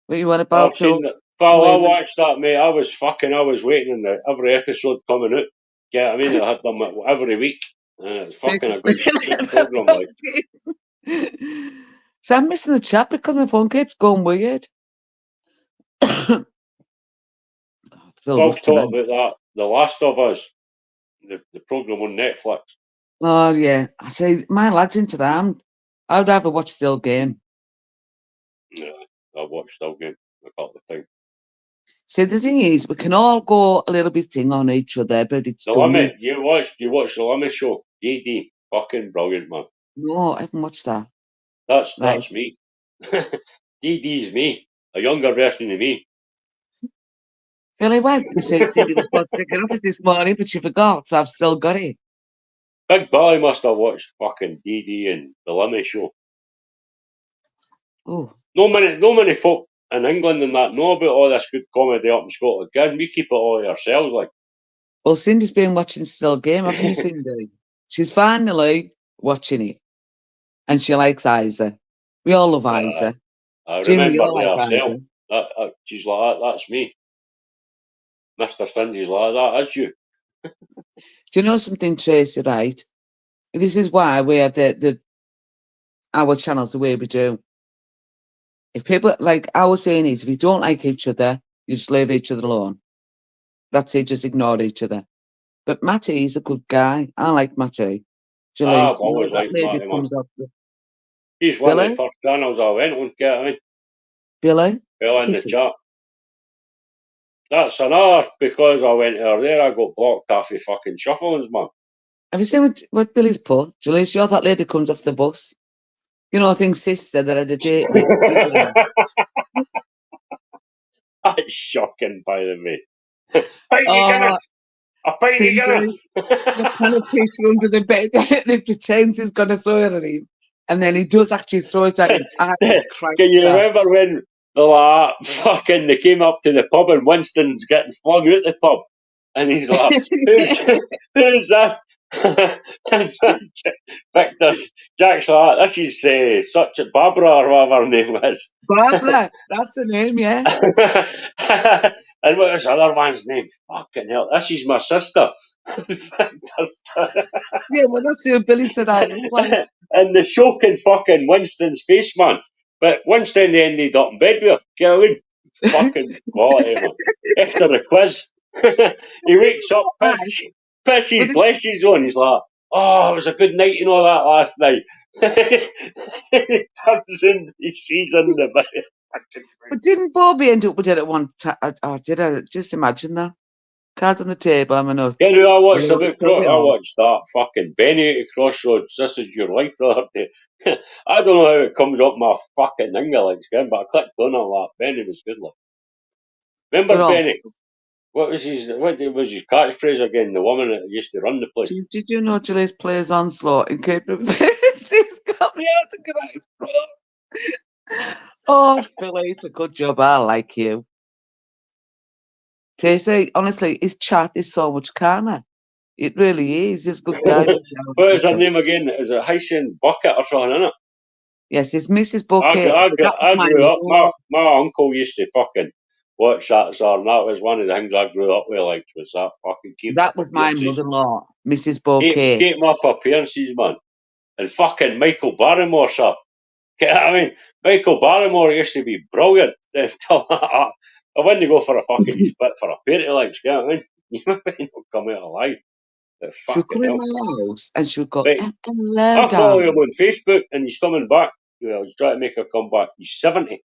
What you want about, I've seen that. Phil, I watched that, mate. I was waiting in every episode coming out. Yeah, I mean, I had them every week. And it's fucking a good program, like. So I'm missing the chat because my phone keeps going weird. Phil's talked about that. The Last of Us, the program on Netflix. Oh yeah, I say my lad's into that. I would rather watch Still Game. Yeah, I've watched Still Game a couple of times. See, the thing is, we can all go a little bit thing on each other, but it's The Limit. You watched the Limit show. DD, fucking brilliant, man. No, I haven't watched that. That's me. DD's me, a younger version of me. Really well, you said Didi was supposed to take it up this morning, but she forgot, so I've still got it. Big Billy must have watched fucking DD and the Limit show. Oh. No many folk in England and that know about all this good comedy up in Scotland. Again, we keep it all ourselves, like. Well, Cindy's been watching Still Game, haven't you, Cindy? She's finally watching it, and she likes Isa. We all love Isa. I Jim, remember like herself. She's like that. That's me. Mr. Cindy's like that. That's you. Do you know something, Tracy? Right. This is why we have our channels the way we do. If people, like I was saying, is if you don't like each other, you just leave each other alone. That's it. Just ignore each other. But Matty is a good guy. I like Matty. I've always liked Matty, man. He's one of the first channels I went on, get I mean. Billy? Well, in the chat. That's another, because I went there, I got blocked off of fucking shufflings, man. Have you seen what Billy's put? Julius, you're that lady comes off the bus. You know, I think sister that had a date with. That's shocking, by the way. The kind of piece under the bed and he pretends he's going to throw it at him. And then he does actually throw it at him. Can you remember when they came up to the pub and Winston's getting flung out the pub? And he's like, who's that? Victor, Jack's like, this is such a Barbara or whatever her name was. Barbara, that's the name, yeah. And what was the other one's name? Fucking hell, this is my sister. Yeah, well, that's who Billy said I look like. And the shocking fucking Winston's face, man. But Winston ended up in bed with her. Get away. Fucking quality, man. After the quiz, He wakes up, piss his glasses on. He's like, oh, it was a good night and all that last night. He comes in, he sees in the bed. But didn't Bobby end up with it at one time? Or did I just imagine that? Cards on the table, I'm an oath. You know, I watched You know, about so we I all- watched that fucking Benny at Crossroads. This is your life the other day. I don't know how it comes up my fucking English again, but I clicked on it like Benny was good luck. we're Remember all- Benny? What was his catchphrase again? The woman that used to run the place. Did you know Julie's plays Onslaught in Cape He's got me out of gripe. Oh, Billy, it's a good job. I like you. Casey, honestly, his chat is so much calmer. It really is. He's a good guy. What is her name again? Is it Hyacinth Bucket or something, isn't it? Yes, it's Mrs. I Bouquet. grew up. My uncle used to fucking watch that, sir, and that was one of the things I grew up with. Like, was that fucking keep That up was my appearances. mother-in-law, Mrs. Bouquet. Keep up appearances, man. And fucking Michael Barrymore, sir. I mean, Michael Barrymore used to be brilliant. I wouldn't go for a fucking spit for a party, like, you know what I mean? You might not come out alive. She would come in my house and she would go, hello, I follow darling. him on Facebook and he's coming back. You know, he's trying to make a comeback. He's 70.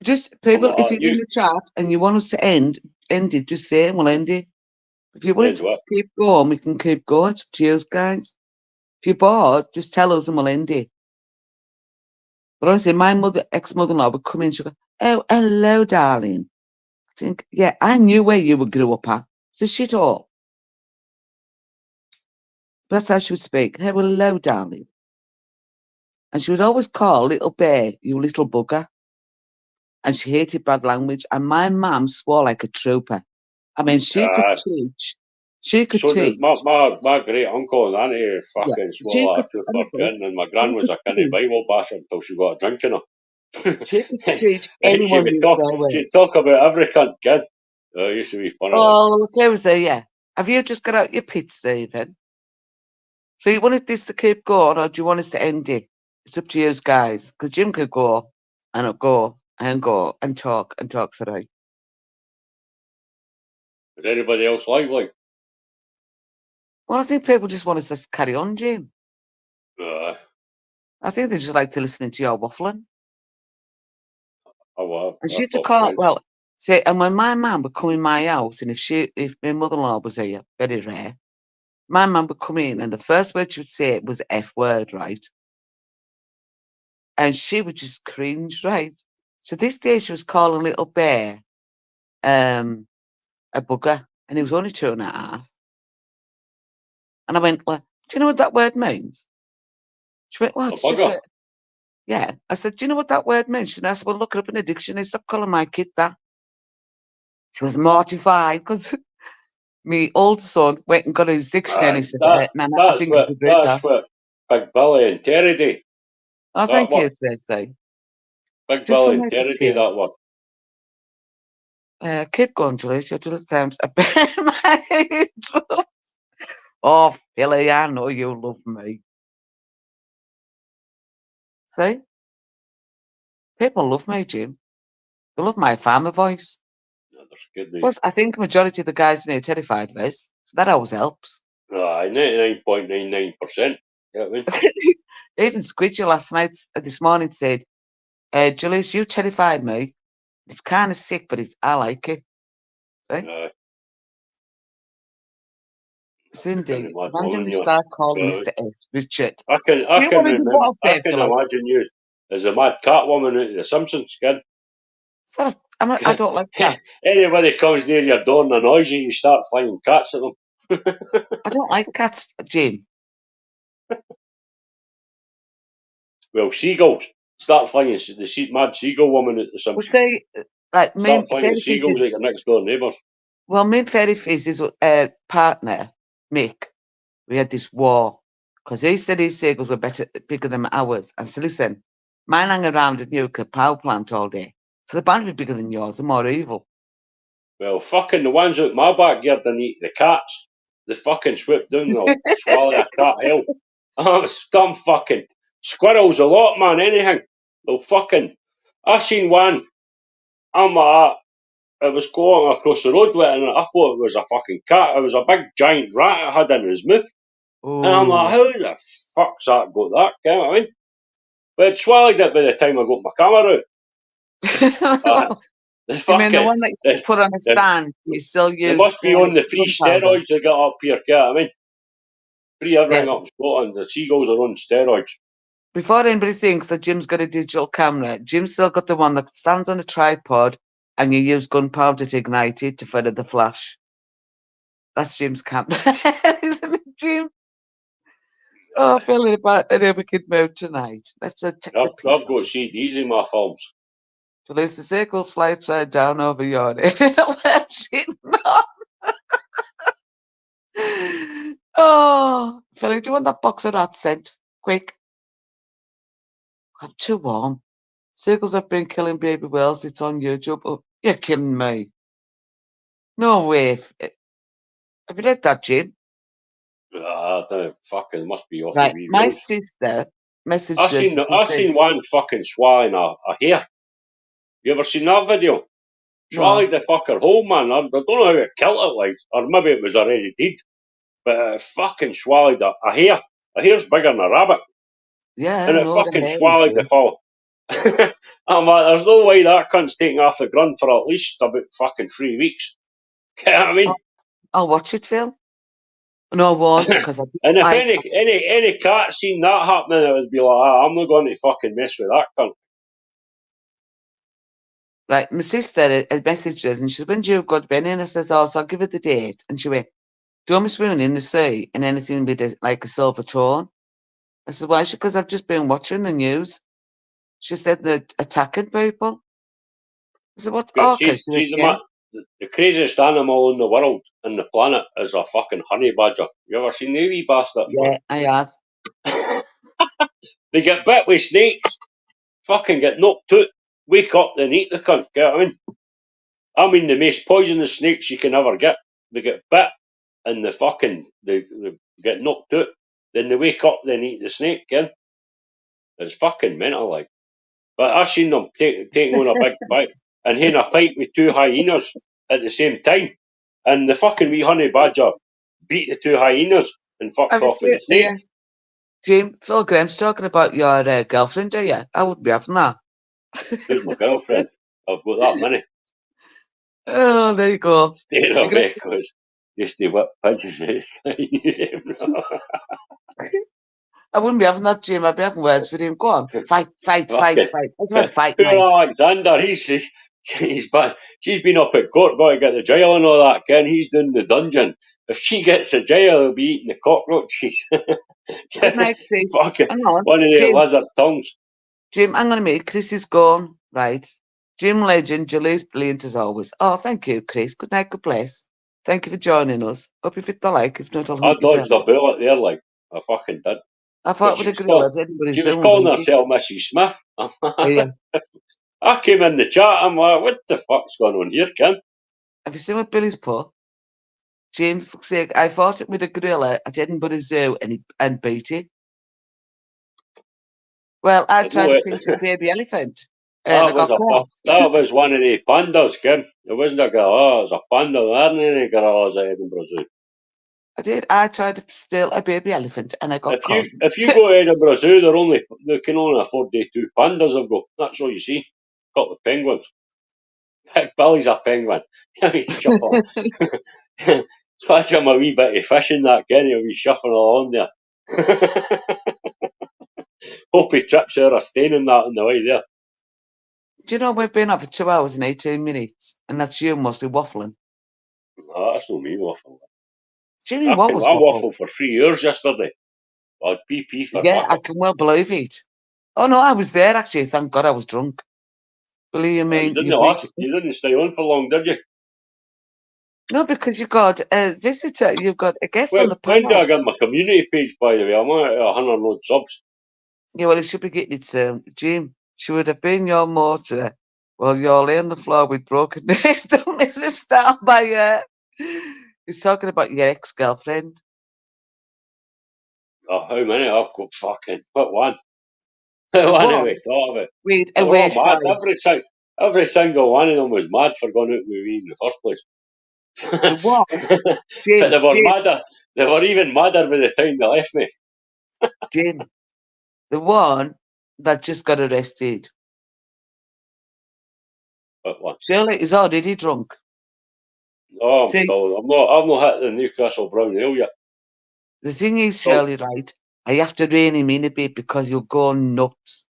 Just people, like, if you're in the chat and you want us to end it, just say it, we'll end it. If you want it to keep going, we can keep going. It's up to you guys. If you're bored, just tell us and we'll end it. But honestly, my ex-mother-in-law would come in and she'd go, oh, hello, darling. I think, yeah, I knew where you would grew up at. It's a shit all. That's how she would speak. Hey, hello, darling. And she would always call Little Bear, you little bugger. And she hated bad language. And my mum swore like a trooper. I mean, she could teach. She could teach. My great uncle and auntie fucking swore like a trooper kin, and my gran was a kinny Bible basher until she got a drink in her. She could teach anyone she'd talk about every cunt kid. Oh, it used to be funny. Oh, there was a, yeah. Have you just got out your pit, Stephen? So you wanted this to keep going, or do you want us to end it? It's up to you guys, because Jim could go and go and talk today. Is anybody else lively? Well, I think people just want us to carry on, Jim. I think they just like to listen to your waffling. Oh, well. And she used to call, well, say, and when my mum would come in my house, and if my mother-in-law was here, very rare, my mum would come in, and the first word she would say was the F word, right? And she would just cringe, right? So this day she was calling Little Bear a bugger, and he was only 2.5. And I went, well, do you know what that word means? She went, what? She said, yeah. I said, do you know what that word means? And I said, well, look it up in the dictionary. Stop calling my kid that. She was mortified because my old son went and got his dictionary. He said, that's what Big Billy and Terry do. Oh, thank you, Tracy. Big Billy and Terry do that one. Keep going, Julie. Your Julie times a bit my Oh, Billy, I know you love me. See? People love me, Jim. They love my farmer voice. Plus, I think majority of the guys in here terrified of this, so that always helps. 99.99%. You know what I mean? Even Squidgy this morning said, Julius, you terrified me. It's kind of sick, but I like it. See? Cindy, randomly start calling Mr. F. Richard. I can imagine you as a mad cat woman out of The Simpsons, kid. I don't like cats. Anybody comes near your door and annoys you, you start flying cats at them. I don't like cats, Jim. Well, seagulls. Start flying the mad seagull woman at The Simpsons. Well, see, like, start flying seagulls at your next door neighbours. Well, me and Fairy Fizz's partner, Mick, we had this war because he said his seagulls were bigger than ours. I said, listen, mine hang around a nuclear power plant all day, so they're bound to be bigger than yours and more evil. Well, fucking the ones out my backyard and eat the cats. They fucking swoop down and they'll swallow a cat hell. Some fucking squirrels a lot, man, anything. They'll fucking... I seen one, I'm like, it was going across the road with it, and I thought it was a fucking cat. It was a big giant rat it had in his mouth. And I'm like, how the fuck's that got that? You know what I mean? But it swallowed it by the time I got my camera out. You mean the one that you put on a stand? You still use? They must be on the free steroids they got up here. You know what I mean? Free everything up in Scotland. The seagulls are on steroids. Before anybody thinks that Jim's got a digital camera, Jim's still got the one that stands on a tripod and you use gunpowder to ignite it to fire the flash. That's Jim's camera, isn't it, Jim? Oh, feeling about an wicked mood tonight. Let's check I've got CDs in my films. So there's the circles fly upside down over your head. I'm shitting on. Oh, Philly, do you want that box of rat scent? Quick. I'm too warm. Circles have been killing baby whales. It's on YouTube. Oh, you're kidding me. No way. Have you read that, Jim? Fucking must be off Right. the wee My wheels. sister messaged I seen one fucking swallowing a hare. You ever seen that video? Swallowed the fucker whole, man. I don't know how it killed it, like, or maybe it was already dead. But it fucking swallowed a hare. A hare's bigger than a rabbit. Yeah, And it fucking swallowed the fall. I'm like, there's no way that cunt's taking off the ground for at least about fucking 3 weeks. You know what I mean? I'll watch it, Phil. No, I won't, because and if any cat seen that happening, it would be like, I'm not going to fucking mess with that cunt. Right, my sister had messaged us and she said, when do you go to bed? And I says, so I'll give her the date. And she went, do you want me swimming in the sea and anything with like a silver tone? I said, why? Because I've just been watching the news. She said they're attacking people. I said, what? She's the craziest animal in the world, in the planet, is a fucking honey badger. You ever seen the wee bastards? Yeah, I have. They get bit with snakes, fucking get knocked out, wake up and eat the cunt, get what I mean? I mean the most poisonous snakes you can ever get. They get bit and they get knocked out, then they wake up then eat the snake again. It's fucking mental, like. But I've seen them taking on a big fight and having a fight with two hyenas at the same time. And the fucking wee honey badger beat the two hyenas and fucked off with the snake. Yeah. Jim, Phil Graham's talking about your girlfriend, do you? I wouldn't be having that. Who's my girlfriend? I've got that many. Oh, there you go. Staying on record. Used to whip pigeons. I wouldn't be having that, Jim. I'd be having words with him. Go on. Fight. Let's have a fight, Poor mate. Alexander, she's been up at court, got to get the jail and all that, Ken. He's doing the dungeon. If she gets the jail, he'll be eating the cockroaches. Good night, Chris. Hang on. One of the lizard tongues. Jim, hang on a minute. Chris is gone. Right. Jim Legend, Julie's brilliant as always. Oh, thank you, Chris. Good night, good place. Thank you for joining us. Hope you fit the like. If not, I'll I dodged the bullet there, like. I fucking did. I thought with a gorilla, she was calling herself Mrs. Smith. Yeah. I came in the chat, I'm like, what the fuck's going on here, Ken? Have you seen what Billy's put? Jim, for fuck's sake, I fought it with a gorilla at Edinburgh Zoo and beat it. Well, I tried to pinch a baby elephant. That was one of the pandas, Ken. It wasn't a gorilla, it was a panda. There weren't any gorillas at Edinburgh Zoo. I did. I tried to steal a baby elephant and I got caught. If you go to Edinburgh Zoo, they can only afford the 2 pandas they've got. That's all you see. A couple of penguins. Billy's a penguin. That's him a wee bit of fishing, that, Ken. He'll be shuffling along there. Hope he trips over a stain in that on the way there. Do you know we've been up for 2 hours and 18 minutes, and that's you mostly waffling? No, that's not me waffling. Jimmy, I what was waffled for 3 years yesterday. I had PP for yeah, I can well believe it. Oh no, I was there actually. Thank God I was drunk. Believe me. You didn't stay on for long, did you? No, because you got a visitor. You've got a guest on the panel. When do I get my community page, by the way? I'm at 100 odd subs. Yeah, well, it should be getting it soon. Jim, she would have been your mortar while you're laying on the floor with broken knees. Don't miss the start by he's talking about your ex-girlfriend. Oh, how many? I've got fucking, what one? What have we thought of it? Wait, Every single one of them was mad for going out with me in the first place. The one, But Jim, they were Jim, madder. They were even madder by the time they left me. Jim, the one that just got arrested. But what? Surely he's already drunk. Oh, See, I've not hit the Newcastle Brown Ale yet. the thing is, So, Shirley, right? I have to rein him in a bit because he'll go nuts.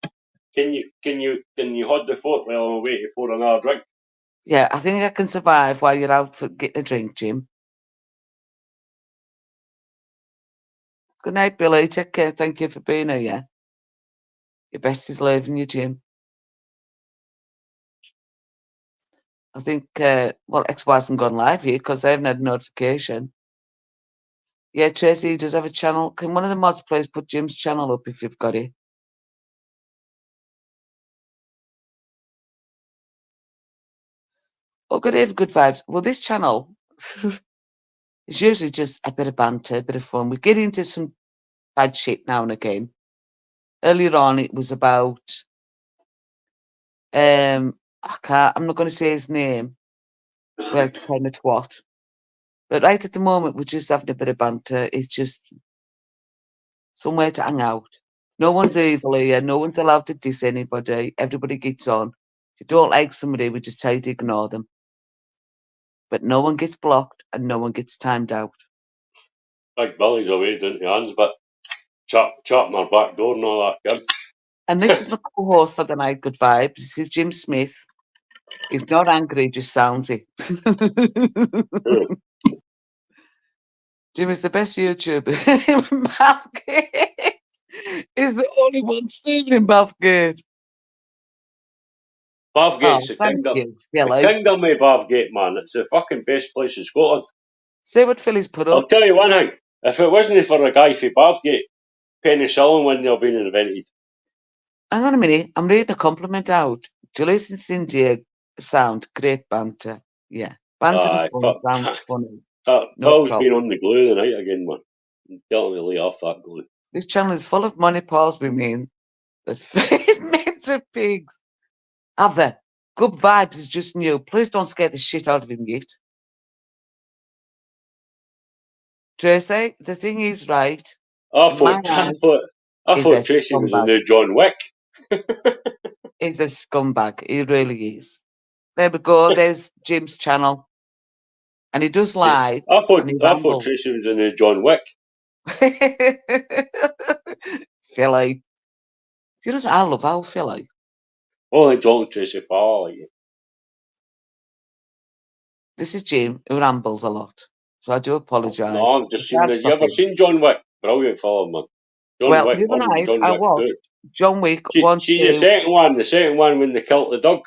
can you hold the fort while I'm waiting for another drink? Yeah, I think I can survive while you're out for getting a drink, Jim. Good night, Billy. Take care. Thank you for being here. Yeah, your best is leaving you, Jim. I think, well, X hasn't gone live here because I haven't had a notification. Yeah, Tracy does have a channel. Can one of the mods please put Jim's channel up if you've got it? Oh, good evening, good vibes. Well, this channel is usually just a bit of banter, a bit of fun. We get into some bad shit now and again. Earlier on, it was about, I'm not going to say his name. Well, it's kind of twat. But right at the moment, we're just having a bit of banter. It's just somewhere to hang out. No one's evil here. No one's allowed to diss anybody. Everybody gets on. If you don't like somebody, we just tell you to ignore them. But no one gets blocked and no one gets timed out. Big Billy's away down to Anne's, but chopping our back door and all that, Kim. And this is my co-host for the night, Good Vibes. This is Jim Smith. He's not angry, he just sounds it. Jim is the best YouTuber in Bathgate. He's the only one staying in Bathgate. Bathgate's the thank kingdom. you, The Philly. kingdom of Bathgate, man. It's the fucking best place in Scotland. See what Philly's put I'll up. tell you one thing. If it wasn't for a guy from Bathgate, penicillin wouldn't have been invented. Hang on a minute, I'm reading a compliment out. Julius and Cindy sound great banter. Yeah, banter and Aye, fun sounds funny. No Paul's problem. been on the glue tonight again, man. Tell him to lay off that glue. This channel is full of money, Paul's we mean. The feed mentor pigs. Other good vibes is just new. Please don't scare the shit out of him yet. Tracy, the thing is right. I In my thought eyes, he's a Tracy was the scumbag. new John Wick. He's a scumbag. He really is. There we go. There's Jim's channel. And he does live. I thought And he rambles. Tracy was the new John Wick. Philly. Do you know what I love how Philly? Only John Tracy Powell, like you. This is Jim who rambles a lot. So I do apologise. No, I'm just saying that. You ever Stopping. seen John Wick? Brilliant film, man. John Well, Wick the other 1 and night John I Wick watched 2. John Wick 1, See 2. the second one when they killed the dog.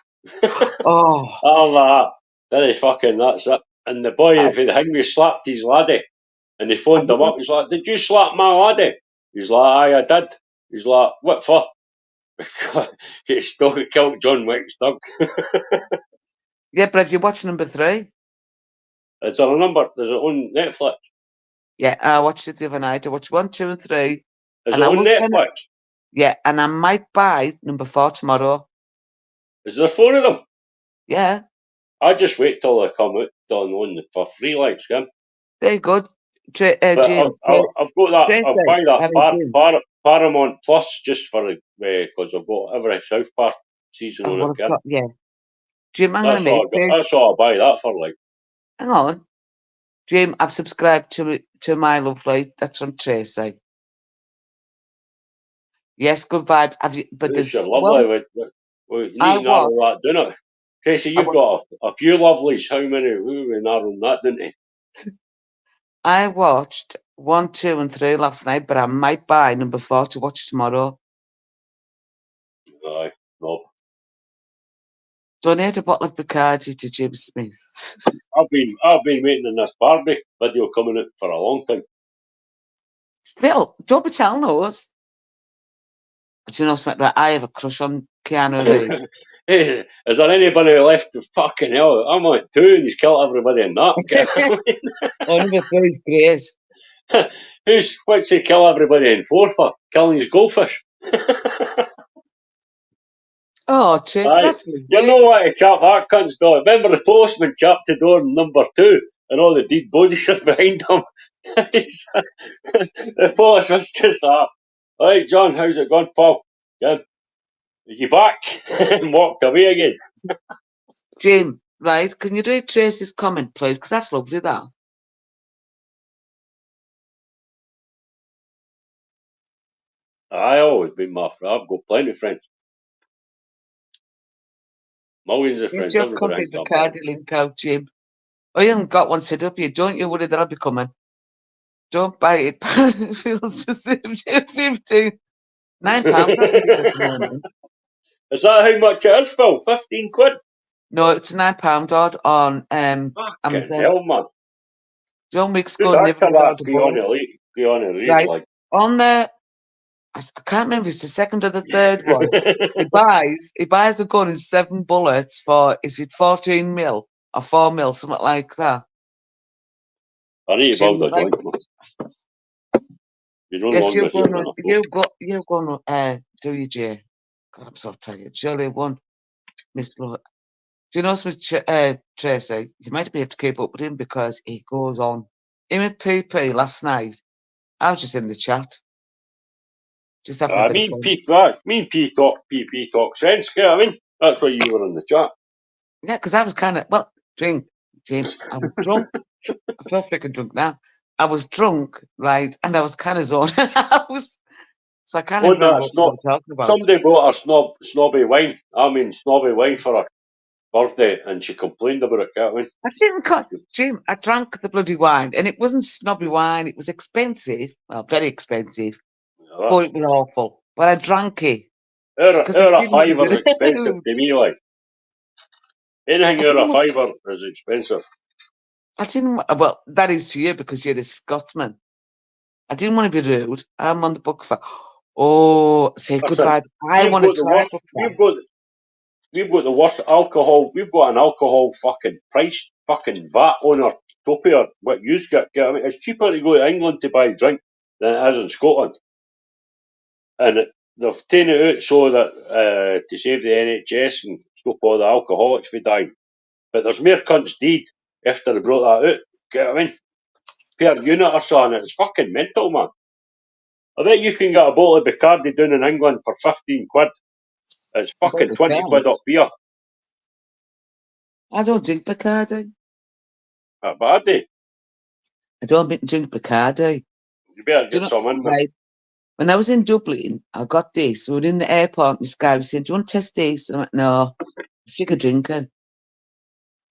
Oh, Oh, that is fucking, that's it. And the boy, if the Henry slapped his laddie, and they phoned him up, he's like, "Did you slap my laddie?" He's like, "Aye, I did." He's like, "What for?" It's dog killed John Wick's dog. yeah, but have you watched number 3? Is there a number? Is it on Netflix? Yeah, I watched it the other night. I watched 1, 2, and 3. Is and it on Netflix? Yeah, and I might buy number 4 tomorrow. Is there 4 of them? Yeah. I just wait till they come out on for free, like, Skim. There you go, Jim. I've got that. I'll buy that Paramount Plus just for because I've got every South Park season on it. Yeah, Jim, hang on a minute. That's all I'll buy that for. Like, hang on, Jim. I've subscribed to my lovely. That's from Tracy. Yes, good vibes. Have you? But there's lovely. We need to narrow that down. It. Tracy, you've got a few lovelies. How many? We narrowed that, didn't we? I watched 1, 2, and 3 last night, but I might buy number 4 to watch tomorrow. Aye, no. Donate a bottle of Bacardi to Jim Smith. I've been waiting in this Barbie video coming out for a long time. Phil, don't be telling those. But you know something, I have a crush on Keanu Reeves. Is there anybody left to fucking hell? I'm like 2 and he's killed everybody in that. Number 3 is great. What's he kill everybody in 4 for? Killing his goldfish. Oh, Tracy, Aye. that's You weird. know what a chap that cunt's doing. Remember the postman chap to door number 2 and all the dead bodies are behind him? The post was just that. Alright, John, how's it going, pal? Good. Are you back? And walked away again. Jim, right, can you read Tracy's comment, please? Because that's lovely, that. I always been my friend. I've got plenty of friends. Millions of Get friends. your Everybody copy thinks the I'm card brilliant. link out, Jim. Oh, you haven't got one set up yet. Don't you worry that I'll be coming. Don't buy it. It feels just 15. £9, I think it is at the moment. Is that how much it is, Phil? 15 quid? No, it's £9 odd on Fucking Amazon. hell, man. John Wick's Good going actor, never that. without a Go on bullet. a read, Right. like. On the, I can't remember if it's the second or the third one. He buys a gun in 7 bullets for, is it 14 mil or 4 mil, something like that. I need to Jim, build a right? joint, man. You no Yes, longer here than I thought. you're gonna do your J. God, I'm so tired. Surely one, Miss Love. Do you know something, Tracy? You might be able to keep up with him because he goes on. Him and PP last night. I was just in the chat, just having a bit of fun. Peacock sense, yeah, I mean, that's why you were in the chat. Yeah, because I was kind of Jim. I was drunk. I feel freaking drunk now. I was drunk, right, and I was kind of zoned out. So I can't Oh, remember no, what it's we not. were talking about. Somebody brought her snobby wine. I mean, snobby wine for her birthday, and she complained about it, yeah, I mean. I didn't Jim, I drank the bloody wine, and it wasn't snobby wine. It was expensive, well, very expensive, Yeah, but it was awful. But I drank it because I a didn't want to fiver be is expensive rude. to me, like. Anything I over didn't a want, fiver is expensive. well, that is to you because you're a Scotsman. I didn't want to be rude. I'm on the book for, say good Listen, vibe. I we've want to got the try worst, book we've got the worst alcohol, we've got an alcohol fucking price fucking VAT on our top here, what you've got, I mean, it's cheaper to go to England to buy a drink than it is in Scotland. And they've taken it out so that, to save the NHS and stop all the alcoholics from dying. But there's more cunts dead after they brought that out, get what I mean? Per unit or something, it's fucking mental, man. I bet you can get a bottle of Bacardi down in England for 15 quid. It's fucking 20 quid up here. I don't drink Bacardi. At Bacardi. I don't drink Bacardi. You better Do you get know, some in there. right? When I was in Dublin, I got this. We were in the airport, and this guy was saying, "Do you want to test this?" And I went, "No, if you're drinking."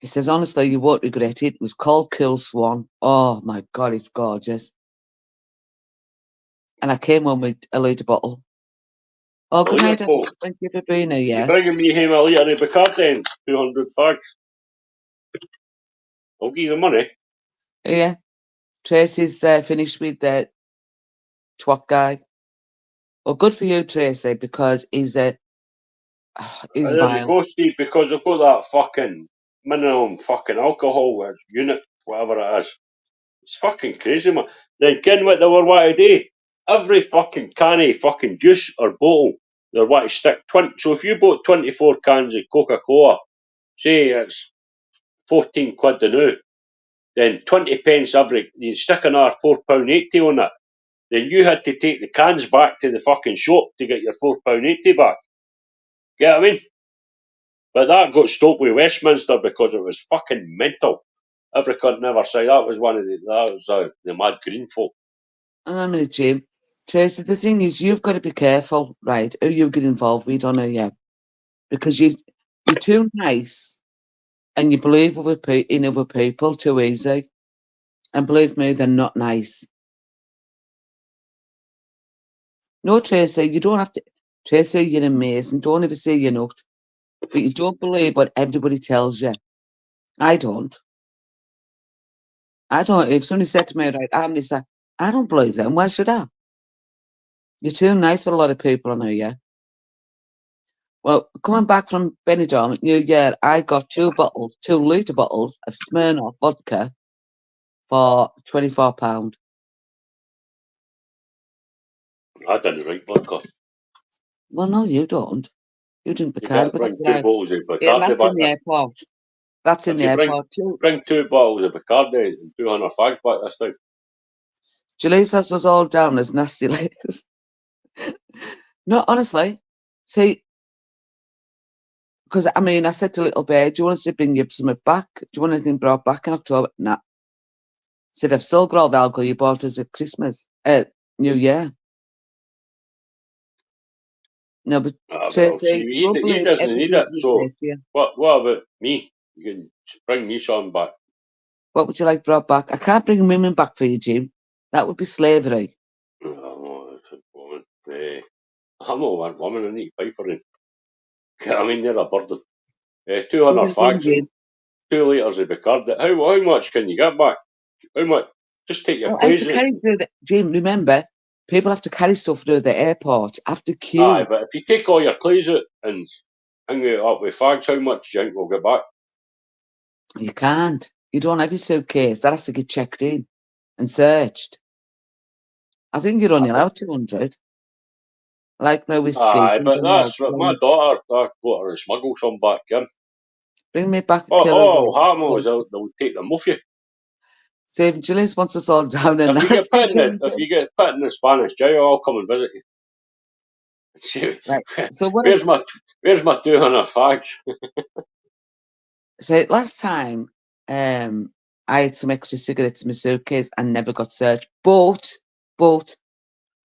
He says, "Honestly, you won't regret it." It was called Cool Swan. Oh my God, it's gorgeous. And I came home with a litre bottle. Oh, good night, Paul. thank you for being here. You Yeah, bringing me home a litre of Bacardi then? 200 fags. I'll give you the money. yeah. Tracy's finished with the twat guy. Well, good for you, Tracy, because he's There you violent. go, Steve, because I've got that fucking minimum fucking alcohol unit, whatever it is. It's fucking crazy, man. Then ken what they were wanting to do? Every fucking can of fucking juice or bottle, they're wanting to stick 20. So if you bought 24 cans of Coca-Cola, say it's 14 quid the new, then 20 pence every, you stick another £4.80 on it. Then you had to take the cans back to the fucking shop to get your £4.80 back. Get what I mean? But that got stopped with Westminster because it was fucking mental. Every cunt never say that was the mad green folk. Hang on a minute, Jim. Tracy, the thing is, you've got to be careful, right? Who you get involved with, don't know yet, because you're too nice, and you believe in other people too easy. And believe me, they're not nice. No, Tracy, you don't have to. Tracy, you're amazing. Don't ever say you're not. But you don't believe what everybody tells you. I don't. If somebody said to me, right, I'm this, I don't believe them. Why should I? You're too nice for a lot of people, I know, yeah. Well, coming back from Benidorm, New Year, I got 2-litre bottles of Smirnoff vodka for £24. I didn't drink vodka. Well, no, you don't. You drink You better Bacardi, but bring that's 2 right. bottles of Yeah, Bacardi that's back in the there. airport. That's in If the you airport too. bring 2 bottles of Bacardi and 200 fags back this time. Julie's has us all down as nasty ladies. No, honestly. See, because I mean, I said to Little Bear, do you want us to bring you something back? Do you want anything brought back in October? Nah. Said, I've still got all the alcohol you bought us at Christmas. New Year. No, but Ah, well, see, Tracy, he probably doesn't every need it, Christmas so this year. what about me? You can bring me some back. What would you like brought back? I can't bring women back for you, Jim. That would be slavery. Oh, no, it's a woman. I'm not one woman, I need to pay for it. I mean, they're a burden. 200 Sugar again, fags and Jim. 2 litres of Bacardi. How much can you get back? How much? Just take your Oh, I have to plays. carry through the Jim, remember, people have to carry stuff through the airport after queue. Aye, but if you take all your clays out and hang it up with fags, how much do you think we'll get back? You can't. You don't have your suitcase. That has to get checked in and searched. I think you're only allowed 200. Like my whiskies. Aye, but that's what my daughter, I got her to smuggle some back, Kim. Bring me back a Oh, kilo. what'll happen is they'll take them off you. See, if Gillies wants us all down in If you get nasty put in the Spanish jail, I'll come and visit you. See, Right. So what? where's my 200 fags? So last time, I had some extra cigarettes in my suitcase and never got searched. But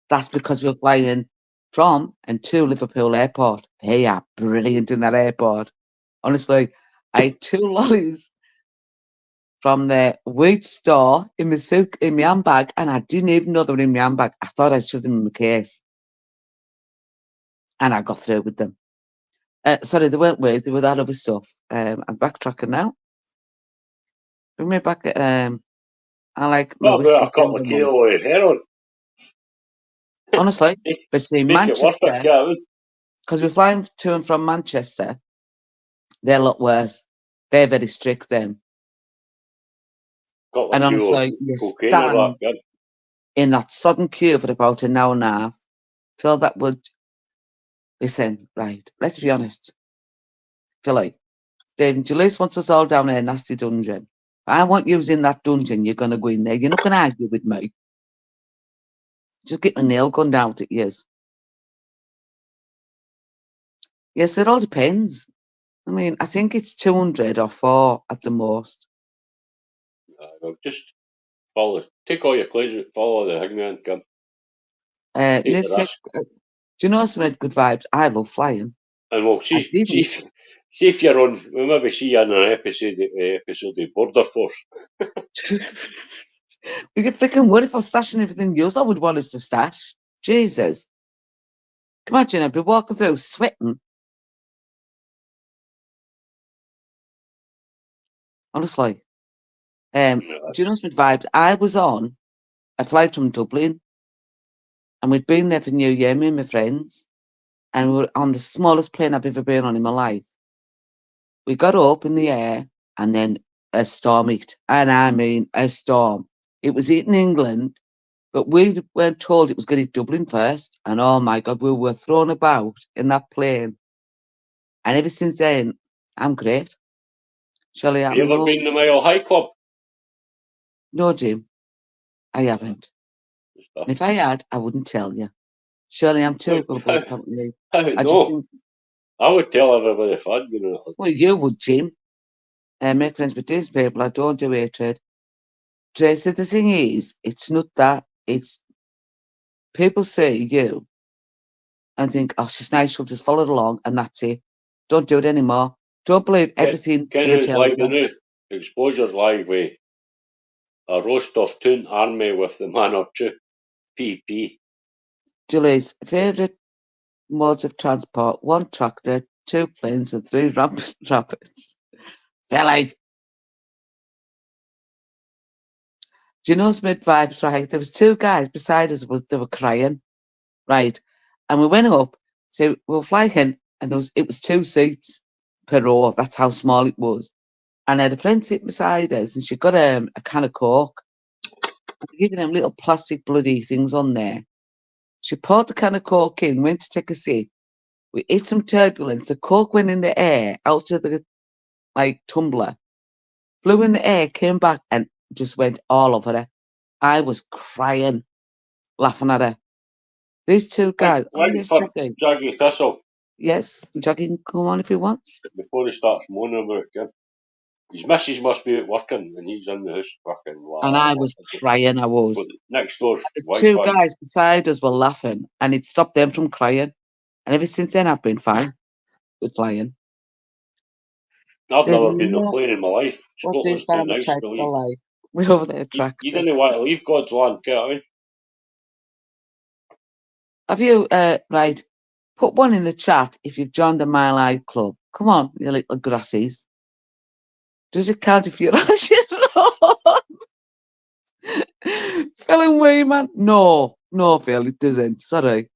that's because we were flying from and to Liverpool Airport. They are brilliant in that airport. Honestly, I had 2 lollies from the weed store in my handbag, and I didn't even know they were in my handbag. I thought I'd shoved them in my case, and I got through with them. Sorry, they weren't weed; they were that other stuff. I'm backtracking now. Bring me back. I like my What whiskey about a couple of single malt. kilos of heroin? Honestly, between Make it worth it, Manchester, Kevin. because we're flying to and from Manchester, they're a lot worse. They're very strict then. Couple And of kilos honestly, of you cocaine or that, stand Kevin. in that sudden queue for about an hour and a half. Feel that would listen, right? Let's be honest. Feel like David Julius wants us all down in a nasty dungeon. I want you in that dungeon. You're gonna go in there. You're not gonna argue with me. Just get my nail gun down to ears. Yes, it all depends. I mean, I think it's 200 or 4 at the most. Well, just take all your clothes out, follow the hangman, Kevin. Take the Nick said, risk. do you know what's made good vibes? I love flying. And we'll I didn't. see if you're on, we'll maybe see you in an episode of Border Force. We get freaking what if I'm stashing everything yours? I would want us to stash. Jesus. Imagine I'd be walking through sweating. Honestly. Do you know what's made vibes? I was on a flight from Dublin, and we'd been there for New Year, me and my friends, and we were on the smallest plane I've ever been on in my life. We got up in the air, and then a storm hit. And I mean, a storm. It was hitting England, but we weren't told it was going to hit Dublin first. And oh my God, we were thrown about in that plane. And ever since then, I'm great. Shall I Have you ever been to Mile High Club? No, Jim, I haven't. And if I had, I wouldn't tell you. Surely I'm too good about company. No, I would tell everybody if I'd been in it. Well, you would, Jim. Make friends with these people. I don't do hatred. Tracy, the thing is, it's not that. It's people say you and think, oh, she's nice, she'll just follow it along, and that's it. Don't do it anymore. Don't believe everything they tell live you. now. Exposure's live with a roast of Toon Army with the man or two. PP. Julie's favourite modes of transport: 1 tractor, 2 planes, and 3 rapids. They're like, do you know what's made vibes, right? There was 2 guys beside us, they were crying, right? And we went up, so we were flying, and it was 2 seats per row. That's how small it was. And I had a friend sitting beside us, and she got a can of Coke. And giving them little plastic bloody things on there. She poured the can of Coke in, went to take a sip, We hit some turbulence. The cork went in the air out of the tumbler, flew in the air, came back, and just went all over her. I was crying, laughing at her. These two guys. Right Yes, for Jackie. Jackie Thistle Yes, Jackie can come on if he wants. before he starts moaning about it again. His missus must be out working and he's in the house fucking And I was crying. I was. But next door's The Wi-Fi. two guys beside us were laughing, and it stopped them from crying. And ever since then, I've been fine with flying. I've Said, never been on a "No, plane in my life. what Scotland's is too Farmer nice Type to for leave. life? We're over there You tracking. didn't want to leave God's land, get what I mean? Have you, right, put one in the chat if you've joined the Mile High Club. Come on, you little grassies. Does it count if you're on? Phil and Wayman? No, Phil, it doesn't. Sorry.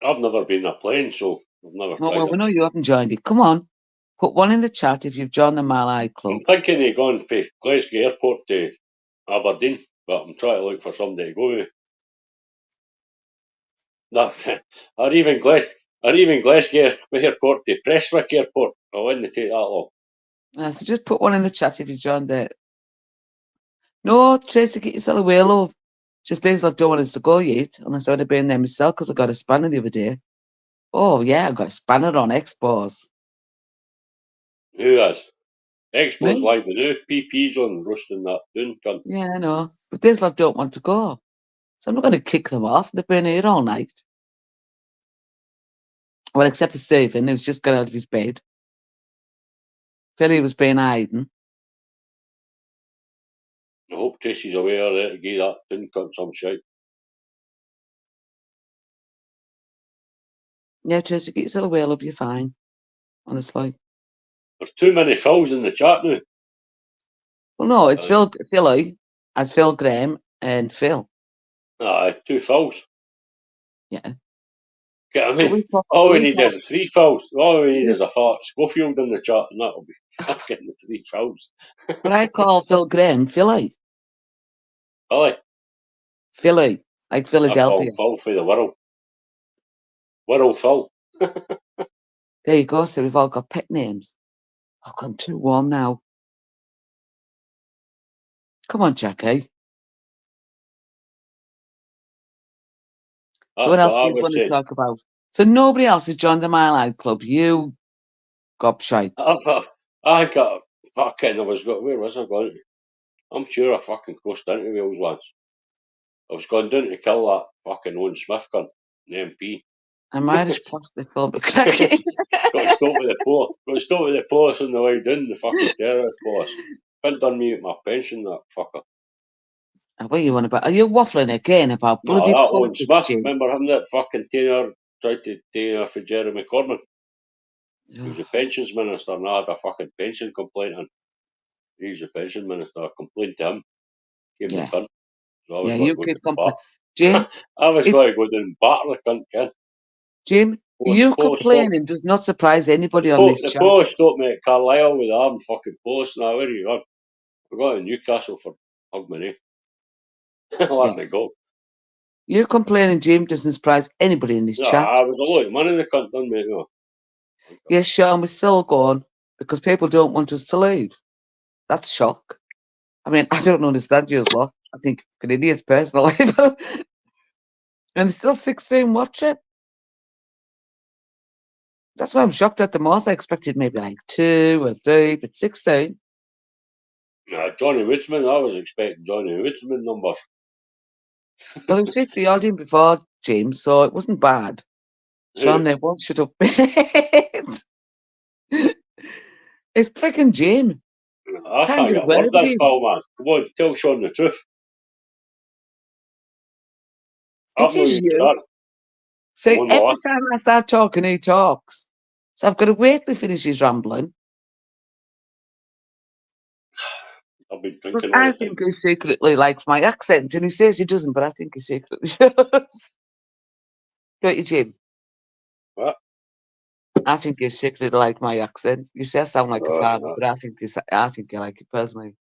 I've never been on a plane, so I've never Oh, tried well, it. we know you haven't joined it. Come on. Put one in the chat if you've joined the Mile High Club. I'm thinking of going from Glasgow Airport to Aberdeen, but I'm trying to look for somebody to go with. No, or even Glasgow Airport to Prestwick Airport. I wouldn't take that long. So just put one in the chat if you joined it. No, Tracy, get yourself away, love. Just days like don't want us to go yet, unless I'd have been there myself because I got a spanner the other day. Oh yeah, I got a spanner on Expos. Who has? Expo's Me? live now. PP's on roasting that doon cunt. Yeah, I know. But days like don't want to go. So I'm not going to kick them off. They've been here all night. Well, except for Stephen, who's just got out of his bed. Philly was being hiding. I hope Tracy's aware of it to give that doon cunt some shite. Yeah, Tracy, get yourself away, love, you're fine. Honestly. There's too many Phils in the chat now. Well, no, it's Philly, as Phil Graham and Phil. Two Phils. Yeah. Get what I mean? All we need is 3 Phils. All we need is a fat Schofield in the chat, and that'll be fucking the 3 Phils. But I call Phil Graham Philly. Billy. Philly, like Philadelphia. I call Phil for the world. World Phil. There you go, so we've all got pet names. Oh, I'm too warm now. Come on, Jackie. So what else do you want to talk about? So nobody else has joined the Mile High Club. You gobshites. I got fucking, where was I going? I'm sure I fucking crossed into Wales once. I was going down to kill that fucking Owen Smith cunt, the MP. I'm Irish plastic film cracking. Got stopped with the police on the way down, the fucking terrorist police. Been done me with my pension, that fucker. What are you on about? Are you waffling again about bloody that Owen politics, Smith, Jim? remember him, that fucking tenor tried to take off for Jeremy Corbyn? He was a pensions minister and I had a fucking pension complaint on. He was a pension minister, I complained to him. Gave him the cunt. So I was going to go down and bat. Jim, I was going to go down and batter the cunt, kid. Jim, you complaining does not surprise anybody on this The chat. police stopped me at Carlisle with the armed fucking police. Now, where are you going? We're going to Newcastle for Hogmanay. Let me go. You complaining, Jim, doesn't surprise anybody in this chat. I was a lot of money the cunt done, mate. No. Yes, Sean, we're still going because people don't want us to leave. That's shock. I mean, I don't understand you lot. I think you're idiots personally. And there's still 16 watching. That's why I'm shocked at the most. I expected maybe like 2 or 3, but 16. Johnny Woodsman, I was expecting Johnny Woodsman numbers. Well, it was 50 odd in before, James, so it wasn't bad. Sean, they won't shut up. It's freaking Jim. I can't get a word in, pal, man. Come on, tell Sean the truth. It is you. See, every time I start talking, he talks. So I've got to wait till he finishes rambling. I've been drinking I think he secretly likes my accent, and he says he doesn't, but I think he secretly does. Don't you, Jim? What? I think you secretly like my accent. You say I sound like a father, but I think you like it personally.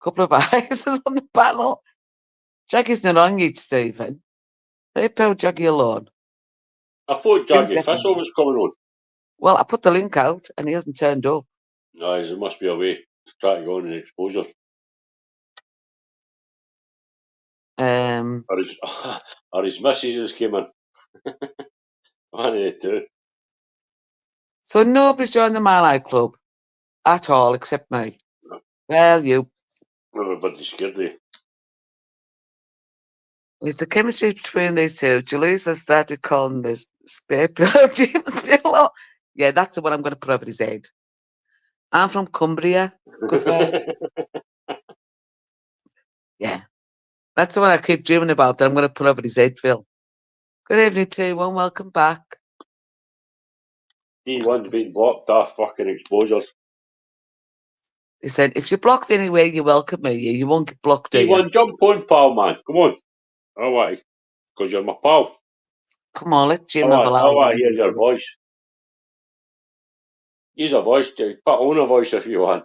Couple of eyes on the panel. Jackie's not on yet, Stephen. Hey, Pal Jaggy alone. I thought Jim's Jaggy definitely- Thistle was coming on. Well, I put the link out and he hasn't turned up. No, there must be a way to try to go on an exposure. Or his missus just came in. One of the two. So nobody's joined the Malai Club at all except me. No. Well, you. Everybody's scared of you. It's the chemistry between these two. Julissa has started calling this spare pillow James Pillow. Yeah, that's the one I'm going to put over his head. I'm from Cumbria. Good vibe. Yeah. That's the one I keep dreaming about that I'm going to put over his head, Phil. Good evening, T1. Welcome back. T1's been blocked off fucking exposures. He said, if you're blocked anywhere, you welcome me. You won't get blocked, do you? T1, jump on, pal, man. Come on. I want to, because you're my pal. Come on, let Jim I have a loud want to hear your voice. Use a voice, put on a voice if you want.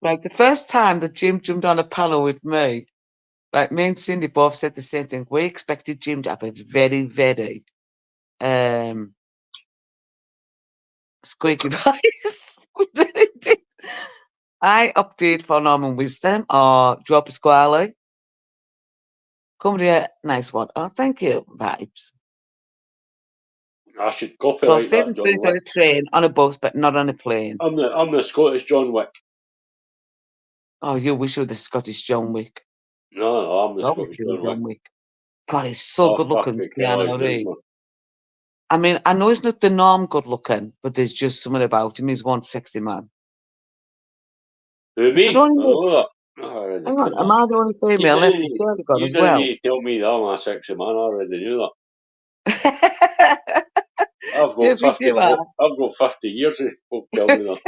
Right, the first time that Jim jumped on a panel with me, like me and Cindy both said the same thing. We expected Jim to have a very, very squeaky voice. We really did. I opted for Norman Wisdom or Drop a Squally. Cumbria, nice one. Oh, thank you. Vibes. I should So copyright Stephen's that, doing John it on a Wick. train, on a bus, but not on a plane. I'm the Scottish John Wick. Oh, you wish you were the Scottish John Wick. No, I'm the I Scottish wish you were John Wick. John Wick. God, he's so Oh, good looking, fucking hell, Keanu he's Reeves. not. I mean, I know he's not the norm good looking, but there's just something about him. He's one sexy man. Who, Is me? the I only know that. I already Hang know on, am that. I the only female left? He's surely gone You as didn't well. need to tell me that I'm a sexy man. I already knew that. I've got Yes, we do are. I've got 50 years of folk tell me that.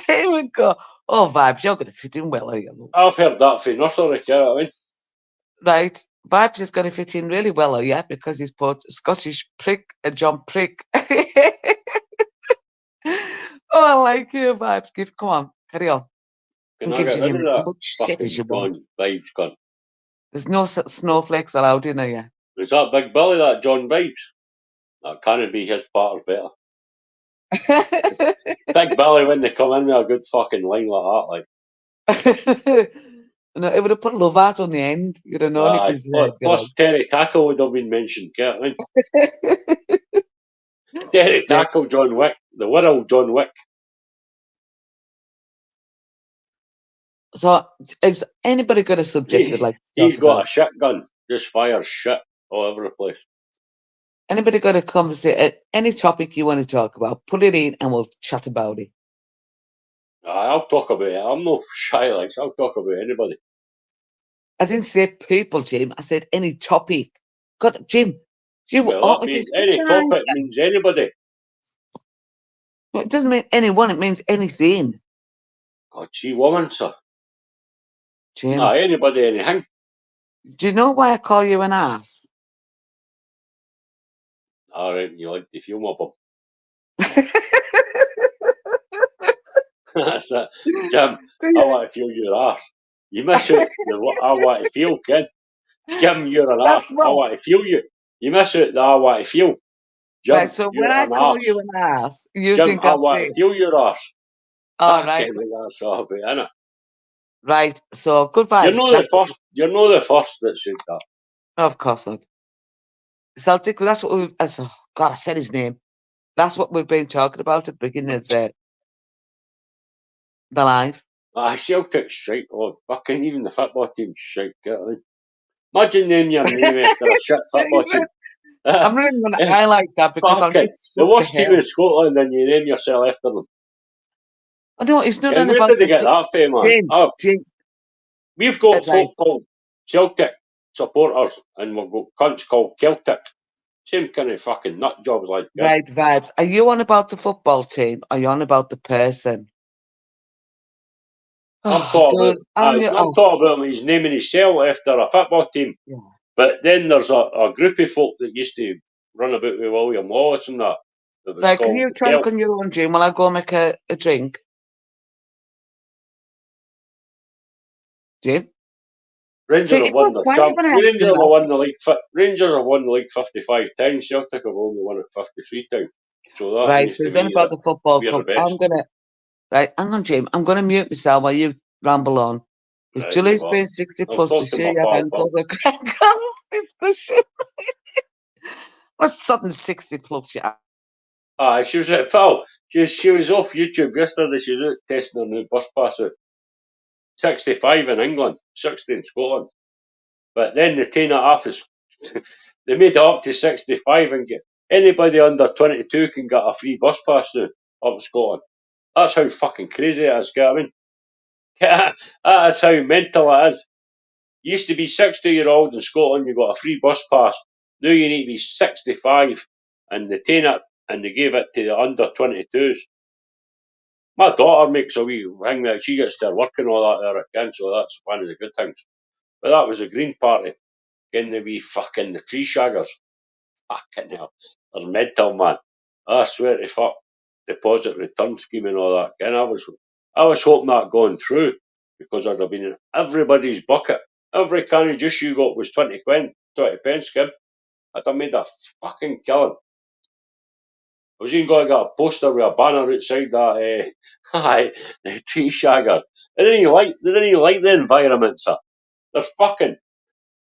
Here we go. Oh, Vibes, you're going to fit in well, are you? I've heard that from nursery, you know what I mean? Right. Vibes is going to fit in really well, are you? Because he's put Scottish prick and John Prick. Oh, I like you, Vibes. Come on, carry on. Can And I gives get you rid of that much shit as you fucking want. John Vibes gun? There's no snowflakes allowed in here. Is that Big Billy, that John Vibes? That can't be his part better. Big Billy, when they come in with a good fucking line like that, like. No, it would have put love out on the end. You'd have known it was Plus Terry Tackle would have been mentioned, you know what I mean? Terry Tackle, John Wick, the Wirral John Wick. So, is anybody got a subject they'd like to He's talk got about? a shit gun, just fires shit all over the place. Anybody got a conversation, any topic you want to talk about, put it in and we'll chat about it. I'll talk about it. I'm no shy, like, I'll talk about anybody. I didn't say people, Jim. I said any topic. God, Jim, you Well, aren't that we means just any trying? topic means anybody. Well, it doesn't mean anyone, it means anything. God, gee, woman, sir. Jim, Anybody, anything. do you know why I call you an ass? All right, you like the film of them. That's it. Jim, I want to feel your ass. You miss out the I want to feel, kid. Jim, you're an That's ass. what. I want to feel you. You miss out the I want to feel. Jim, Right, so when you're I an call ass. you an ass, you Jim, think I I'm want to saying, feel your ass. all I right, can't make that so happy, innit? right, so good vibes. You're not the first that said that. Of course not. Celtic, that's what we've, oh God, I said his name. That's what we've been talking about at the beginning of the live. Celtic's shite. Oh, fucking even the football team's shite. Get it? Imagine naming your name after a shit football team. I'm not even going to highlight that because I'll Fucking get the stuck to worst team hell. in Scotland, and you name yourself after them. Oh, no, it's not And on where about did they get that from, man? Jim, Oh, Jim, we've got right, folk called Celtic supporters, and we've got cunts called Celtic. Same kind of fucking nut jobs like that. right, vibes. Are you on about the football team? Or are you on about the person? I'm Oh, talking about him. He's naming himself after a football team. Yeah. But then there's a group of folk that used to run about with William Wallace and that. That was Right, called can you the talk on your own, Jim, while I go make a drink? Jim? Rangers See, have it won was the quiet champ. when I asked Rangers him have that. won the league. Rangers have won the league 55 times. Celtic have only won it 53 times. So that Right, means so to it's only me about that the football we're the club. best. Right, hang on, Jim. I'm going to mute myself while you ramble on. If Right, Julie's well, been 60 I'll plus to talk to show my you have pal. ankles or crack on, it's the shit. What's something 60 plus? Yeah. She was at Phil. She was off YouTube yesterday. She was out testing her new bus pass out. 65 in England, 60 in Scotland. But then they take it off. They made it up to 65 and get anybody under 22 can get a free bus pass now up in Scotland. That's how fucking crazy it is, get what I mean? That is how mental it is. You used to be 60-year-old in Scotland, you got a free bus pass. Now you need to be 65 and they take it and they gave it to the under 22s. My daughter makes a wee thing that she gets to work and all that there again, so that's one of the good things. But that was a Green Party, getting to be fucking the tree shaggers. Fucking hell. They're mental, man. I swear to fuck. Deposit return scheme and all that. And I was hoping that going through because I'd have been in everybody's bucket. Every can of juice you got was 20 pence, Kim. I'd have made a fucking killing. I was even going to get a poster with a banner outside that, the tree shagger. They didn't even like the environment, sir. They're fucking,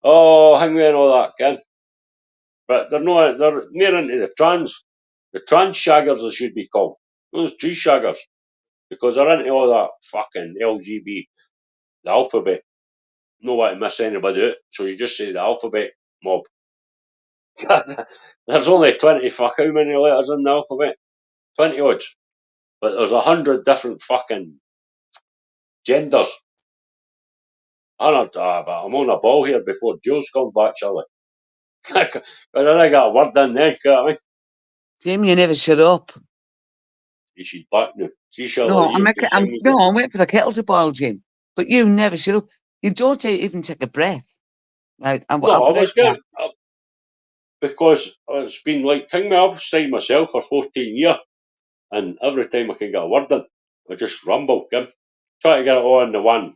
hang me and all that, Kim. But they're near into the trans shaggers they should be called. Those tree shaggers. Because they're into all that fucking LGB, the alphabet. No want to miss anybody out, so you just say the alphabet mob. There's only 20 how many letters in the alphabet? 20 odds. But there's 100 different fucking genders. But I'm on a ball here before Jules comes back, Shirley. But then I got a word in there, you know what I mean? Jim, you never shut up. She's back now. See, Shirley, No, you've been singing. I'm waiting for the kettle to boil, Jim. But you never shut up. You don't even take a breath. Right, No, I was getting, because it's been like, thing me, I've stayed myself for 14 years, and every time I can get a word in, I just rumble, Kim. Try to get it all in the one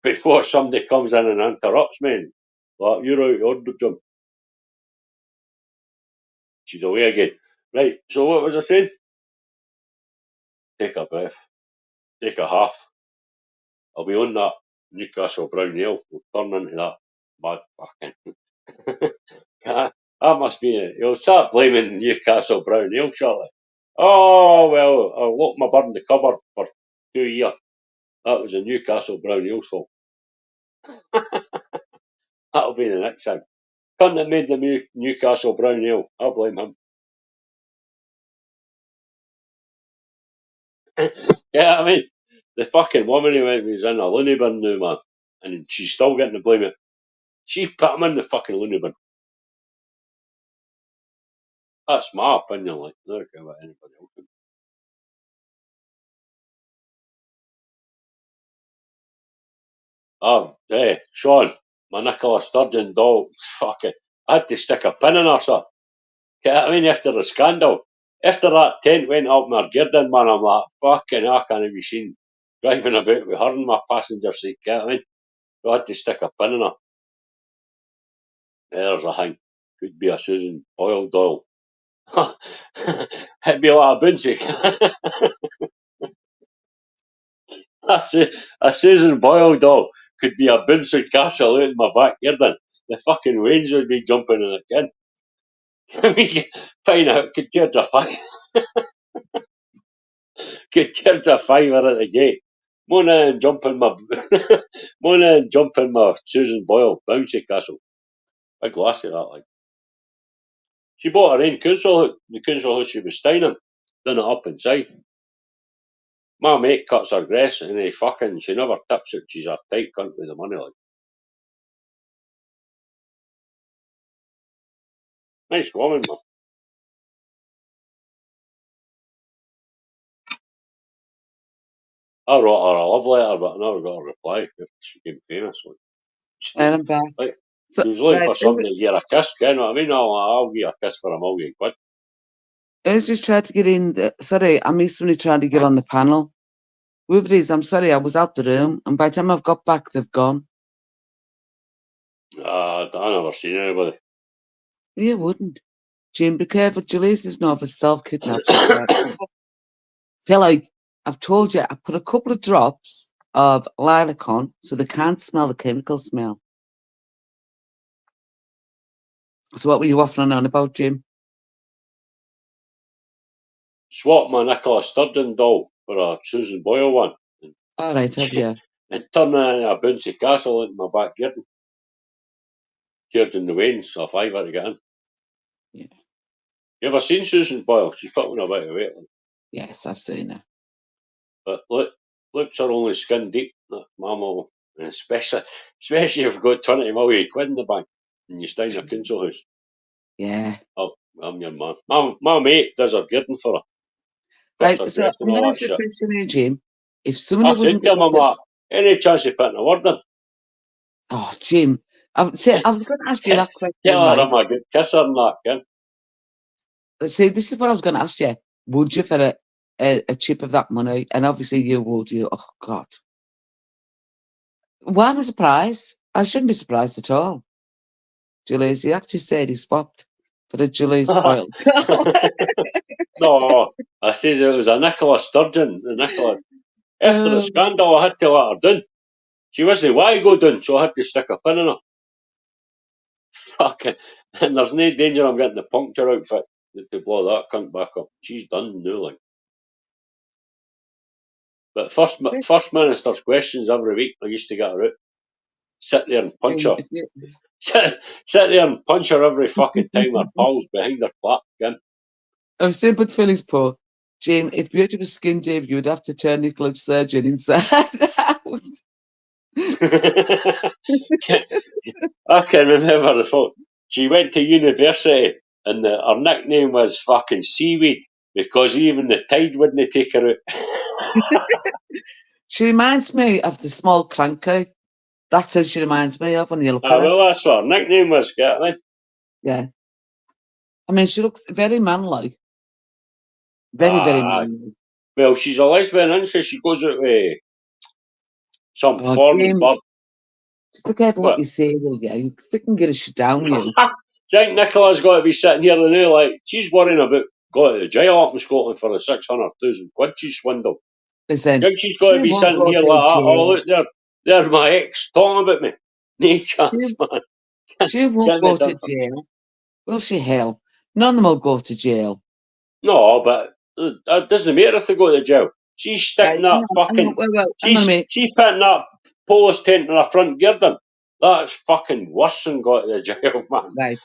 before somebody comes in and interrupts me. Like, you're out of order, Jim. She's away again. Right, so what was I saying? Take a breath. Take a half. I'll be on that Newcastle Brown Ale. We'll turn into that bad fucking. That must be it. You'll start blaming Newcastle Brown Ale shortly. Oh, well, I locked my bird in the cupboard for 2 years. That was a Newcastle Brown Ale's fault. That'll be the next thing. Cunt that made the Newcastle Brown Ale. I'll blame him. Yeah, I mean, the fucking woman who went was in a loony bin now, man. And she's still getting the blame it. She put him in the fucking loony bin. That's my opinion, like, I don't care what anybody else thinks. Sean, my Nicola Sturgeon doll, fucking, I had to stick a pin in her, sir. I mean, after the scandal, after that tent went up my Girden, man, I'm like, fucking, I can't be seen driving about with her in my passenger seat, I mean? So I had to stick a pin in her. There's a thing. Could be a Susan Boyle doll. It'd be like a bouncy. A Susan Boyle doll could be a bouncy castle out in my back garden. The fucking wains would be jumping in it again. We could find out, could charge a five. Could charge a fiver at the gate. Mona and jump in my Susan Boyle bouncy castle. Big lassie that like. She bought her own council the council house she was staying in. Done it up inside. My mate cuts her grass and she never tips it. She's a tight cunt with the money like. Nice woman, man. I wrote her a love letter, but I never got a reply. She became famous. Like. And I'm back. Like, So, she was looking right, for somebody to give her a kiss, you know what I mean? I'll give her a kiss for a million quid. I just tried to get in. Sorry, I missed somebody trying to get on the panel. Whoever it is, I'm sorry, I was out the room, and by the time I've got back, they've gone. I've never seen anybody. You wouldn't. Jim, be careful. Julie's is not for self-kidnap. She's got. Feel like I've told you, I put a couple of drops of lilac on so they can't smell the chemical smell. So what were you waffling on about, Jim? Swap my Nicola Sturgeon doll for a Susan Boyle one. All right, have you? And turn a bouncy castle into my back garden. Here in the Wayne, so if I were to get in. Yeah. You ever seen Susan Boyle? She's putting a bit of weight on. Yes, I've seen her. But looks are only skin deep, that mammal. And especially if you've got 20 million quid in the bank and you stay in your council house. Yeah. Oh, I'm your man. My mate does her garden for her. Right, Puts her so dress I'm and going all to that ask you a shit. question here, Jim. If somebody I said wasn't... to him, I'm like, any chance of putting a word in? Oh, Jim, I was going to ask you that question, Tell her right? I'm a good kisser and that, kin. See, this is what I was going to ask you. Would you for a chip of that money? And obviously you would. Oh, God. Why am I surprised? I shouldn't be surprised at all. Julie's, he actually said he swapped for the Julie's Boyle. No, I said it was a Nicola Sturgeon. The Nicola. After the scandal, I had to let her down. She wasn't why go down, so I had to stick a pin in her. Fucking. And there's no danger I'm getting the puncture outfit to blow that cunt back up. She's done now, like. But first minister's questions every week, I used to get her out. Sit there and punch her. Sit there and punch her every fucking time her pals behind her back again. I was saying, but Philly's poor. Jim, if Beauty was skin deep, you would have to turn Nicola Sturgeon inside out. I can remember the fact. She went to university and her nickname was fucking Seaweed because even the tide wouldn't take her out. She reminds me of the small cranky. That's who she reminds me of when you look at her. Well, that's what her nickname was, Caitlin. Yeah. I mean, she looks very manly. Very manly. Well, she's a lesbian, isn't she? She goes out with some foreign bird. Be careful what you say, will you? You freaking get a shit down, you. I think Nicola's got to be sitting here and like, she's worrying about going to jail up in Scotland for the 600,000 quid she swindled. Listen, I think she's got to be sitting here like that. Oh, look, there's my ex talking about me. No chance, man. She won't go to jail. Will she, hell? None of them will go to jail. No, but it doesn't matter if they go to jail. She's sticking that fucking... She's putting that Polish tent in her front garden. That's fucking worse than going to the jail, man. Right.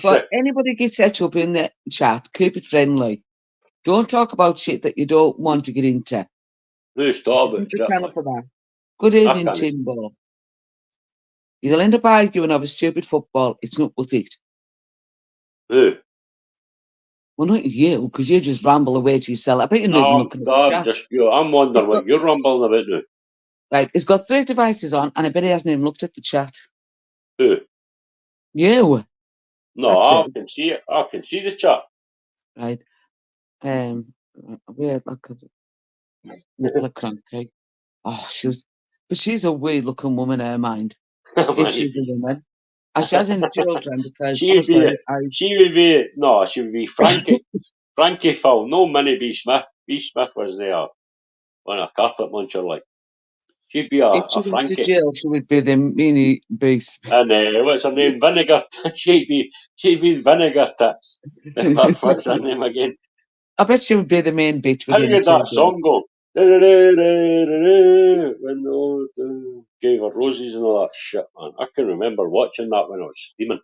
But anybody gets set up in the chat, keep it friendly. Don't talk about shit that you don't want to get into. Who's talking about shit, channel for that. Good evening, Timbo. You'll end up arguing over stupid football. It's not worth it. Who? Well, not you, because you just ramble away to yourself. I bet you're not even looking at the chat. I'm wondering what you're rambling about now. Right, he's got 3 devices on, and I bet he hasn't even looked at the chat. Who? You. No, I can see it. I can see the chat. Right. Where Nicola Cranky. Oh, she's a weird looking woman, her mind. If she's a woman. She has any children because she would be Frankie. Frankie Phil, no Minnie B. Smith. B. Smith was there on a carpet muncher, like. She'd be a Frankie. If she went to jail, she would be the mini beast. And what's her name? Vinegar. She'd be Vinegar Tits. What's her name again? I bet she would be the main bitch. How did that song go? When gave her roses and all that shit, man. I can remember watching that when I was steaming.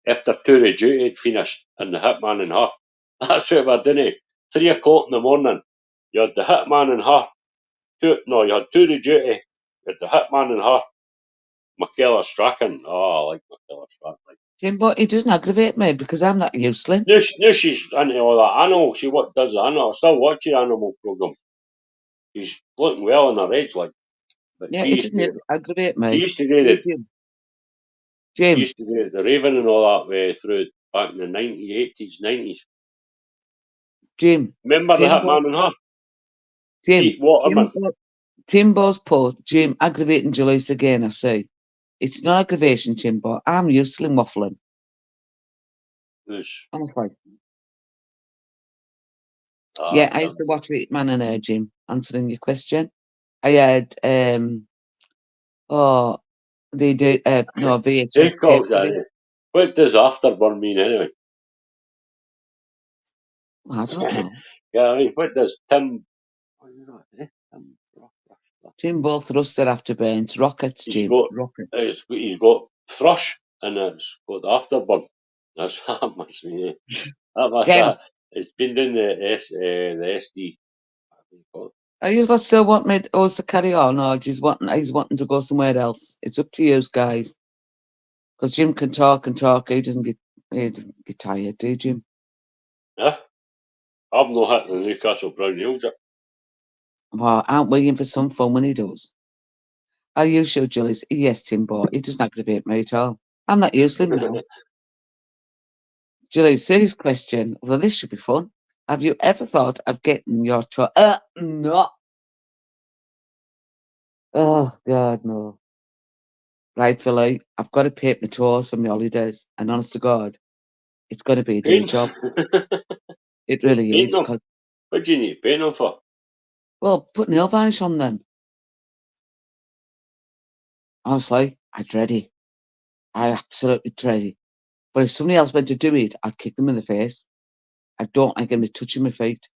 After Tour of Duty had finished and the Hitman and her. That's what I did. 3 o'clock in the morning. You had the Hitman and her. You had Tour of Duty. You had the Hitman and her. Michaela Strachan. Oh, I like Michaela Strachan. Tim, but it doesn't aggravate me because I'm not useless. No, she's into all that animal. She does the animal. I still watch the animal program. She's looking well in her age, like. But yeah, it doesn't aggravate me. She used to do the Raven and all that way through back in the 90s, 80s, 90s. Jim. Remember the Hitman and her? Jim. Timbo's post. Jim aggravating Jalise again, I say. It's not aggravation, Jim, but I'm used to him waffling. Who's Honestly. that? I used to watch the Man and Air, Jim, answering your question. I had, they do, no, Who VHS calls tape. that? What does afterburn mean anyway? I don't know. Yeah, I mean, what does Tim? What is that? Tim Jim both thrusted afterburns. Rockets, He's Jim. got Rockets. he's got thrush and it's got afterburn. That's that must be. That must Jim, that. It's been doing the SD. What do you call it? are you not still wanting us to carry on, or he's wanting to go somewhere else? It's up to you guys. Because Jim can talk and talk. He doesn't get tired, do you, Jim? Yeah, I've not hit the Newcastle Brown Hills yet. Well, aren't we in for some fun when he does? Are you sure, Julius? Yes, Timbo. He doesn't aggravate me at all. I'm not used to him now. Julius, serious question. Well, this should be fun. Have you ever thought of getting your toe? No. Oh, God, no. Rightfully, I've got to paint my toes for my holidays. And honest to God, it's got to be a day Paint. job. It really Paint is. them. 'Cause, What do you need to paint them for? well, put nail varnish on them. Honestly, I dread it. I absolutely dread it. But if somebody else went to do it, I'd kick them in the face. I don't like them touching my feet.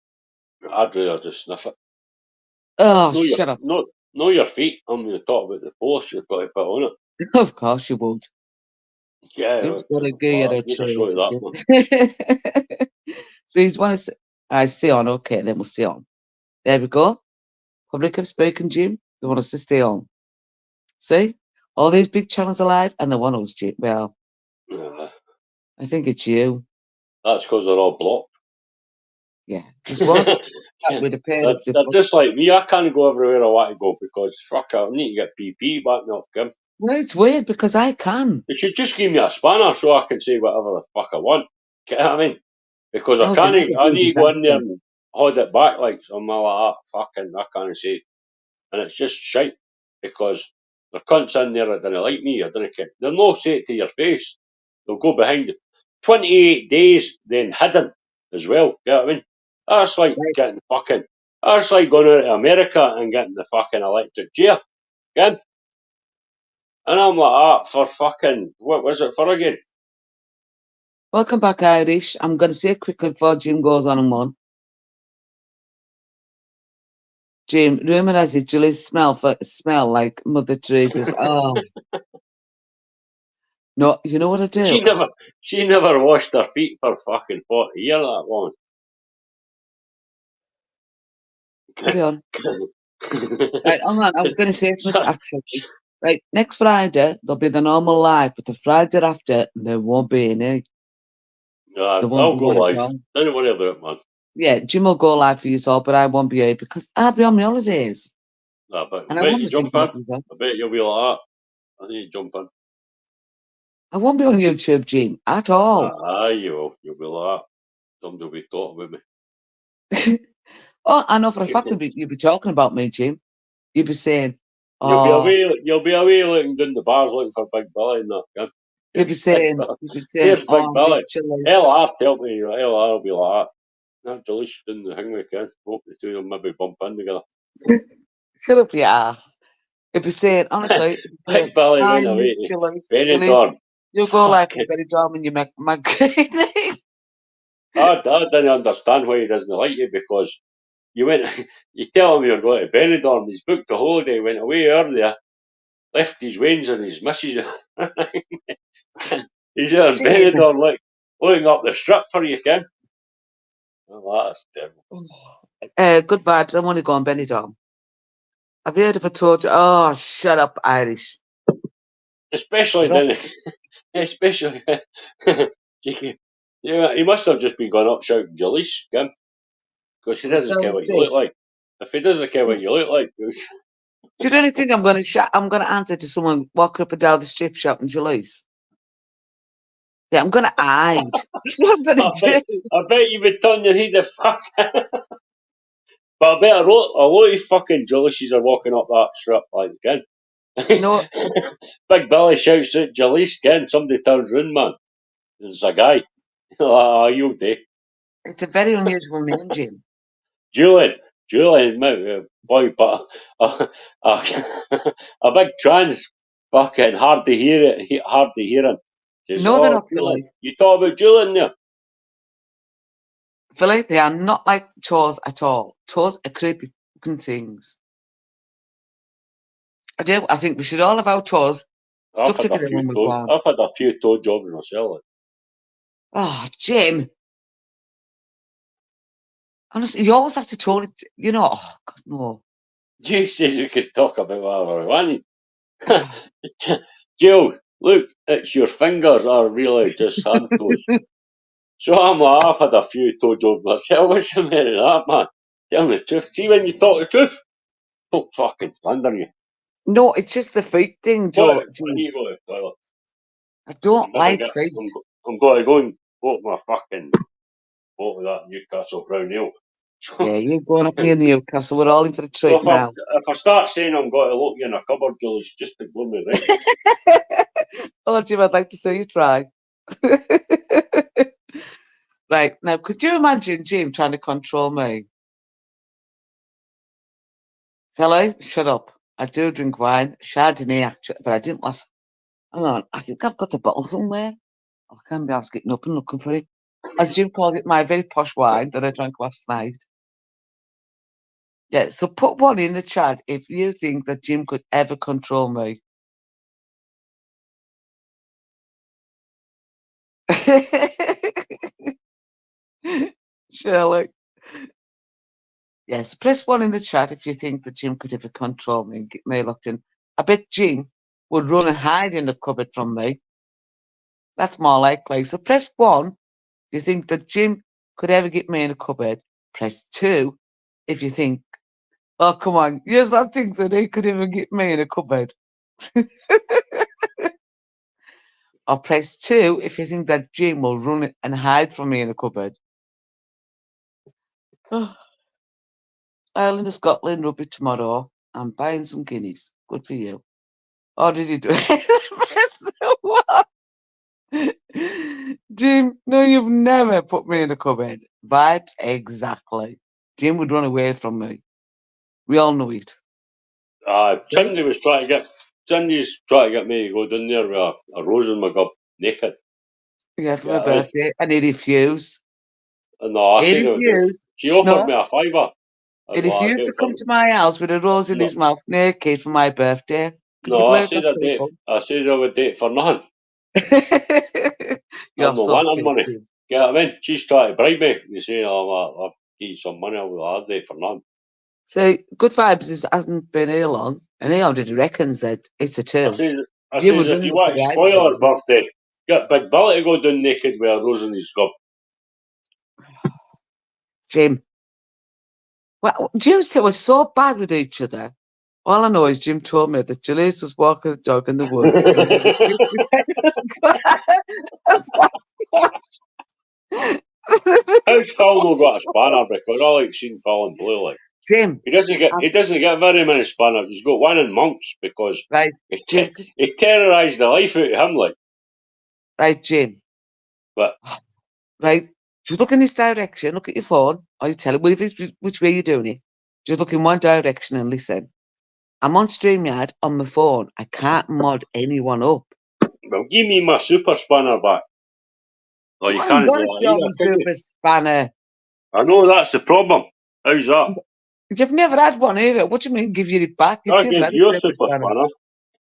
I'd rather just sniff it. Oh, Know your shut up. know your feet. I'm going to talk about the post you've got to put on it. Of course you would. Yeah, Who's got to give you a need to show you that one. trade? So he's one of I stay on. Okay, then we'll stay on. There we go. Public have spoken, Jim. They want us to stay on. See? All these big channels alive and they want us, Jim. Well, I think it's you. That's because they're all blocked. Yeah. There's one with a pair of They're different. just like me. I can't go everywhere I want to go because fuck, I need to get PP back up, Kim. Well, it's weird because I can. They should just give me a spanner so I can say whatever the fuck I want. Get what I mean? Because I Oh, can't. they never I do need to the go in there banter. and hold it back like something like that. Fucking, I can't say. And it's just shite because there are cunts in there that don't like me. I don't care. They'll not say it to your face. They'll go behind it. 28 days then hidden as well. Get what I mean? That's like Right. getting fucking. That's like going out to America and getting the fucking electric chair. Again. And I'm like, for fucking. What was it for again? Welcome back, Irish. I'm going to say it quickly before Jim goes on and on. Jim, rumour has it Julie's smell like Mother Teresa's. Oh. No, you know what I do? She never washed her feet for fucking 40 years, that woman. Carry on. Right, hold on. I was going to say something actually. Right, next Friday there'll be the normal live, but the Friday after there won't be any. No, There won't I'll be go one at live. all. Don't worry about it, man. Yeah, Jim will go live for you all, but I won't be here because I'll be on my holidays. No, but And I I bet won't you be jump thinking in. about myself. I bet you'll be like that. I need to jump in. I won't be on YouTube, Jim, at all. You will. You'll be like that. Somebody will be talking about me. Oh, I know for a fact that you'll be talking about me, Jim. You'll be saying, You'll be oh, away. You'll be away looking down the bars looking for Big Billy and that. Yeah? you'll be saying, There's Big oh, Billy. this Julie's. LR help me. LR will be like that. No, Julie's doing the thing we can. Hope the two of them maybe bump in together. Shut up, your ass. You'll be saying, honestly, Big Billy I went away miss to Julie's. Benidorm. You'll go like Fucking. Benidorm and you make my I didn't understand why he doesn't like you because you went. You tell him you're going to Benidorm. He's booked a holiday. Went away earlier. Left his wains and his missus. He's there in Benidorm, looking up the strip for you, Ken. Oh, that's terrible. good vibes. I want to go on Benidorm. Have you heard if I told you? Oh, shut up, Irish. Especially then. Especially. Yeah, he must have just been going up shouting Julie's, Ken. Because he doesn't care what you look like. If he doesn't care what you look like. Do you really think I'm going to answer to someone walking up and down the strip shop in Julie's? Yeah, I'm going to hide. That's what I'm going to do. I bet you would turn your head the fuck. But I bet a lot of fucking Julie's are walking up that strip like again. No. Big Billy shouts out, Jalise, Ken, somebody turns round, man. There's a guy. Ah, you'll do. It's a very unusual name, Jim. Julian, boy, but a big trans fucking hard to hear him. Says, No, they're oh, not, Julian. Philly. You talk about Julian there? Philly, they are not like chores at all. Chores are creepy fucking things. I do. I think we should all have our chores stuck together when we're gone. I've had a few toe jobs myself. Like. Oh, Jim. Honestly, you always have to tell it, you know. Oh, God, no. You said you could talk about whatever I wanted. Jill, look, it's your fingers are really just hand toes. So I'm like, I've had a few toe jobs myself. What's the matter with that, man? Tell me the truth. See when you talk the truth? Don't fucking slander you. No, it's just the feet thing, What? Joe. I need to go to the toilet. I don't like feet. I'm going to go and walk my fucking walk with that Newcastle brown ale. Yeah, you're going up near Newcastle. We're all in for a So treat now. if I start saying I'm going to look you in a cupboard, Julie, just ignore me, right? Oh, Jim, I'd like to see you try. Right, now, could you imagine Jim trying to control me? Hello, shut up. I do drink wine, Chardonnay, actually, but I didn't last. Hang on, I think I've got a bottle somewhere. I can't be asked getting up and looking for it. As Jim called it, my very posh wine that I drank last night. Yeah, so put one in the chat if you think that Jim could ever control me. Shirley. Yes, press one in the chat if you think that Jim could ever control me and get me locked in. I bet Jim would run and hide in the cupboard from me. That's more likely. So press one if you think that Jim could ever get me in a cupboard. Press two if you think, oh, come on, you're not think that he could ever get me in a cupboard. Or press two if you think that Jim will run and hide from me in a cupboard. Ireland to Scotland rugby tomorrow. I'm buying some guineas. Good for you. Or did you do it? Press the one. Jim, no, you've never put me in a cupboard. Vibes, exactly. Jim would run away from me. We all know it. Cindy's trying to get me to go down there with a rose in my gob, naked. Yeah, for my birthday. And he refused. No, I said refused. she offered me a fiver. He refused to come to my house with a rose in his mouth, naked, for my birthday. No, I said I would date for nothing. You're I'm so not wanting money. Get what I mean? She's trying to bribe me. You say, I'll give you some money, I'll date for nothing. So, Good Vibes hasn't been here long, and he already reckons that it's a two. I says if you want to spoil her birthday, get Big Billy to go down naked with a rose in his gob. Jim. Well, Jim two were so bad with each other. All I know is Jim told me that Jalise was walking the dog in the woods. How's Phil not got a spanner? Because I like seeing Phil in blue. Like Jim, he doesn't get very many spanners. He's got one in Monks because right, Jim, he terrorised the life out of him. Like right, Jim. What? Right, just look in this direction. Look at your phone, or you tell it which way you're doing it. Just look in one direction and listen. I'm on StreamYard on my phone. I can't mod anyone up. Well, give me my super spanner back. Oh, you can't do that either, super spanner. I know that's the problem. How's that? You've never had one either. What do you mean, give you it back? I gave you a super spanner.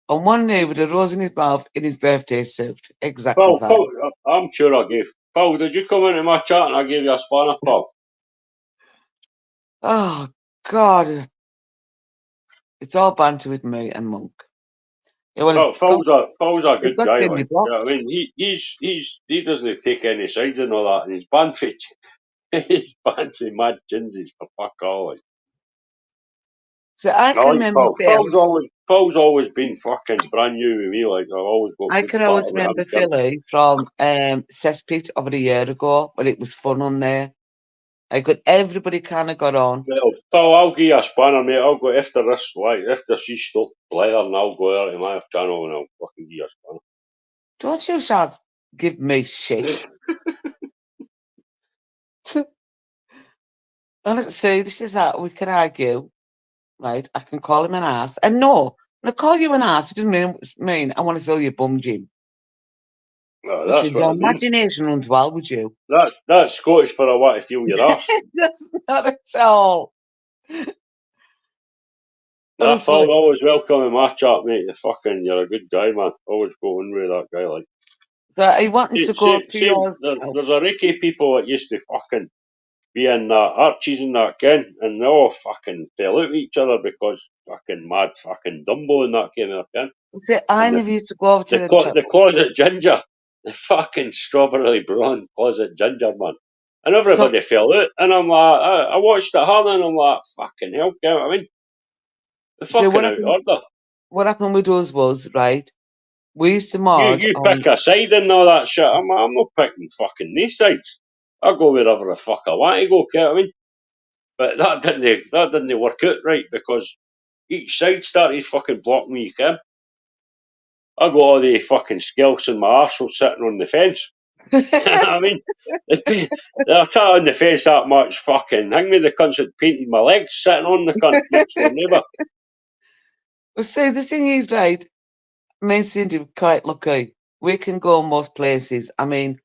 On one day with a rose in his mouth in his birthday suit. Exactly. Paul, I'm sure I gave. Paul, did you come into my chat and I gave you a spanner, Paul? Oh, God. It's all banter with me and Monk. Yeah, well, Paul's a good guy. Like, I mean, he doesn't take any sides and all that, and he's banned for he's banned for mad ginsies for fuck all. Like. So I can remember Paul's always been fucking brand new with me. Like I've always got. I can always remember Philly from Cesspit over a year ago, but it was fun on there. Like, but everybody kind of got on. Well, Phil, I'll give you a spanner, mate. I'll go after this, like, after she stopped blathering, I'll go there to my channel and I'll fucking give you a spanner. Don't you start giving me shit. Honestly, this is how we can argue, right? I can call him an ass. And no, when I call you an ass, it doesn't mean I want to fill your bum, Jim. No, Listen, that's what your I mean. imagination runs wild with you. That's Scottish for I want to feel your ass. That's not at all. Nah, Phil, Honestly. always welcome in my chat, mate. You're a good guy, man. Always go in with that guy, like. But are you wanting to go to yours? There's a Ricky people that used to fucking be in Archies and that, Ken, and they all fucking fell out with each other because fucking mad fucking Dumbo and that came there, Ken. See, I And never used to go over to the closet ginger, the fucking strawberry blonde closet ginger, man. And everybody fell out, and I'm like, I watched it hard, and I'm like, fucking hell, you know what I mean? The fucking out of order. What happened with us was, right, we used to You mod. pick a side and all that shit. I'm not picking fucking these sides. I go wherever the fuck I want to go, you know what I mean? But that didn't work out right because each side started fucking blocking me, Kim. I got all the fucking skills in my arsehole sitting on the fence. I mean, they're not on the fence that much fucking hang me, the cunts that painted my legs sitting on the cunt next door neighbour. Well, see, the thing is, right, me and Cindy were quite lucky. We can go most places. I mean,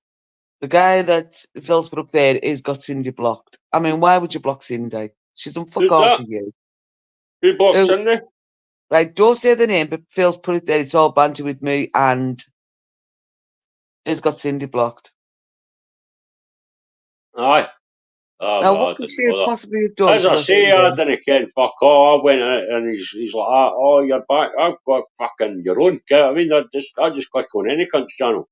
the guy that Phil's put up there has got Cindy blocked. I mean, why would you block Cindy? She's done fuck all to you. Who blocked Cindy? Right, don't say the name, but Phil's put it there. It's all banter with me, and he's got Cindy blocked. Aye. Now, what could she possibly have done? As I say, I didn't care. Fuck all. I went in it and he's like, oh, you're back. I've got fucking your own kit. I mean, I just click on any cunt's channel.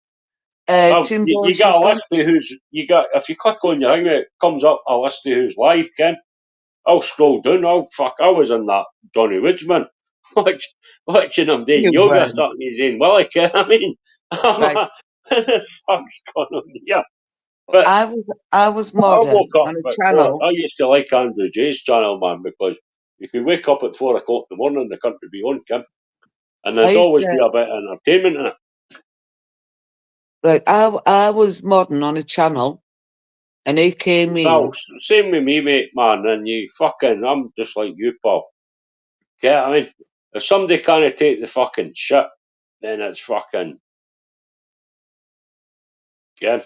You got a list of who's if you click on your thing, it comes up a list of who's live, Ken. I'll scroll down. I was in that Johnny Woodsman. Watching him doing yoga, something he's in Willie, Ken. I mean, right. What the fuck's going on here? But I was modern on a channel. I used to like Andrew J's channel, man, because you could wake up at 4 o'clock in the morning, the country be on, Kim, and there'd always be a bit of entertainment in it. Right, I was modern on a channel, and he came in. Well, same with me, mate, man, and I'm just like you, pal. Yeah, I mean, if somebody can't take the fucking shit, then it's fucking. Yeah.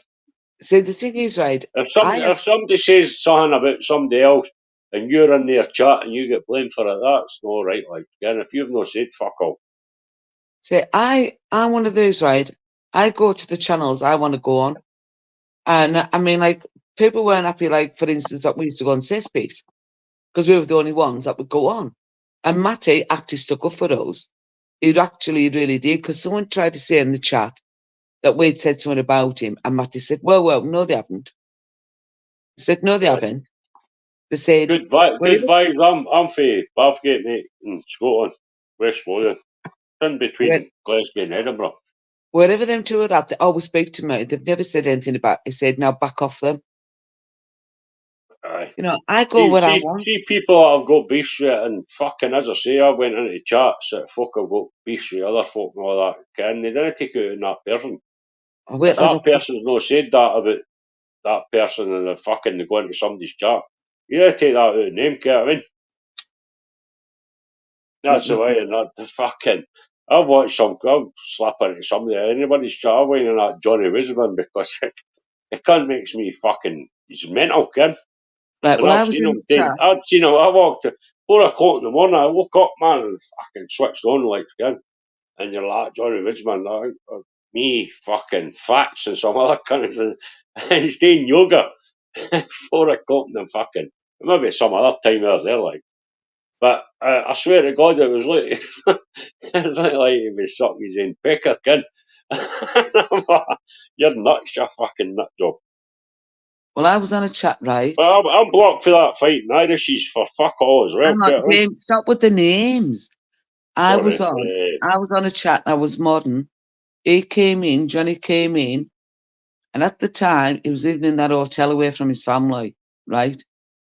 See, the thing is, right, if somebody says something about somebody else and you're in their chat and you get blamed for it, that's not right. Like, again, if you've not said fuck all. See, I'm one of those, right? I go to the channels I want to go on. And I mean, like, people weren't happy, like, for instance, that we used to go on Space because we were the only ones that would go on. And Matty actually stuck up for us. He really did, because someone tried to say in the chat that we'd said something about him, and Matty said, well, no, they haven't. He said, no, they haven't. They said... Good vibes. I'm for Bathgate, mate, in Scotland, West Lothian, in between Glasgow and Edinburgh. Wherever them two are at, they always speak to me. They've never said anything about it. He said, now back off them. Aye. You know, I go where I want. See people that have got beef with it, and fucking, as I say, I went into chats that folk have got beef with other folk and all that, and they didn't take it on that person. If that person's not said that about that person and they're going to somebody's chat, you gotta take that out of name, you know what I mean? That's the way, and that fucking. I've watched I'll slap into somebody, anybody's chat, I went in that Johnny Woodsman because it can't makes me fucking, he's mental, kid. Right, and I'd seen him, I walked at 4 o'clock in the morning, I woke up, man, and fucking switched on like again. And you're like, Johnny Woodsman, me fucking facts and some other kinds of, and he's doing yoga 4 o'clock in the fucking, maybe some other time out there, like. But I swear to God, it was like, like he was sucking his own pecker, kid. You're nuts, you fucking nut job. Well, I was on a chat, right? Well, I'm blocked for that fight. Neither she's for fuck all as well. I'm not, James, stop with the names. I Sorry, was on a chat. I was modern. He came in. Johnny came in, and at the time he was living in that hotel away from his family. right?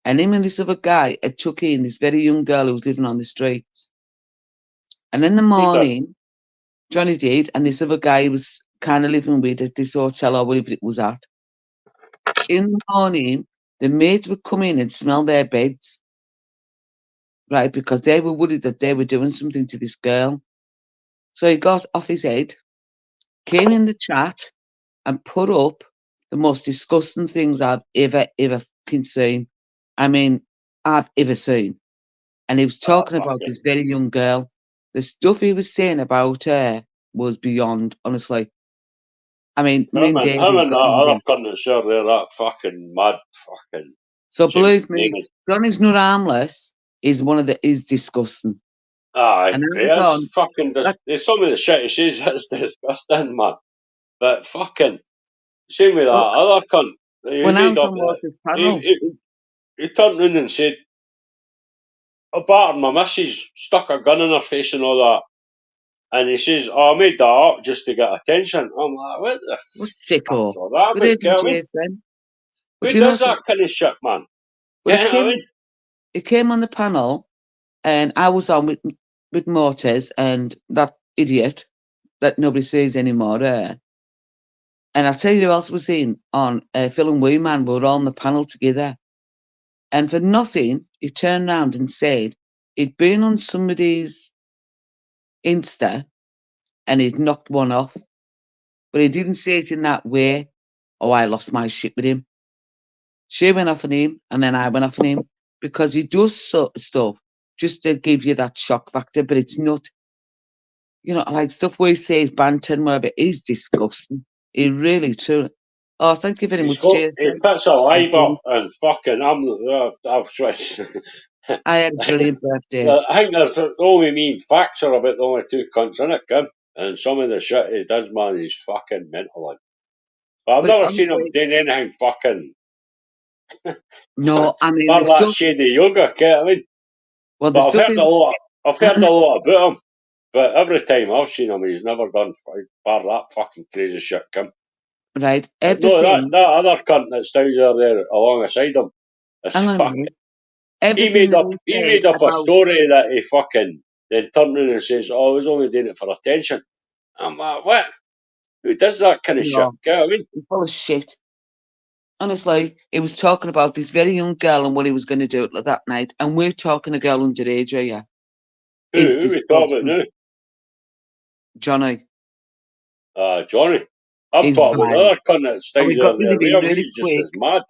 And him and this other guy had took in this very young girl who was living on the streets. And in the morning, Johnny did, and this other guy was kind of living with at this hotel or wherever it was at. In the morning, the maids would come in and smell their beds, right? Because they were worried that they were doing something to this girl. So he got off his head, came in the chat, and put up the most disgusting things I've ever fucking seen. I mean, I've ever seen. And he was talking about this very young girl. The stuff he was saying about her was beyond, honestly. I mean, me and David him and that got on with other him. cunt that's there, they're that fucking mad fucking. So believe me, name it. Johnny's not harmless. Is one of the is disgusting. Aye, And it's fucking. There's some of the shit he says that's disgusting, man. But fucking same with that other cunt. He when made I up was on that. Walter's panel, He turned around and said, "About my missus stuck a gun in her face and all that." And he says, "Oh, I made that up just to get attention." I'm like, "What the was fuck sicko. all that Good about, evening, Kelvin? Jason. But Who you know does that kind of shit, man? But You know what I mean? he came on the panel, and I was on with Mortes and that idiot that nobody sees anymore. And I'll tell you who else was in on Phil and Wee Man. We were all on the panel together. And for nothing, he turned around and said he'd been on somebody's Insta and he'd knocked one off. But he didn't say it in that way. Oh, I lost my shit with him. She went off on him, and then I went off on him, because he does stuff just to give you that shock factor, but it's not, like stuff where he says banter and whatever. He's disgusting. He really, truly. Oh, thank you very much, Jason. He puts a live up and fucking, I've switched. I had a brilliant birthday. I think the only mean facts are about the only two cunts in it, Kim. And some of the shit he does, man, he's fucking mental. Like. But I've never seen him doing anything fucking. No, I mean, the that shady yoga, I mean. Well, but I've heard a lot about him. But every time I've seen him, he's never done bar that fucking crazy shit, Kim. Right, everything. No, that other cunt that's down there alongside him. Hang on a minute. He made up a story that he fucking then turned around and says, "Oh, I was only doing it for attention." I'm like, what? Who does that kind of shit? You know what I mean? Full of shit. Honestly, he was talking about this very young girl and what he was going to do that night, and we're talking a girl underage here. Who we talking about now? Johnny. Johnny. I'm talking about another cunt that stays there with him. He's just as mad.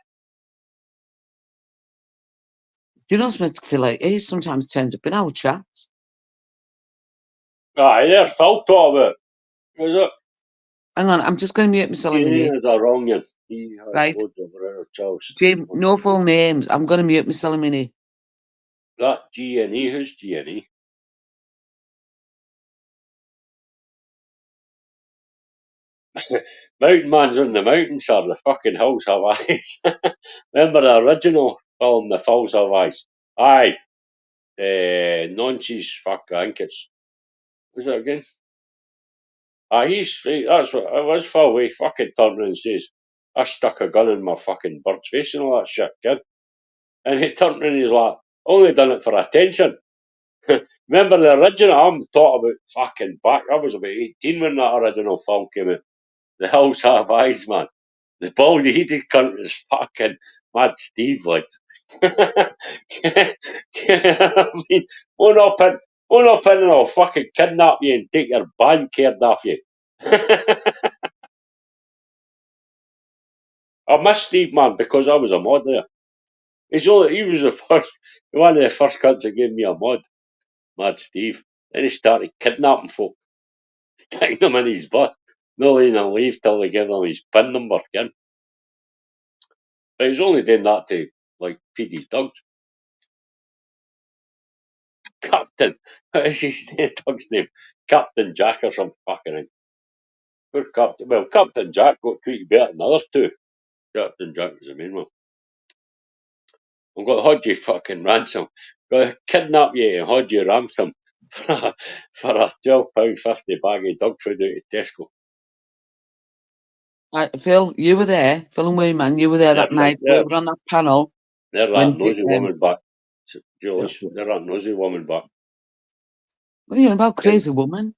Do you know what I feel like? He sometimes turns up in our chats. Aye, there's Phil talking about. Is it? Hang on, I'm just going to mute myself a minute. Is a wrong one. Right. Jim, no full names. I'm going to mute myself a minute. That G&E, who's G&E? Mountain Man's on the mountain, sir. The fucking hills have eyes. Remember the original film, The Hills Have Eyes? Aye. Nonsense, fuck, I think it's. Was it again? That's what it was. Phil Way fucking turned around and says, "I stuck a gun in my fucking bird's face and all that shit, kid." And he turned around and he's like, "Only done it for attention." Remember the original? I'm talking about fucking back. I was about 18 when that original film came out. The Hills Have Eyes, man. The baldy heated cunt was fucking mad Steve, like. I mean, one up in and I'll fucking kidnap you and take your bank card off you. I missed Steve, man, because I was a mod there. He was one of the first cunts that gave me a mod. Mad Steve. Then he started kidnapping folk, taking them in his bus, no letting them leave till they gave them his PIN number again. But he was only doing that to, like, feed his dogs. Captain, what is his dog's name? Captain Jack or some fucking thing. Poor Captain. Well, Captain Jack got treated better than the other two. Captain Jack was the main one. I'm going to hold you fucking ransom. Going to kidnap you and hold you ransom for a £12.50 bag of dog food out of Tesco. Phil, you were there. Phil and Wayman, you were there that night. We were on that panel. They're When that nosy woman back. Jules, Yeah. they're that nosy woman back. What are you on about, crazy woman?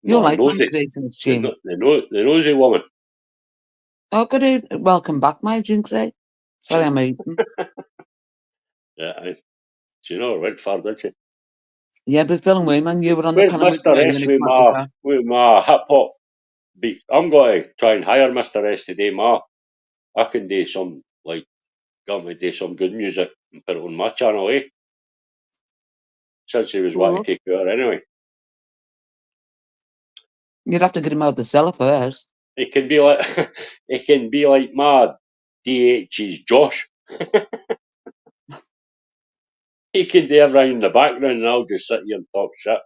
You No, like my nosy. craziness, The, Jim. the nosy woman. Oh, good evening. Welcome back, my jinxie. Sorry, I'm eating. Yeah, she never went far, did she? Yeah, but Phil and Wayman, you were on the Where's panel with Mr. me S when it came out with that. with my hip hop beat? I'm going to try and hire Mr. S today, ma. I can do some, like, got me do some good music and put it on my channel, eh? Since he was wanting to take over anyway. You'd have to get him out the cellar first. It can be like it can be like my DH's Josh. He can do everything in the background and I'll just sit here and talk shit.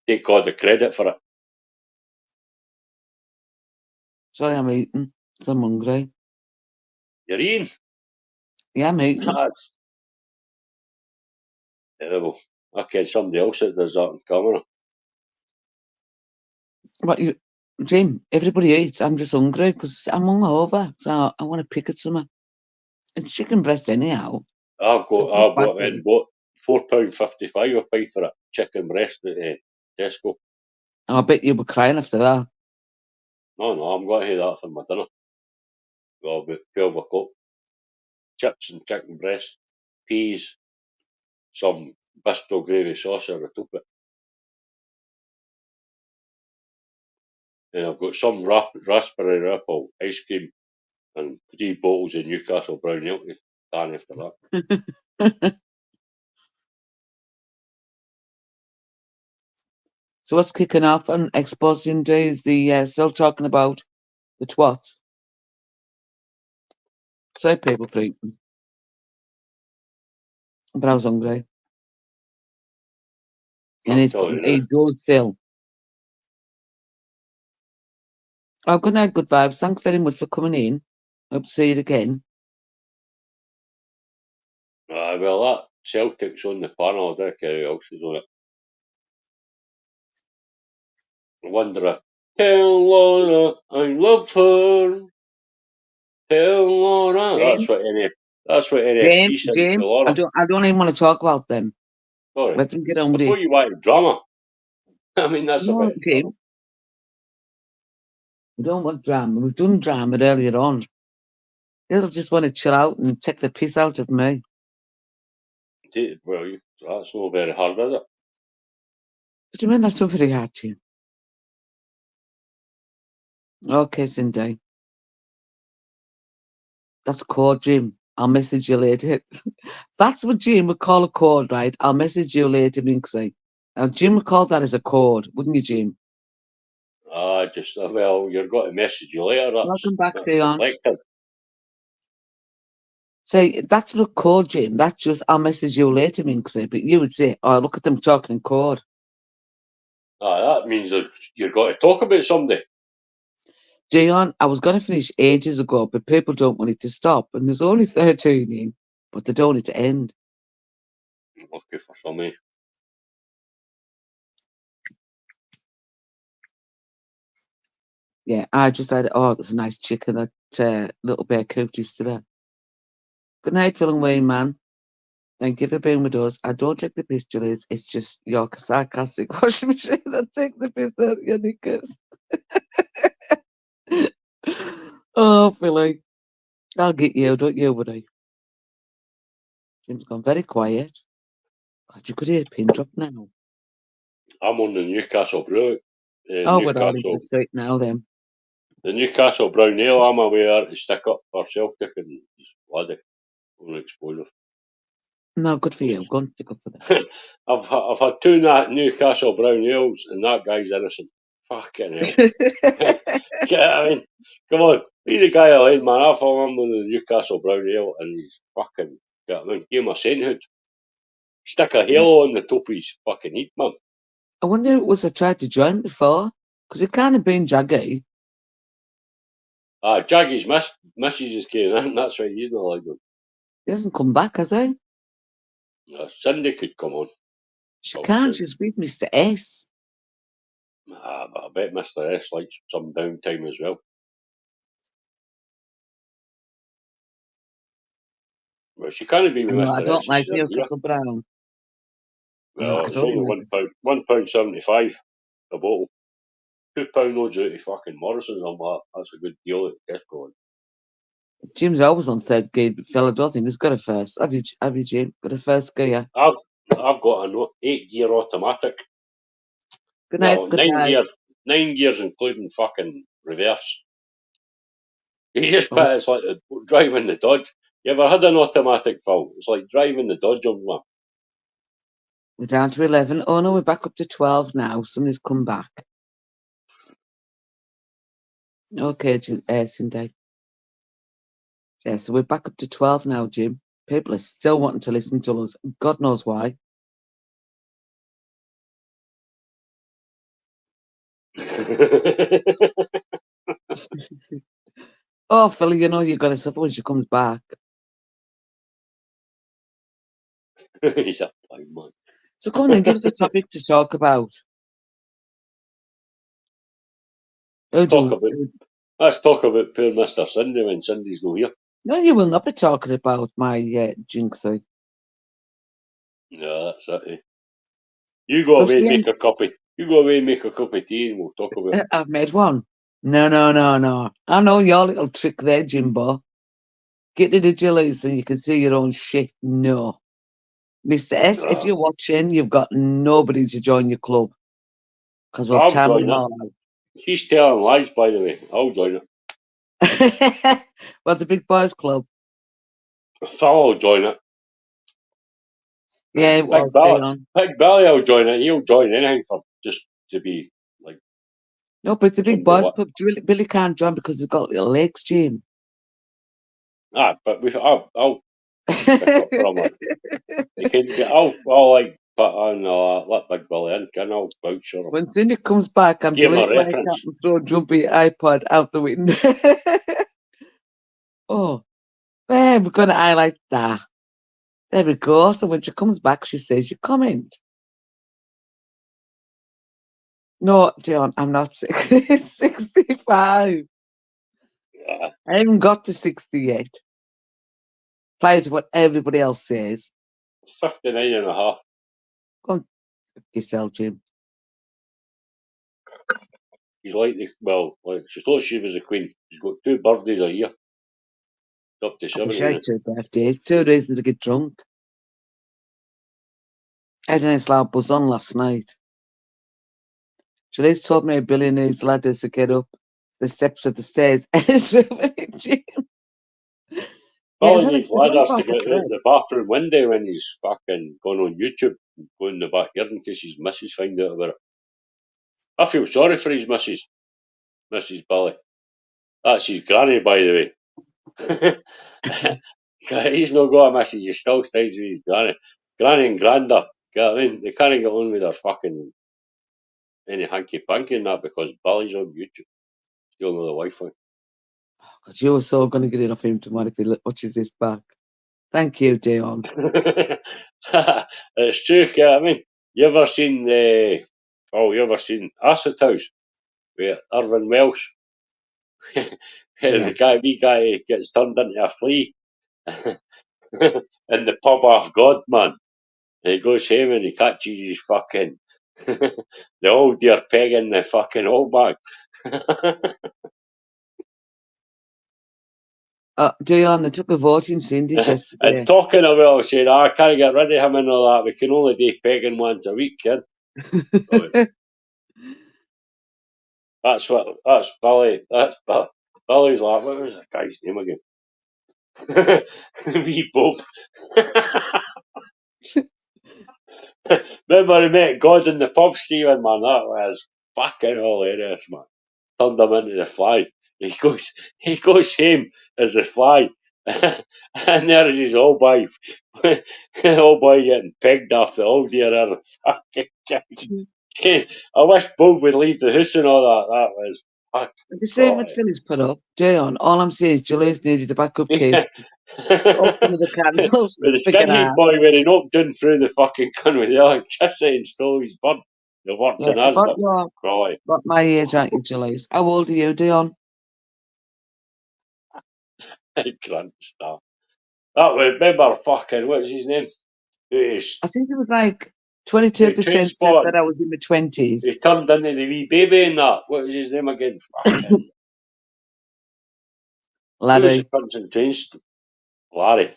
Take all the credit for it. Sorry, I'm eating. I'm hungry. You're eating? Yeah, I'm eating. That's terrible. I ken somebody else that does that on camera. What you, Jim? Everybody eats. I'm just hungry because I'm hungover, so I want to pick at something. It's chicken breast anyhow. I've So it's not bad got for in you. bought £4.55 a pint for it. Chicken breast at Tesco. I bet you were crying after that. No, I'm going to have that for my dinner. Well, about 12 o'clock. Chips and chicken breast, peas, some Bristol gravy sauce over the top of it. And I've got some raspberry ripple ice cream and 3 bottles of Newcastle brown ale to tan after that. So what's kicking off on Exposition Day is the still talking about the twats. So people for eating. But I was hungry. And I'm it's telling you a now. does fill. Oh, good night, good vibes. Thanks very much for coming in. Hope to see you again. Well, that Celtic's on the panel. I don't care who else is on it. I wonder if tell Laura I love her. Tell Laura. That's what NFG said to James, Laura. I don't even want to talk about them. Sorry. Let them get on I with thought it. you wanted drama. I mean, that's a No, bit of drama. James, we don't want drama. We've done drama earlier on. They'll just want to chill out and take the piss out of me. Well, that's not very hard, is it? What do you mean that's not very hard to you? Okay, Cindy. That's code, Jim. I'll message you later. That's what Jim would call a code, right? I'll message you later, Minxie. Now, Jim would call that as a code, wouldn't you, Jim? Well, you're going to message you later. Welcome back, That's Dion. deflected. Say, that's not code, Jim. That's just, I'll message you later, Minxie. But you would say, oh, look at them talking in code. That means that you're going to talk about somebody. Dion, I was going to finish ages ago, but people don't want it to stop. And there's only 13 in, but they don't want it to end. Lucky for somebody. Yeah, I just had, oh, it was a nice chicken, that little bear cooked yesterday. Good night, Phil and Wayne, man. Thank you for being with us. I don't take the piss, Julius. It's just your sarcastic washing machine that takes the piss out of your knickers. Oh, Philly. I'll get you, don't you worry. Jim's gone very quiet. God, you could hear a pin drop now. I'm on the Newcastle Brew. Oh, we're all into the treat now then. The Newcastle Brown Ale, I'm aware to stick up for Celtic and he's bloody on exposure. No, good for you. Go and stick up for them. I've had 2 Newcastle Brown Ales and that guy's innocent. Fucking hell. I mean, come on, be the guy of line, man. I follow him with the Newcastle Brown Ale and he's fucking, I mean, give him a sainthood. Stick a halo on the top of his fucking heat, man. I wonder if it was I tried to join before, because it can't have been Jaggy. Jaggy's missus is getting in, that's why he's not like him. He hasn't come back, has he? Cindy could come on. She can't. She's with Mr. S. But I bet Mr. S likes some downtime as well. Well, she can't be with No, I Mr. don't S. like She's in here. Newcastle Brown. No, Well, I it's don't only like it. £1.75 a bottle. £2 no duty fucking Morrison's on that. That's a good deal at Tesco. Jim's always on third gear, but Phil, I don't think he's got a first. Have you, Jim? Got a first gear? I've got an 8-gear automatic. Good night, Well, good 9 night. gears. 9 gears including fucking reverse. You just Oh, put it's like driving the Dodge. You ever had an automatic, Phil? It's like driving the Dodge on one. we're down to 11. Oh no, we're back up to 12 now. Somebody's come back. Okay, Cindy. Yeah, so we're back up to 12 now, Jim. People are still wanting to listen to us. God knows why. Oh, Phil, you know you've got to suffer when she comes back. He's a fine man. So come on then, give us a topic to talk about. Let's talk about poor Mr. Cindy when Cindy's not here. No, you will not be talking about my jinxie. Yeah, that's it. Eh? You go away and make a cup of tea and we'll talk about it. I've made one. No. I know your little trick there, Jimbo. Get rid of Julie's and you can see your own shit. No. Mr. S, if you're watching, you've got nobody to join your club. Because we'll I'll time join them it. all out. She's telling lies, by the way. I'll join it. What's a big boys club? I'll join it. Yeah, it was. Big Belly will join it. He'll join anything for just to be like. No, but it's a big boys club. Billy can't join because he's got little legs, Jim. But I'll pick up from him. You can get. I'll like put on let Big Belly in. Can I'll vouch for him. When Cindy comes back, I'm Give him a deleting my reference. account and throw Jumpy iPod out the window. Oh, man, we're going to highlight that. There we go. So when she comes back, she says, you comment. No, John, I'm not 65. Yeah. I haven't got to 60 yet. Prior to what everybody else says. 59 and a half. Go on, yourself, Jim. She's like this. Well, like she thought she was a queen. She's got 2 birthdays a year. Up to 70. I wish I had 2 birthdays. 2 reasons to get drunk. I had a nice loud buzz on last night. Julie's told me Billy needs ladders to get up the steps of the stairs. Jim. Billy needs ladders to get out the bathroom window when he's fucking going on YouTube and going in the backyard in case his missus find out about it. I feel sorry for his missus, Mrs. Billy. That's his granny, by the way. He's not got a missus, he still stays with his granny. Granny and granda, you know what I mean? They can't get on with their fucking any hanky-panky and that because Billy's on YouTube. Still know the Wi-Fi. God, you were so going to get it off him tomorrow if he watches this back. Thank you, Dion. It's true, I mean, you ever seen Acid House with Irvin Welsh? The wee guy gets turned into a flea in the pub off God, man. And he goes home and he catches his fucking the old dear peg in the fucking old bag. Dion, they took a vote in Cindy's yesterday. And talking about it, saying, I can't get rid of him and all that. We can only do pegging once a week, kid. That's Billy. That's Billy's like, what was the guy's name again? Wee Bob. Remember he met God in the pub, Stephen, man? That was fucking hilarious, man. Turned him into the fly. He goes home as the fly. And there's his old boy. Old boy getting pegged off the old dear fucking guy. I wish Bob would leave the house and all that. That was The same with Philly's put up. Dion, all I'm saying is Julie's needed a backup kid. Open the candles. With the skinhead boy when he knocked in through the fucking gun with the electricity and stole his bird. You worked in Asda. About my age, aren't you, Julie's? How old are you, Dion? Grand stuff. That was, remember fucking, what's his name? I think it was like 22% said Trainspotting. that I was in my 20s. He turned into the wee baby and that. What was his name again? Fucking. Who was the Larry. prince in Trainspotting? Larry.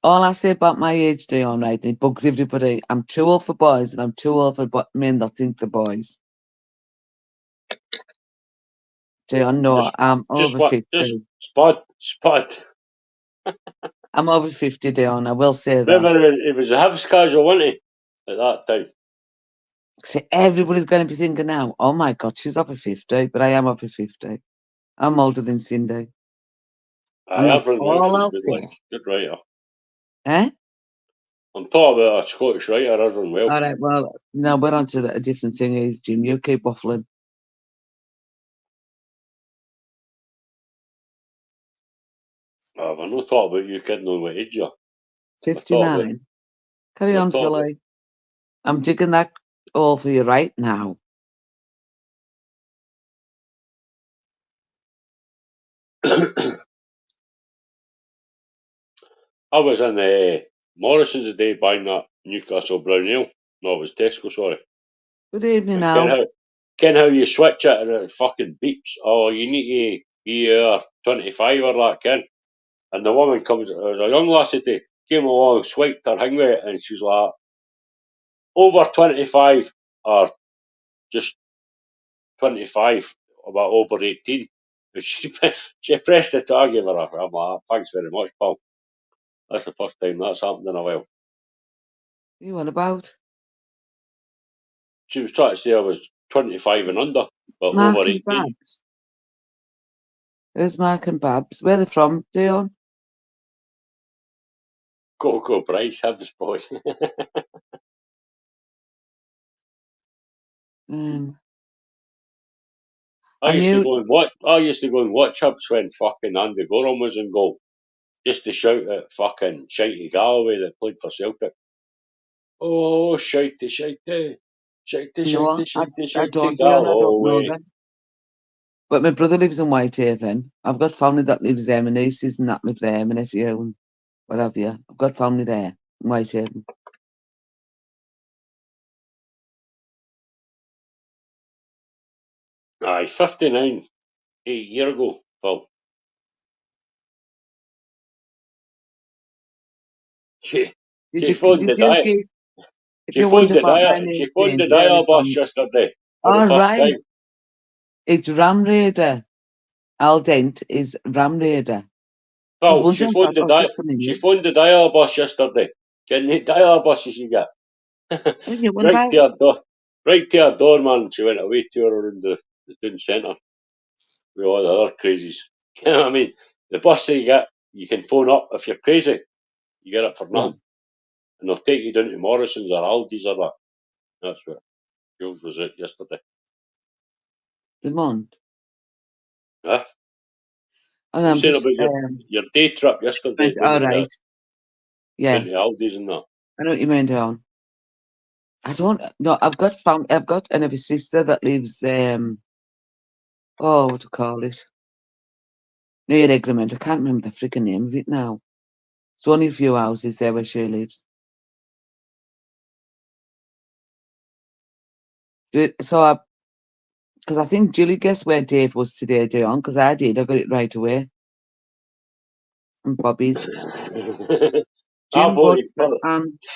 All I say about my age, Dion, right, it bugs everybody. I'm too old for boys and I'm too old for men that think they're boys. Dion, no, I'm over 50. Just spud. I'm over 50, Dion, I will say that. Remember, it was a Hibs casual, wasn't he? At that time. So everybody's going to be thinking now, oh my God, she's over 50, but I am over 50. I'm older than Cindy. And that's Everyone else all is I'll good, say. like, good writer. Eh? I'm talking about a Scottish writer, everyone well. All right, well, now we're on to a different thing is, Jim, you keep waffling. We're not talking about you kidding on what age you're. 59. Carry we're on, talking about- Philly. I'm digging that all for you right now. I was in Morrison's today buying that Newcastle Brown Ale. No, it was Tesco, sorry. Good evening, And Al. ken how you switch it and it fucking beeps. Oh, you need to be 25 or that, Ken. And the woman comes, there was a young lassie today, came along, swiped her thing with it, and she's like, over 25 or just 25, about over 18. And she pressed it to give her. I'm like, thanks very much, pal. That's the first time that's happened in a while. You what about? She was trying to say I was 25 and under, but Mark over and 18. Babs. Where's Mark and Babs? Where are they from, Dion? Coco Bryce, Hibs boy. I used to go and watch Hibs when fucking Andy Gorham was in goal. Just to shout at fucking Shitey Galloway that played for Celtic. Oh, shitey, shitey. Shitey, No, shitey, shitey, I shitey don't, Dion. I don't know Galloway. them. But my brother lives in Whitehaven. I've got family that lives there. My nieces and that live there. My nephew and what have you. I've got family there in Whitehaven. Aye, 59, 8 years ago, Phil. She phoned the dial. If you wonder about my name, She phoned the where are dial you boss from? yesterday for the All first right. time. It's Ram Raider. Al Dent is Ram Raider. Phil, she phoned the dial boss yesterday. Getting the dial buses you get. What about? Right to her door, man. She went away to her around the town centre with all the other crazies. You know what I mean? The bus that you get, you can phone up if you're crazy. You get it for nothing. And they'll take you down to Morrison's or Aldi's or that. That's what Jules was at yesterday. The month. Huh? And I'm saying just about your day trip yesterday. all right. Yeah. Down to Aldi's and that. I know what you mean, Don. I don't know. I've got another sister that lives what to call it? Near Egremont. I can't remember the freaking name of it now. It's only a few houses there where she lives. So because I think Julie guessed where Dave was today, Dion, because I did. I got it right away. And Bobby's. I voted for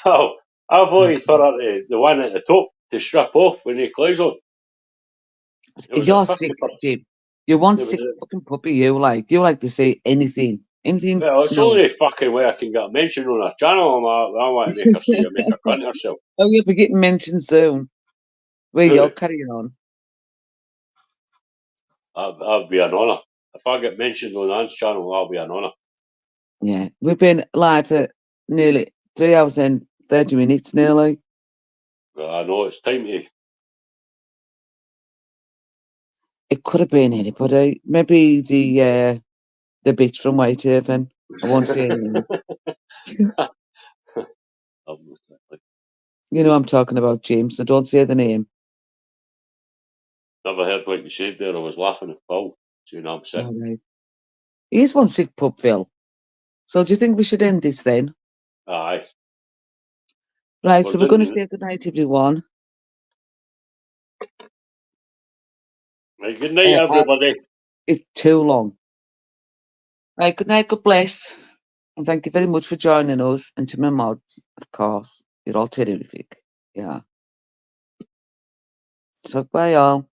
the one at the top to strip off when he clothes on. You're sick, Jim. You're one sick fucking puppy. You like to say anything. Anything. Well, it's only the fucking way I can get a mention on our channel. I want to make her see her make a cunt herself. Oh, you'll be getting mentioned soon. Well, you'll carry on. That'll be an honour. If I get mentioned on Anne's channel, that'll be an honour. Yeah, we've been live for nearly 3 hours and 30 minutes, nearly. Well, I know it's time to. It could have been anybody. Maybe the bitch from Whitehaven. I won't say anything. You know I'm talking about, James, so don't say the name. Never heard what you said there. I was laughing at Phil. I'm sick. All right. He is one sick pup, Phil. So do you think we should end this then? Aye. Right, Well, so we're going to didn't- say goodnight, everyone. Right, good night, everybody. It's too long. Right, good night, God bless. And thank you very much for joining us. And to my mods, of course. You're all terrific. Yeah. So bye, all.